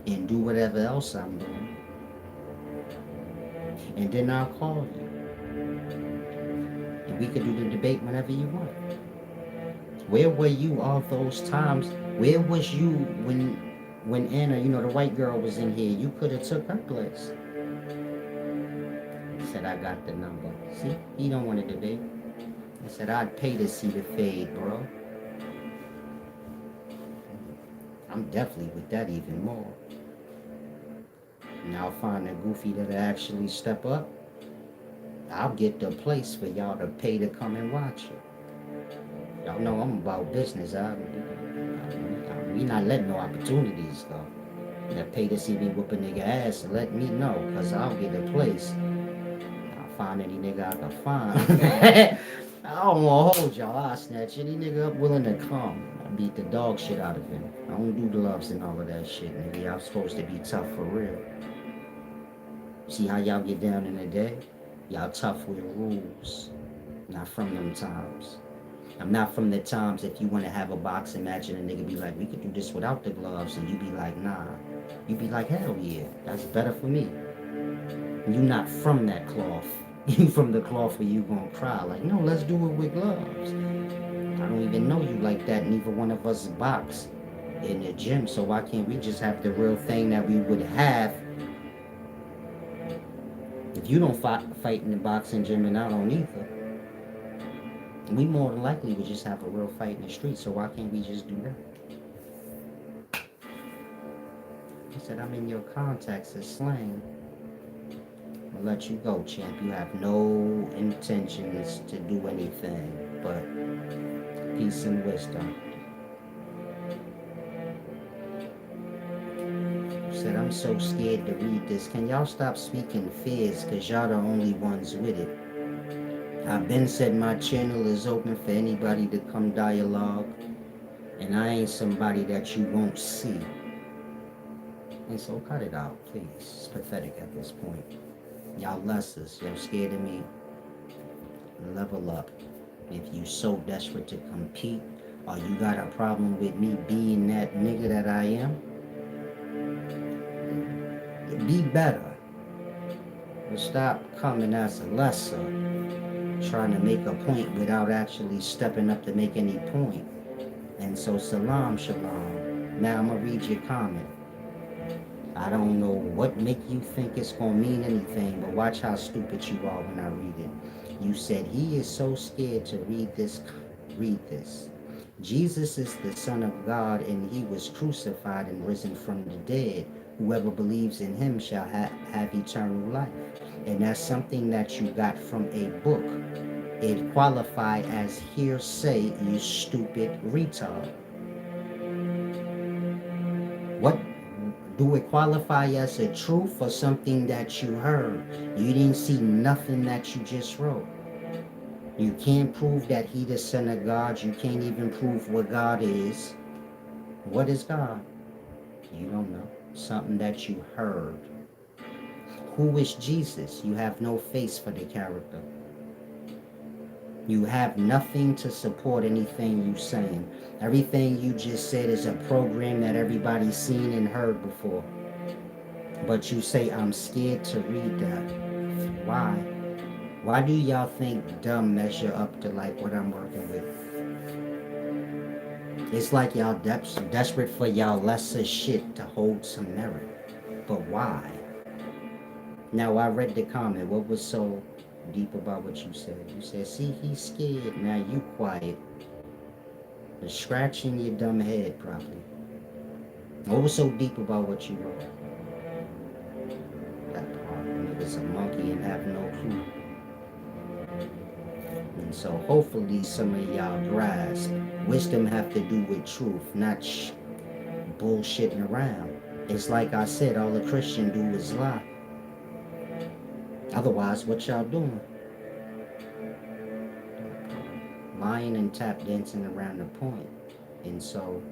and do whatever else I'm doing. And then I'll call you. And we could do the debate whenever you want. Where were you all those times? Where was you when Anna, the white girl was in here? You could have took her place. He said, I got the number. See, he don't want to debate. I said, I'd pay to see the fade, bro. I'm definitely with that even more. And I'll find a goofy that'll actually step up. I'll get the place for y'all to pay to come and watch it. Y'all know I'm about business. We not letting no opportunities go. That pay to see me whoop a nigga ass, let me know, cause I'll get a place. I'll find any nigga I can find. I don't wanna hold y'all. I'll snatch any nigga up willing to come. I beat the dog shit out of him. I don't do gloves and all of that shit, nigga. Y'all supposed to be tough for real. See how y'all get down in the day? Y'all tough with rules. Not from them times. I'm not from the times if you want to have a boxing match and a nigga be like, we could do this without the gloves, and you be like, nah. You be like, hell yeah, that's better for me. You not from that cloth. You from the cloth where you gonna cry. Like, no, let's do it with gloves. I don't even know you like that. Neither one of us box in the gym, so why can't we just have the real thing that we would have if you don't fight in the boxing gym and I don't either? We more than likely would just have a real fight in the street, so why can't we just do that? He said, I'm in your contacts as slang. I'll let you go, champ. You have no intentions to do anything but peace and wisdom. He said, I'm so scared to read this. Can y'all stop speaking fears, because y'all the only ones with it. I've been said my channel is open for anybody to come dialogue, and I ain't somebody that you won't see. And so cut it out, please. It's pathetic at this point. Y'all lessers, y'all scared of me. Level up. If you so desperate to compete, or you got a problem with me being that nigga that I am, be better. But stop coming as a lesser, trying to make a point without actually stepping up to make any point. And so salam shalom. Now I'm gonna read your comment. I don't know what make you think it's gonna mean anything, but watch how stupid you are when I read it. You said he is so scared to read this. Read this. Jesus is the Son of God, and he was crucified and risen from the dead. Whoever believes in him shall have eternal life. And that's something that you got from a book. It qualified as hearsay, you stupid retard. What do it qualify as a truth or something that you heard? You didn't see nothing that you just wrote. You can't prove that he the Son of God. You can't even prove what God is. What is God? You don't know. Something that you heard. Who is Jesus? You have no face for the character. You have nothing to support anything you saying. Everything you just said is a program that everybody's seen and heard before. But you say, I'm scared to read that. Why? Why do y'all think dumb measure up to like what I'm working with? It's like y'all desperate for y'all lesser shit to hold some merit. But why? Now I read the comment. What was so deep about what you said? You said, see, he's scared. Now you quiet. The scratching your dumb head probably. What was so deep about what you wrote? just a monkey and have no clue. And so hopefully some of y'all grasp wisdom have to do with truth, not bullshitting around. It's like I said, all a Christian do is lie. Otherwise, what y'all doing? Lying and tap dancing around the point. And so,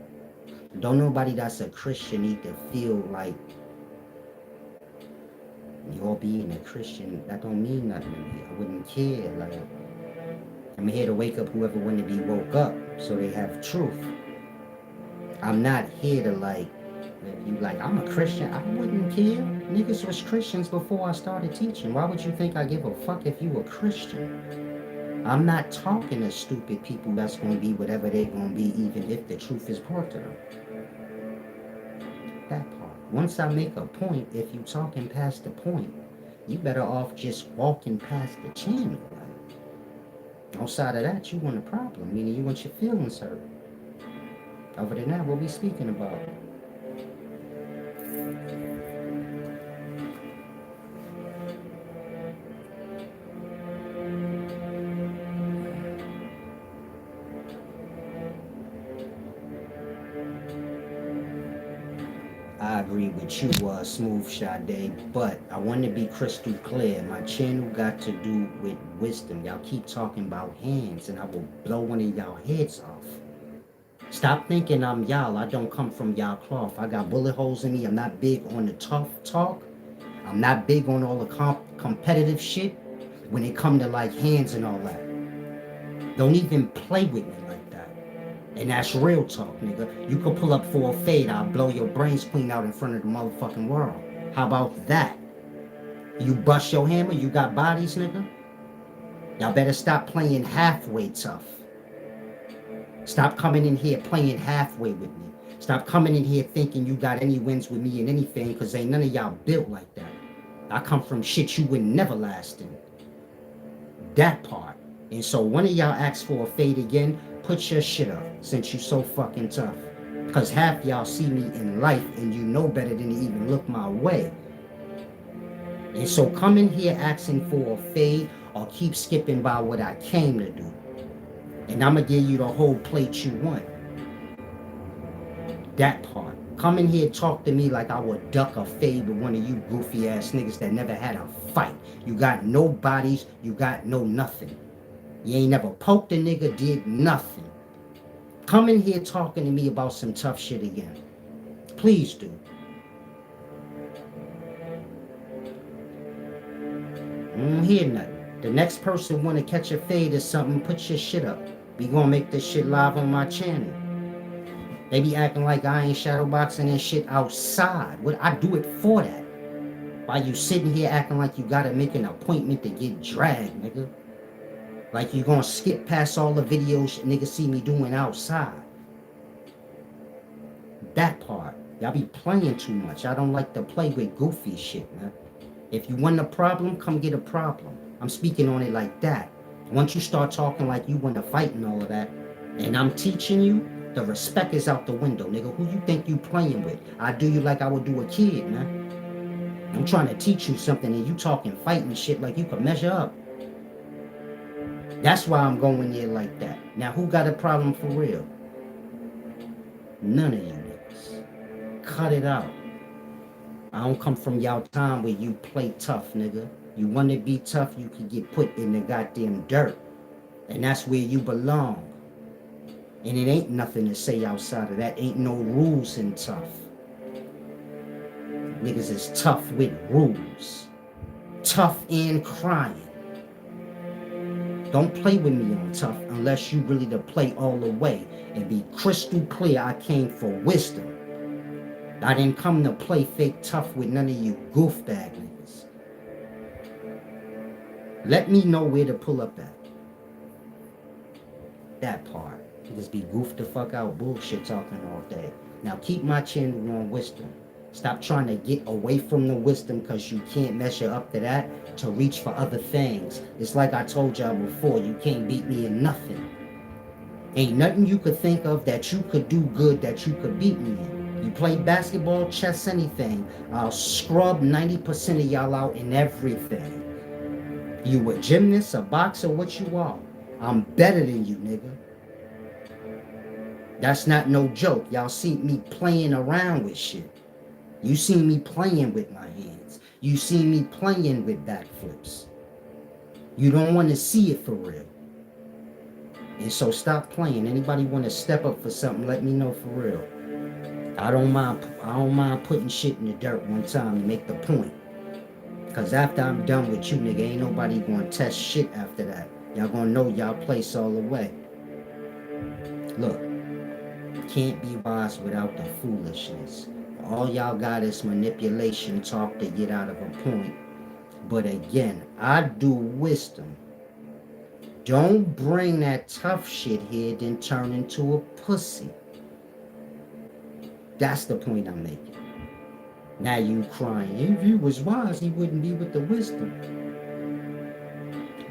don't nobody that's a Christian need to feel like you're being a Christian. That don't mean nothing to me. I wouldn't care. Like, I'm here to wake up whoever want to be woke up so they have truth. I'm not here to like, if you like, I'm a Christian, I wouldn't care. Niggas was Christians before I started teaching. Why would you think I give a fuck if you were Christian? I'm not talking to stupid people that's going to be whatever they're going to be, even if the truth is brought to them. That part. Once I make a point, if you talking past the point, you better off just walking past the channel. Right? Outside of that, you want a problem, meaning you want your feelings hurt. Other than that, what we speaking about? I agree with you, Smooth Sade, but I want to be crystal clear. My channel got to do with wisdom. Y'all keep talking about hands, and I will blow one of y'all heads off. Stop thinking I'm y'all. I don't come from y'all cloth. I got bullet holes in me. I'm not big on the tough talk. I'm not big on all the competitive shit when it come to like hands and all that. Don't even play with me like that. And that's real talk, nigga. You could pull up for a fade. I'll blow your brains clean out in front of the motherfucking world. How about that? You bust your hammer, you got bodies, nigga? Y'all better stop playing halfway tough. Stop coming in here playing halfway with me. Stop coming in here thinking you got any wins with me in anything, because ain't none of y'all built like that. I come from shit you would never last in. That part. And so one of y'all asks for a fade again, put your shit up, since you so fucking tough. Because half y'all see me in life and you know better than to even look my way. And so come in here asking for a fade or keep skipping by what I came to do. And I'm going to give you the whole plate you want. That part. Come in here talk to me like I would duck a fade with one of you goofy ass niggas that never had a fight. You got no bodies, you got no nothing. You ain't never poked a nigga, did nothing. Come in here talking to me about some tough shit again. Please do. I don't hear nothing. The next person want to catch a fade or something, put your shit up. We gonna make this shit live on my channel. They be acting like I ain't shadowboxing and shit outside. What I do it for that. While you sitting here acting like you gotta make an appointment to get dragged, nigga. Like you gonna skip past all the videos niggas see me doing outside. That part. Y'all be playing too much. I don't like to play with goofy shit, man. If you want a problem, come get a problem. I'm speaking on it like that. Once you start talking like you want to fight and all of that, and I'm teaching you, the respect is out the window, nigga. Who you think you playing with? I do you like I would do a kid, man. I'm trying to teach you something and you talking fighting shit like you could measure up. That's why I'm going there like that. Now, who got a problem for real? None of you niggas. Cut it out. I don't come from y'all time where you play tough, nigga. You want to be tough, you can get put in the goddamn dirt. And that's where you belong. And it ain't nothing to say outside of that. Ain't no rules in tough. Niggas is tough with rules. Tough and crying. Don't play with me on tough unless you really to play all the way. And be crystal clear, I came for wisdom. I didn't come to play fake tough with none of you goofbag niggas. Let me know where to pull up at. That part. Niggas be goofed the fuck out bullshit talking all day. Now keep my channel on wisdom. Stop trying to get away from the wisdom because you can't measure up to that to reach for other things. It's like I told y'all before, you can't beat me in nothing. Ain't nothing you could think of that you could do good that you could beat me in. You play basketball, chess, anything. I'll scrub 90% of y'all out in everything. You a gymnast, a boxer, what you are. I'm better than you, nigga. That's not no joke. Y'all see me playing around with shit. You see me playing with my hands. You see me playing with backflips. You don't want to see it for real. And so stop playing. Anybody want to step up for something, let me know for real. I don't mind putting shit in the dirt one time to make the point. Cause after I'm done with you, nigga, ain't nobody gonna test shit after that. Y'all gonna know y'all place all the way. Look, can't be wise without the foolishness. All y'all got is manipulation talk to get out of a point. But again, I do wisdom. Don't bring that tough shit here, then turn into a pussy. That's the point I'm making. Now you crying. If he was wise, he wouldn't be with the wisdom.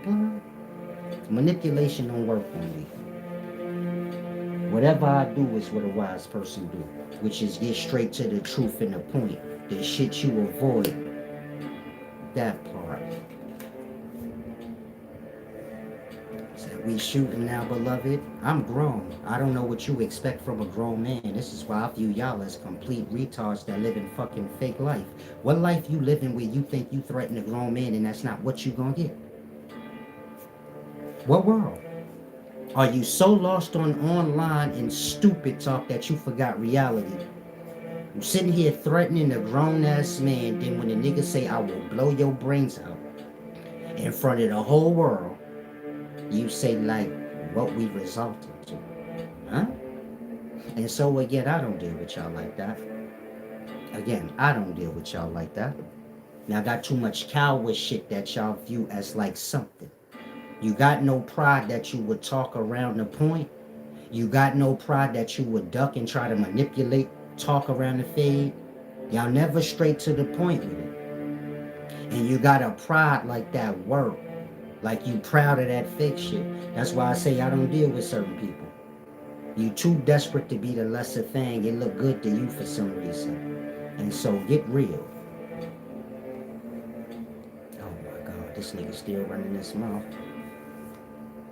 But manipulation don't work on me. Whatever I do is what a wise person do, which is get straight to the truth and the point. The shit you avoid. That part. Said we shooting now, beloved. I'm grown. I don't know what you expect from a grown man. This is why I view y'all as complete retards that live in fucking fake life. What life you living where you think you threaten a grown man and that's not what you gonna get? What world? Are you so lost on online and stupid talk that you forgot reality? I'm sitting here threatening a grown-ass man, then when the nigga say I will blow your brains out in front of the whole world, you say like what we resulted to. Huh? And so again, I don't deal with y'all like that. Again, I don't deal with y'all like that. Now I got too much coward shit that y'all view as like something. You got no pride that you would talk around the point. You got no pride that you would duck and try to manipulate, talk around the fade. Y'all never straight to the point with it. And you got a pride like that work. Like you proud of that fake shit. That's why I say I don't deal with certain people. You too desperate to be the lesser thing. It look good to you for some reason. And so get real. Oh my God, this nigga still running his mouth.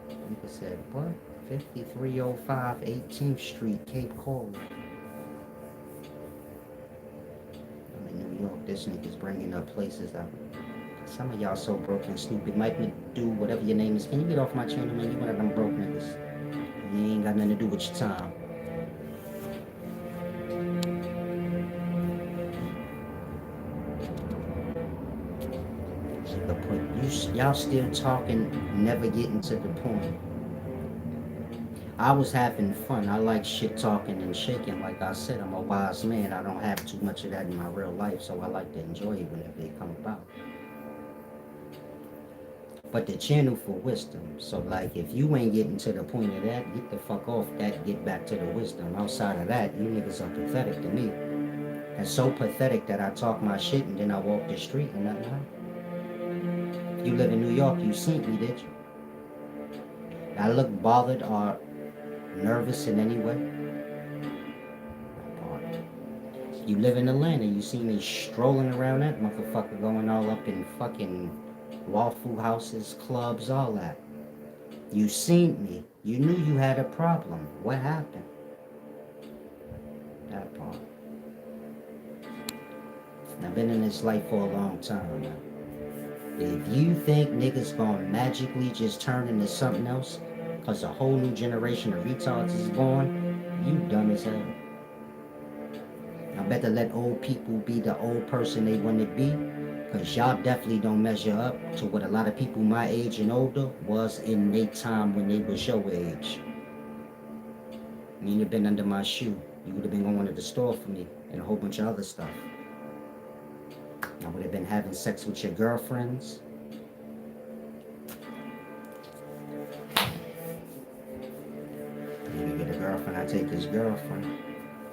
Nigga said, what? 5305 18th Street, Cape Coral. I'm in New York. This nigga's bringing up places that some of y'all so broke and stupid. Mike do whatever your name is. Can you get off my channel, man? You one of them broke niggas. You ain't got nothing to do with your time. The point. Y'all still talking, never getting to the point. I was having fun. I like shit talking and shaking. Like I said, I'm a wise man. I don't have too much of that in my real life, so I like to enjoy it whenever they come about. But the channel for wisdom. So like if you ain't getting to the point of that, get the fuck off that, get back to the wisdom. Outside of that, you niggas are pathetic to me. That's so pathetic that I talk my shit and then I walk the street and nothing happened. You live in New York, you seen me, did you? I look bothered or nervous in any way? You live in Atlanta, you see me strolling around that motherfucker going all up in fucking Waffle houses, clubs, all that. You seen me. You knew you had a problem. What happened? That part. I've been in this life for a long time now. If you think niggas gonna magically just turn into something else, cause a whole new generation of retards is born, you dumb as hell. I better let old people be the old person they want to be, because y'all definitely don't measure up to what a lot of people my age and older was in their time when they was your age. You'd have been under my shoe. You would have been going to the store for me and a whole bunch of other stuff. I would have been having sex with your girlfriends. You get a girlfriend, I take his girlfriend.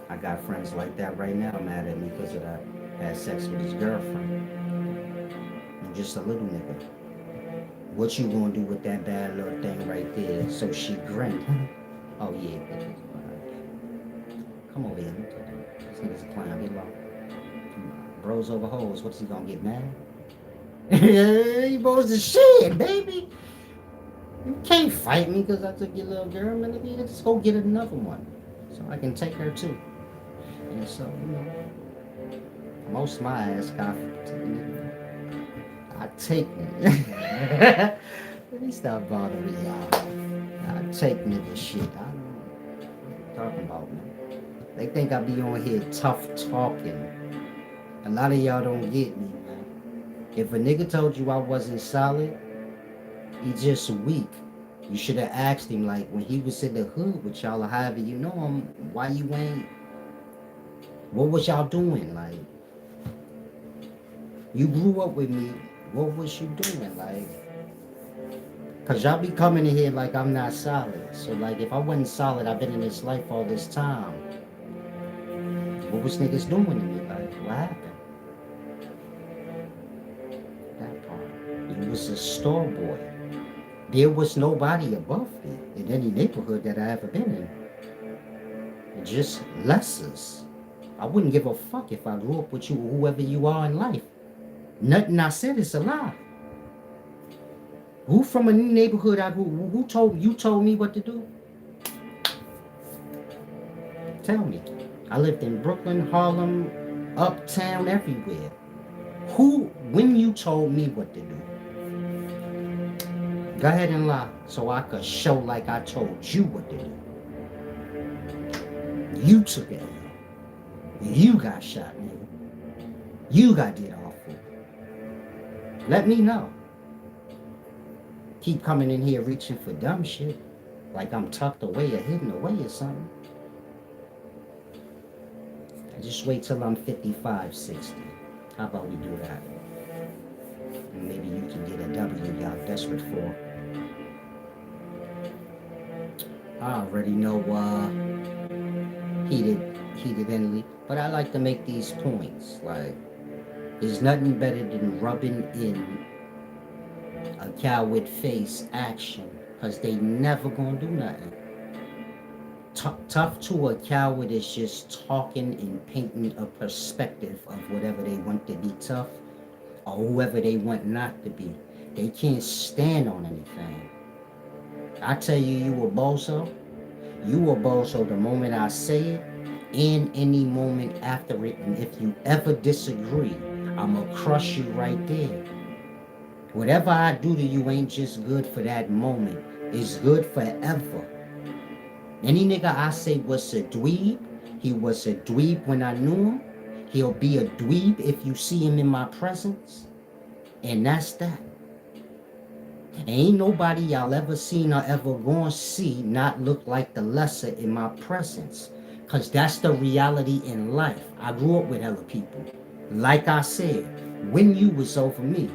I got friends like that right now mad at me because of that. Had sex with his girlfriend. I'm just a little nigga. What you gonna do with that bad little thing right there? So she grinned. Oh yeah, bitches. Come over here. nigga's a clown. Get low. Bros over hoes. What's he gonna get mad? He supposed to shit, baby. You can't fight me because I took your little girl, man. Nigga, just go get another one so I can take her too. And so, most of my ass got I take it. Let me stop bothering y'all. I take nigga shit. I don't know what you talking about, man. They think I be on here tough talking. A lot of y'all don't get me, man. If a nigga told you I wasn't solid, he just weak. You should have asked him, like, when he was in the hood with y'all or however you know him, why you ain't, what was y'all doing? Like, you grew up with me, what was you doing? Like, cause y'all be coming in here like I'm not solid. So like, if I wasn't solid, I've been in this life all this time. What was niggas doing to me? Like, what happened? That part. You was a store boy. There was nobody above me in any neighborhood that I ever been in. Just lessers. I wouldn't give a fuck if I grew up with you or whoever you are in life. Nothing I said is a lie. Who from a neighborhood I grew? Who told me what to do? Tell me. I lived in Brooklyn, Harlem, uptown, everywhere. Who, when you told me what to do? Go ahead and lie so I could show like I told you what to do. You took it. You got shot, nigga. You got did awful. Let me know. Keep coming in here reaching for dumb shit. Like I'm tucked away or hidden away or something. Just wait till I'm 55, 60. How about we do that? And maybe you can get a W y'all desperate for. I already know heated enemy, but I like to make these points. Like, there's nothing better than rubbing in a coward face action, because they never gonna do nothing. Tough to a coward is just talking and painting a perspective of whatever they want to be tough or whoever they want not to be. They can't stand on anything. I tell you, you a bozo. You a bozo the moment I say it and any moment after it. And if you ever disagree, I'ma crush you right there. Whatever I do to you ain't just good for that moment. It's good forever. Any nigga I say was a dweeb, he was a dweeb when I knew him. He'll be a dweeb if you see him in my presence. And that's that. Ain't nobody y'all ever seen or ever gonna see not look like the lesser in my presence. Cause that's the reality in life. I grew up with hella people. Like I said, when you was over me,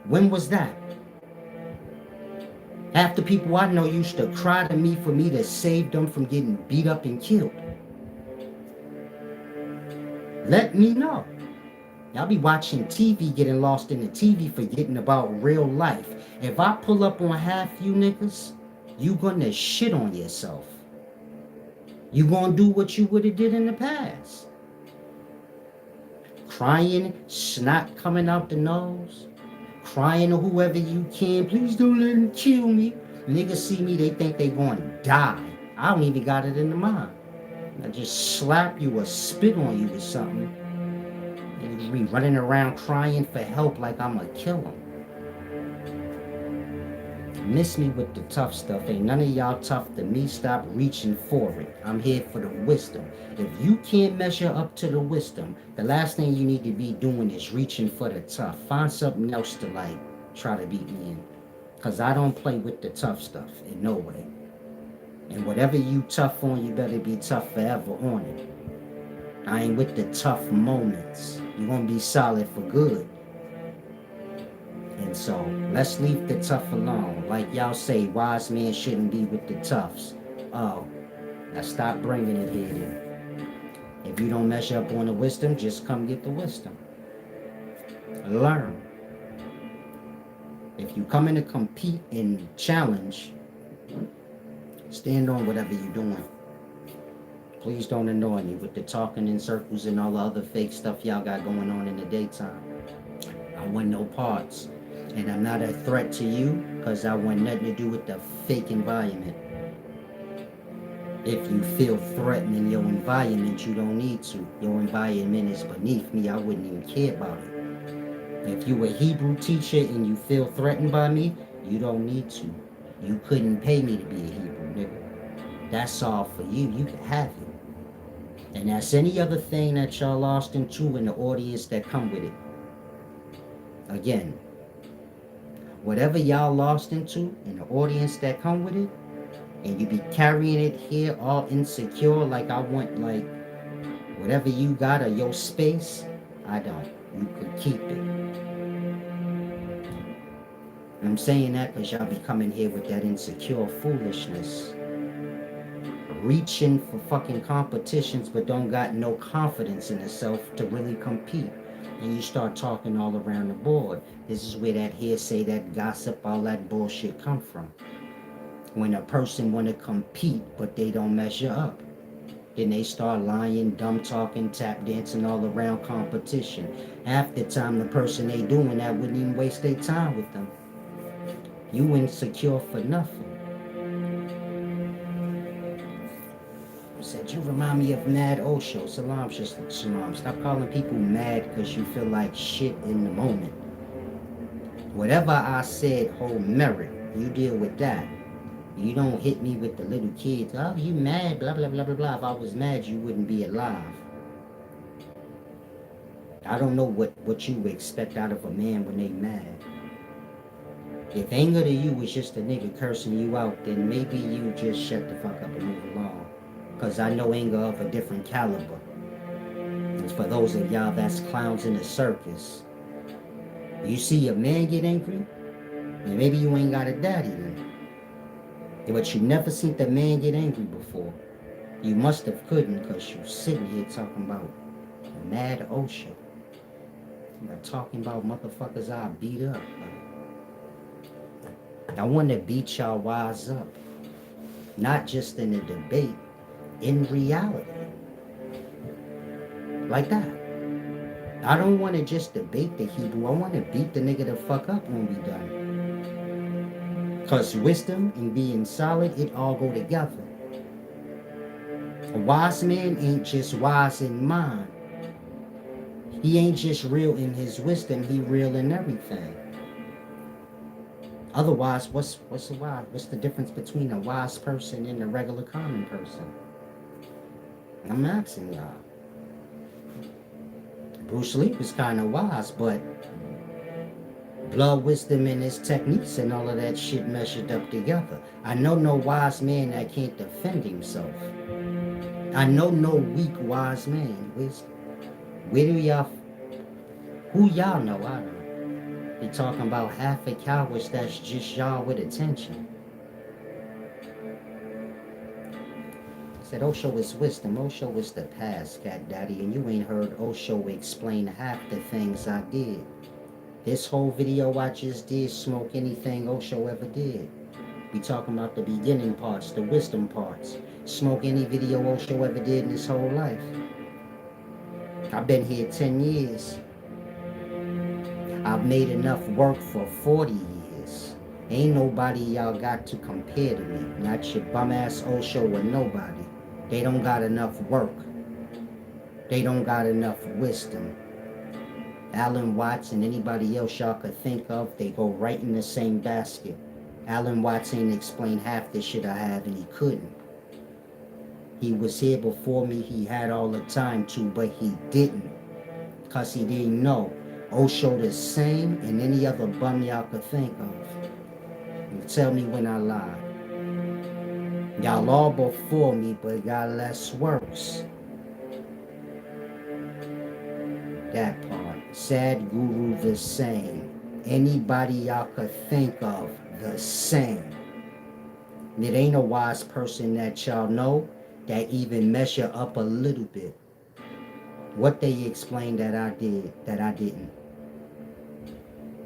when was that? Half the people I know used to cry to me for me to save them from getting beat up and killed. Let me know. Y'all be watching TV getting lost in the TV forgetting about real life. If I pull up on half you niggas, you gonna shit on yourself. You gonna do what you would have did in the past. Crying, snot coming out the nose. Crying to whoever you can, please don't let him kill me. Niggas see me, they think they gonna die. I don't even got it in the mind. I just slap you or spit on you or something. Niggas be running around crying for help like I'ma kill them. Miss me with the tough stuff. Ain't none of y'all tough to me. Stop reaching for it. I'm here for the wisdom. If you can't measure up to the wisdom, the last thing you need to be doing is reaching for the tough. Find something else to like try to beat me in. Cause I don't play with the tough stuff in no way. And whatever you tough on, you better be tough forever on it. I ain't with the tough moments. You're gonna be solid for good. And so, let's leave the tough alone. Like y'all say, wise men shouldn't be with the toughs. Oh, now stop bringing it here then. If you don't measure up on the wisdom, just come get the wisdom. Learn. If you come in to compete and challenge, stand on whatever you're doing. Please don't annoy me with the talking in circles and all the other fake stuff y'all got going on in the daytime. I want no parts. And I'm not a threat to you because I want nothing to do with the fake environment. If you feel threatened in your environment, you don't need to. Your environment is beneath me. I wouldn't even care about it. If you a Hebrew teacher and you feel threatened by me, you don't need to. You couldn't pay me to be a Hebrew, nigga. That's all for you. You can have it. And that's any other thing that y'all lost into in the audience that come with it. Again, whatever y'all lost into in the audience that come with it, and you be carrying it here all insecure like I want, like whatever you got or your space, I don't. You could keep it. And I'm saying that because y'all be coming here with that insecure foolishness, reaching for fucking competitions but don't got no confidence in itself to really compete. And you start talking all around the board. This is where that hearsay, that gossip, all that bullshit come from. When a person want to compete but they don't measure up, then they start lying, dumb talking, tap dancing all around competition. Half the time the person they doing that wouldn't even waste their time with them. You insecure for nothing. Said you remind me of Mad Osho. Salam, Shalom. Stop calling people mad because you feel like shit in the moment. Whatever I said hold merit. You deal with that. You don't hit me with the little kids. Oh, you mad, blah, blah, blah, blah, blah. If I was mad, you wouldn't be alive. I don't know what you expect out of a man when they mad. If anger to you is just a nigga cursing you out, then maybe you just shut the fuck up and move along. Because I know anger of a different caliber. It's for those of y'all that's clowns in the circus. You see a man get angry, and maybe you ain't got a daddy then. But you never seen the man get angry before. You must have couldn't because you sitting here talking about Mad Osho. You're talking about motherfuckers I beat up. I want to beat y'all wise up. Not just in a debate, in reality. Like that. I don't want to just debate the Hebrew. I want to beat the nigga the fuck up when we done. Because wisdom and being solid, it all go together. A wise man ain't just wise in mind. He ain't just real in his wisdom, he real in everything. Otherwise, what's a wise? What's the difference between a wise person and a regular common person? I'm asking y'all. Bruce Lee was kind of wise, but blood wisdom and his techniques and all of that shit measured up together. I know no wise man that can't defend himself. I know no weak wise man. Where do y'all, who y'all know? I don't. They talking about half a cowards that's just y'all with attention. Said Osho is wisdom. Osho is the past, cat daddy, and you ain't heard Osho explain half the things I did. This whole video I just did smoke anything Osho ever did. We talking about the beginning parts, the wisdom parts. Smoke any video Osho ever did in his whole life. I've been here 10 years. I've made enough work for 40 years. Ain't nobody y'all got to compare to me. Not your bum ass Osho or nobody. They don't got enough work. They don't got enough wisdom. Alan Watts and anybody else y'all could think of, they go right in the same basket. Alan Watts ain't explained half the shit I have, and he couldn't. He was here before me, he had all the time to, but he didn't. Because he didn't know. Osho the same and any other bum y'all could think of. And tell me when I lied. Y'all all before me, but got less works. That part. Sad Guru the same. Anybody y'all could think of, the same. And it ain't a wise person that y'all know that even measure up a little bit. What they explained that I did, that I didn't.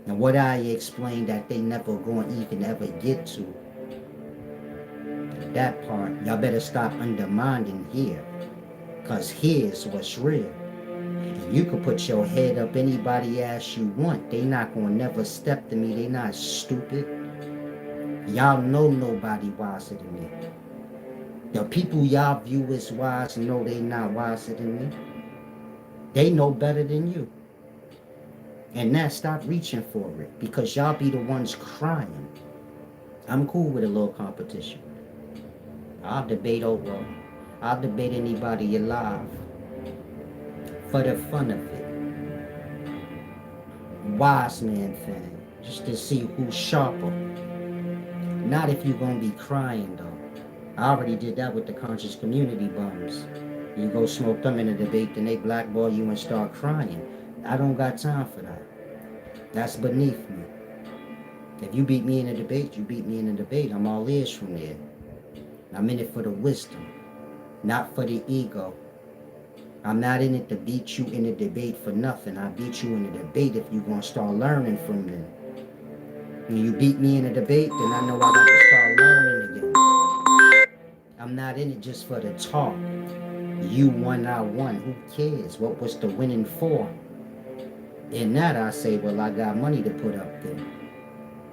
And what I explained that they never going to even ever get to. That part, y'all better stop undermining here. Because here's what's real. And you can put your head up anybody ass you want. They not gonna never step to me. They not stupid. Y'all know nobody wiser than me. The people y'all view as wise know they not wiser than me. They know better than you. And now stop reaching for it because y'all be the ones crying. I'm cool with a little competition. I'll debate over. I'll debate anybody alive for the fun of it. Wise man thing. Just to see who's sharper. Not if you're gonna be crying though. I already did that with the conscious community bums. You go smoke them in a debate, then they blackball you and start crying. I don't got time for that. That's beneath me. If you beat me in a debate, you beat me in a debate. I'm all ears from there. I'm in it for the wisdom, not for the ego. I'm not in it to beat you in a debate for nothing. I beat you in a debate if you're going to start learning from me. When you beat me in a debate, then I know I got to start learning again. I'm not in it just for the talk. You won, I won. Who cares? What was the winning for? In that, I say, well, I got money to put up there.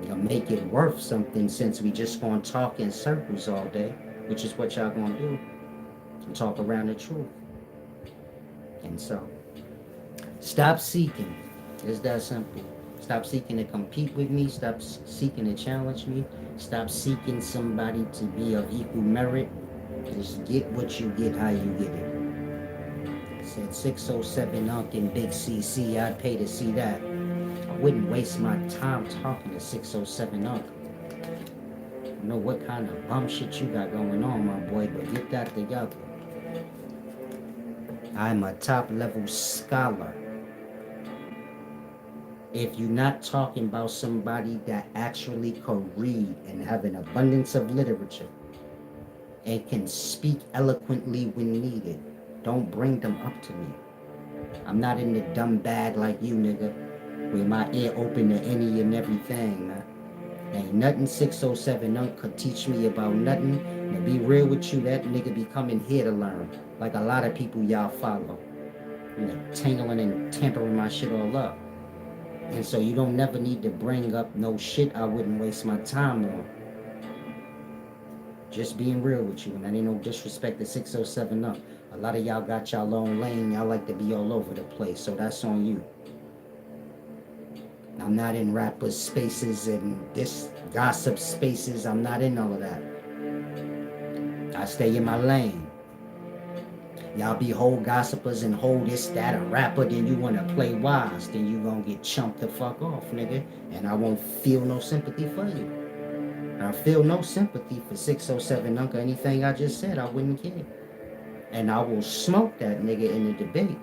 You'll make it worth something since we just gonna talk in circles all day, which is what y'all gonna do. And talk around the truth. And so, stop seeking. It's that simple. Stop seeking to compete with me. Stop seeking to challenge me. Stop seeking somebody to be of equal merit. Just get what you get, how you get it. Said 607 Unc and Big CC, I'd pay to see that. I wouldn't waste my time talking to 607 Unc. I don't know what kind of bum shit you got going on, my boy, but get that together. I'm a top level scholar. If you're not talking about somebody that actually can read and have an abundance of literature and can speak eloquently when needed, don't bring them up to me. I'm not in the dumb bag like you, nigga, with my ear open to any and everything, man. Ain't nothing 607 Unc could teach me about nothing. And to be real with you, that nigga be coming here to learn, like a lot of people y'all follow. You know, tangling and tampering my shit all up. And so you don't never need to bring up no shit I wouldn't waste my time on. Just being real with you, and that ain't no disrespect to 607 Unc. A lot of y'all got y'all own lane. Y'all like to be all over the place, so that's on you. I'm not in rappers' spaces and this gossip spaces. I'm not in all of that. I stay in my lane. Y'all be whole gossipers and hold this, that, a rapper, then you want to play wise. Then you gonna get chumped the fuck off, nigga. And I won't feel no sympathy for you. I feel no sympathy for 607 Unc. Anything I just said, I wouldn't care. And I will smoke that nigga in the debate.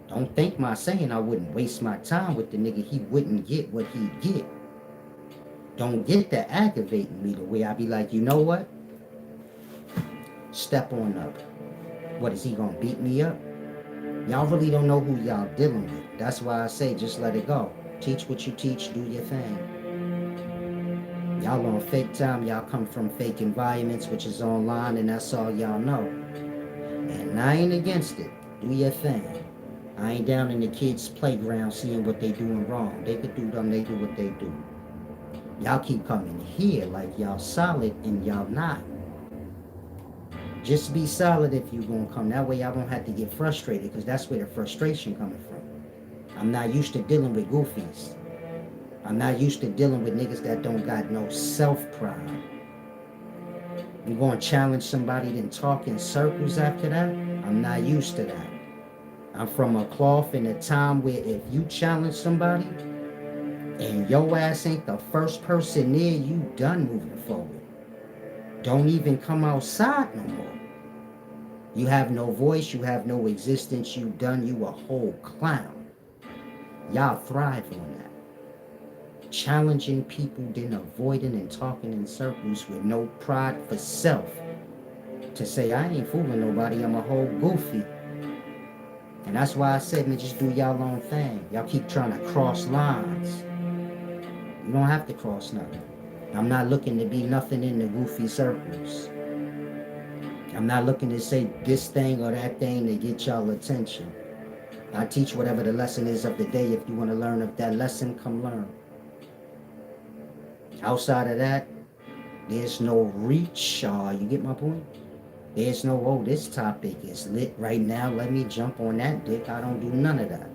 Don't think my saying I wouldn't waste my time with the nigga. He wouldn't get what he'd get. Don't get that aggravating me the way I be like, you know what? Step on up. What, is he gonna beat me up? Y'all really don't know who y'all dealing with. That's why I say just let it go. Teach what you teach, do your thing. Y'all on fake time, y'all come from fake environments, which is online, and that's all y'all know. And I ain't against it. Do your thing. I ain't down in the kids' playground seeing what they doing wrong. They could do them, they do what they do. Y'all keep coming here like y'all solid and y'all not. Just be solid if you gonna come. That way I won't have to get frustrated, because that's where the frustration coming from. I'm not used to dealing with goofies. I'm not used to dealing with niggas that don't got no self-pride. You gonna challenge somebody then talk in circles after that? I'm not used to that. I'm from a cloth in a time where if you challenge somebody and your ass ain't the first person there, you done moving forward. Don't even come outside no more. You have no voice, you have no existence, you done, you a whole clown. Y'all thrive on that. Challenging people, then avoiding and talking in circles with no pride for self. To say, I ain't fooling nobody, I'm a whole goofy. And that's why I said, man, just do y'all own thing. Y'all keep trying to cross lines. You don't have to cross nothing. I'm not looking to be nothing in the goofy circles. I'm not looking to say this thing or that thing to get y'all attention. I teach whatever the lesson is of the day. If you want to learn of that lesson, come learn. Outside of that, there's no reach. You get my point? There's no, oh, this topic is lit right now. Let me jump on that dick. I don't do none of that.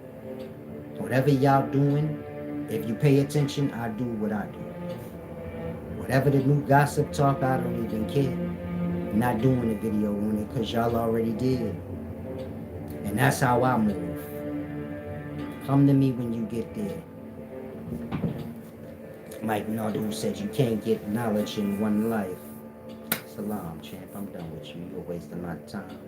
Whatever y'all doing, if you pay attention, I do what I do. Whatever the new gossip talk, I don't even care. I'm not doing a video on it because y'all already did. And that's how I move. Come to me when you get there. Mike Nardu said you can't get knowledge in one life. Salam, champ. I'm done with you. You're wasting my time.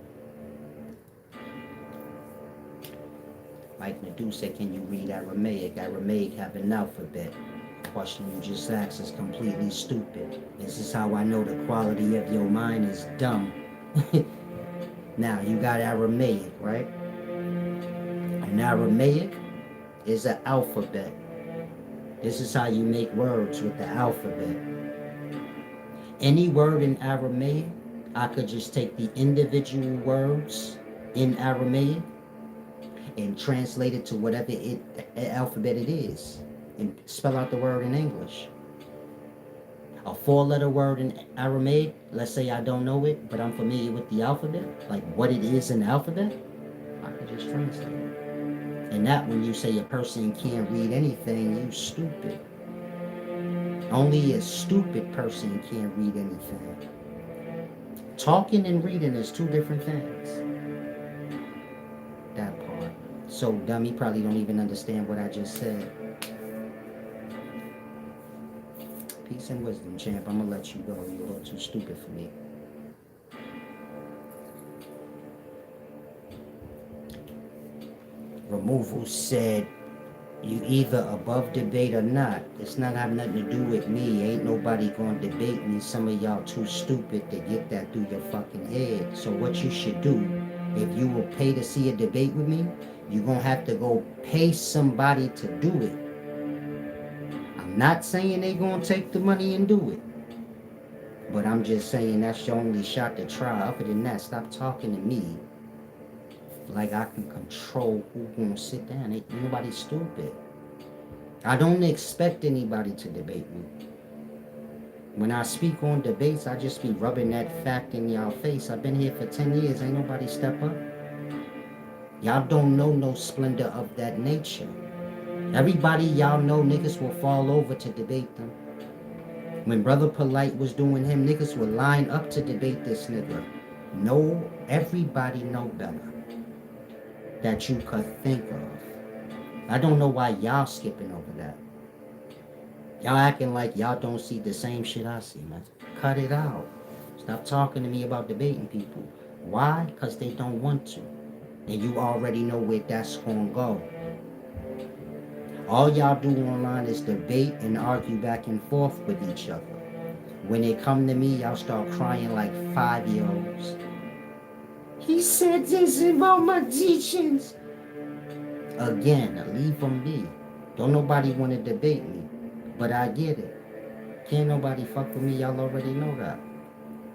Mike Nadu said, can you read Aramaic? Aramaic have an alphabet. The question you just asked is completely stupid. This is how I know the quality of your mind is dumb. Now, you got Aramaic, right? And Aramaic is an alphabet. This is how you make words with the alphabet. Any word in Aramaic, I could just take the individual words in Aramaic and translate it to whatever alphabet it is and spell out the word in English. A 4-letter word in Aramaic, let's say I don't know it, but I'm familiar with the alphabet, like what it is in the alphabet, I could just translate it. And that when you say a person can't read anything, you stupid. Only a stupid person can't read anything. Talking and reading is two different things. That part. So dumb, you probably don't even understand what I just said. Peace and wisdom, champ. I'm gonna let you go. You're a little too stupid for me. Removal said, you either above debate or not. It's not have nothing to do with me. Ain't nobody gonna debate me. Some of y'all too stupid to get that through your fucking head. So what you should do, if you will pay to see a debate with me, you're gonna have to go pay somebody to do it. I'm not saying they gonna take the money and do it. But I'm just saying that's your only shot to try. Other than that, stop talking to me like I can control who's gonna sit down. Ain't nobody stupid. I don't expect anybody to debate me. When I speak on debates, I just be rubbing that fact in y'all face. I've been here for 10 years. Ain't nobody step up. Y'all don't know no splendor of that nature. Everybody y'all know niggas will fall over to debate them. When Brother Polite was doing him, niggas would line up to debate this nigga. No, everybody know better that you could think of. I don't know why y'all skipping over that. Y'all acting like y'all don't see the same shit I see, man. Cut it out. Stop talking to me about debating people. Why? Because they don't want to. And you already know where that's gonna go. All y'all do online is debate and argue back and forth with each other. When it come to me, y'all start crying like 5-year-olds. He said this about my teachings. Again, leave them be. Don't nobody want to debate me. But I get it. Can't nobody fuck with me. Y'all already know that.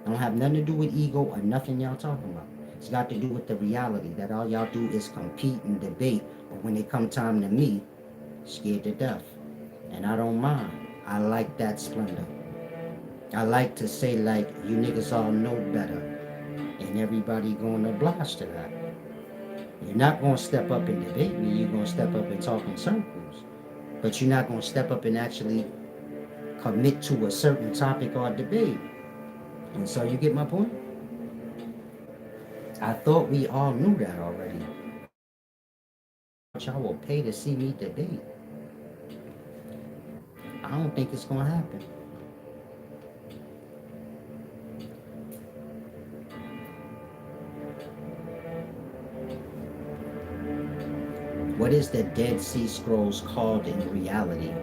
I don't have nothing to do with ego or nothing y'all talking about. It's got to do with the reality that all y'all do is compete and debate. But when it come time to me, scared to death. And I don't mind. I like that splendor. I like to say like, you niggas all know better. And everybody going to blast to that. You're not going to step up and debate me. You're going to step up and talk in circles. But you're not going to step up and actually commit to a certain topic or debate. And so you get my point? I thought we all knew that already. Y'all will pay to see me debate. I don't think it's going to happen. What is the Dead Sea Scrolls called in reality?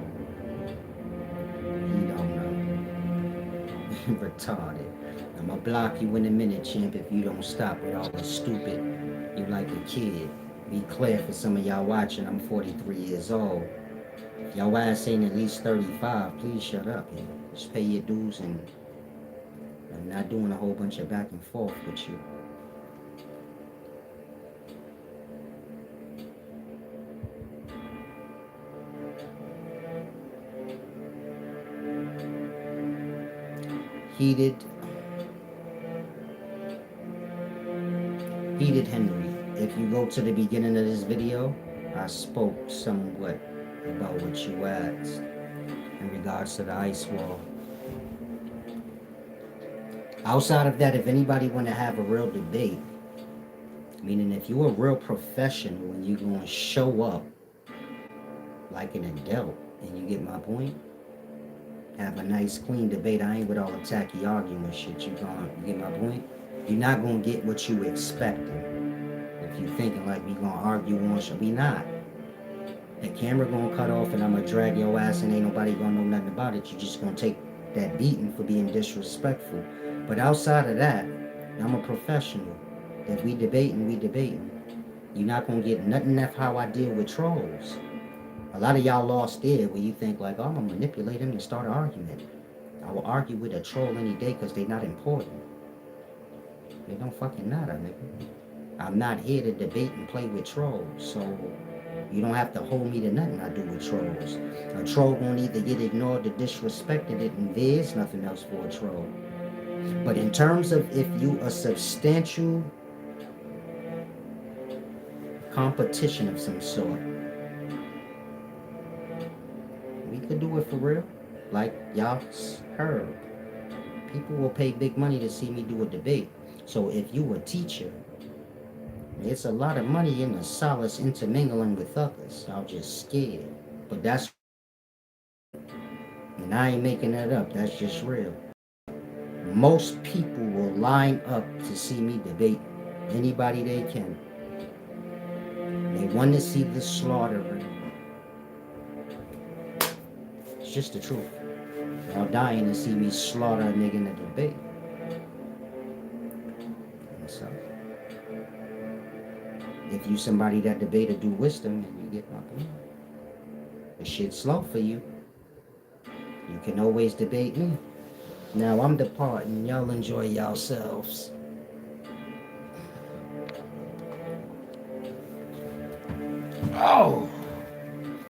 You don't know. Retarded. I'm gonna block you in a minute, champ, if you don't stop with all the stupid. You like a kid. Be clear for some of y'all watching, I'm 43 years old. If y'all ass ain't at least 35, please shut up. Just pay your dues and I'm not doing a whole bunch of back and forth with you. Heated, Heated Henry. If you go to the beginning of this video, I spoke somewhat about what you asked in regards to the ice wall. Outside of that, if anybody want to have a real debate, meaning if you're a real professional and you're going to show up like an adult, and you get my point, have a nice clean debate. I ain't with all the tacky arguing shit. You get my point? You're not going to get what you expecting. If you thinking like we going to argue on shit, we not. The camera going to cut off and I'm going to drag your ass and ain't nobody going to know nothing about it. You just going to take that beating for being disrespectful. But outside of that, I'm a professional. If we debating, we debating. You're not going to get nothing. That's how I deal with trolls. A lot of y'all lost there where you think like, oh, I'm going to manipulate him and start an argument. I will argue with a troll any day because they're not important. They don't fucking matter, nigga. I'm not here to debate and play with trolls, so you don't have to hold me to nothing I do with trolls. A troll gonna either get ignored or disrespected it, and there's nothing else for a troll. But in terms of if you a substantial competition of some sort, we could do it for real. Like y'all heard, people will pay big money to see me do a debate. So if you a teacher, it's a lot of money in the solace intermingling with others. Y'all just scared. But that's, and I ain't making that up, that's just real. Most people will line up to see me debate anybody they can. They want to see the slaughtering. It's just the truth. Y'all dying to see me slaughter a nigga in a debate. And so, if you somebody that debate or do wisdom, you get my point. The shit's slow for you. You can always debate me. Now I'm departing. Y'all enjoy yourselves. Oh!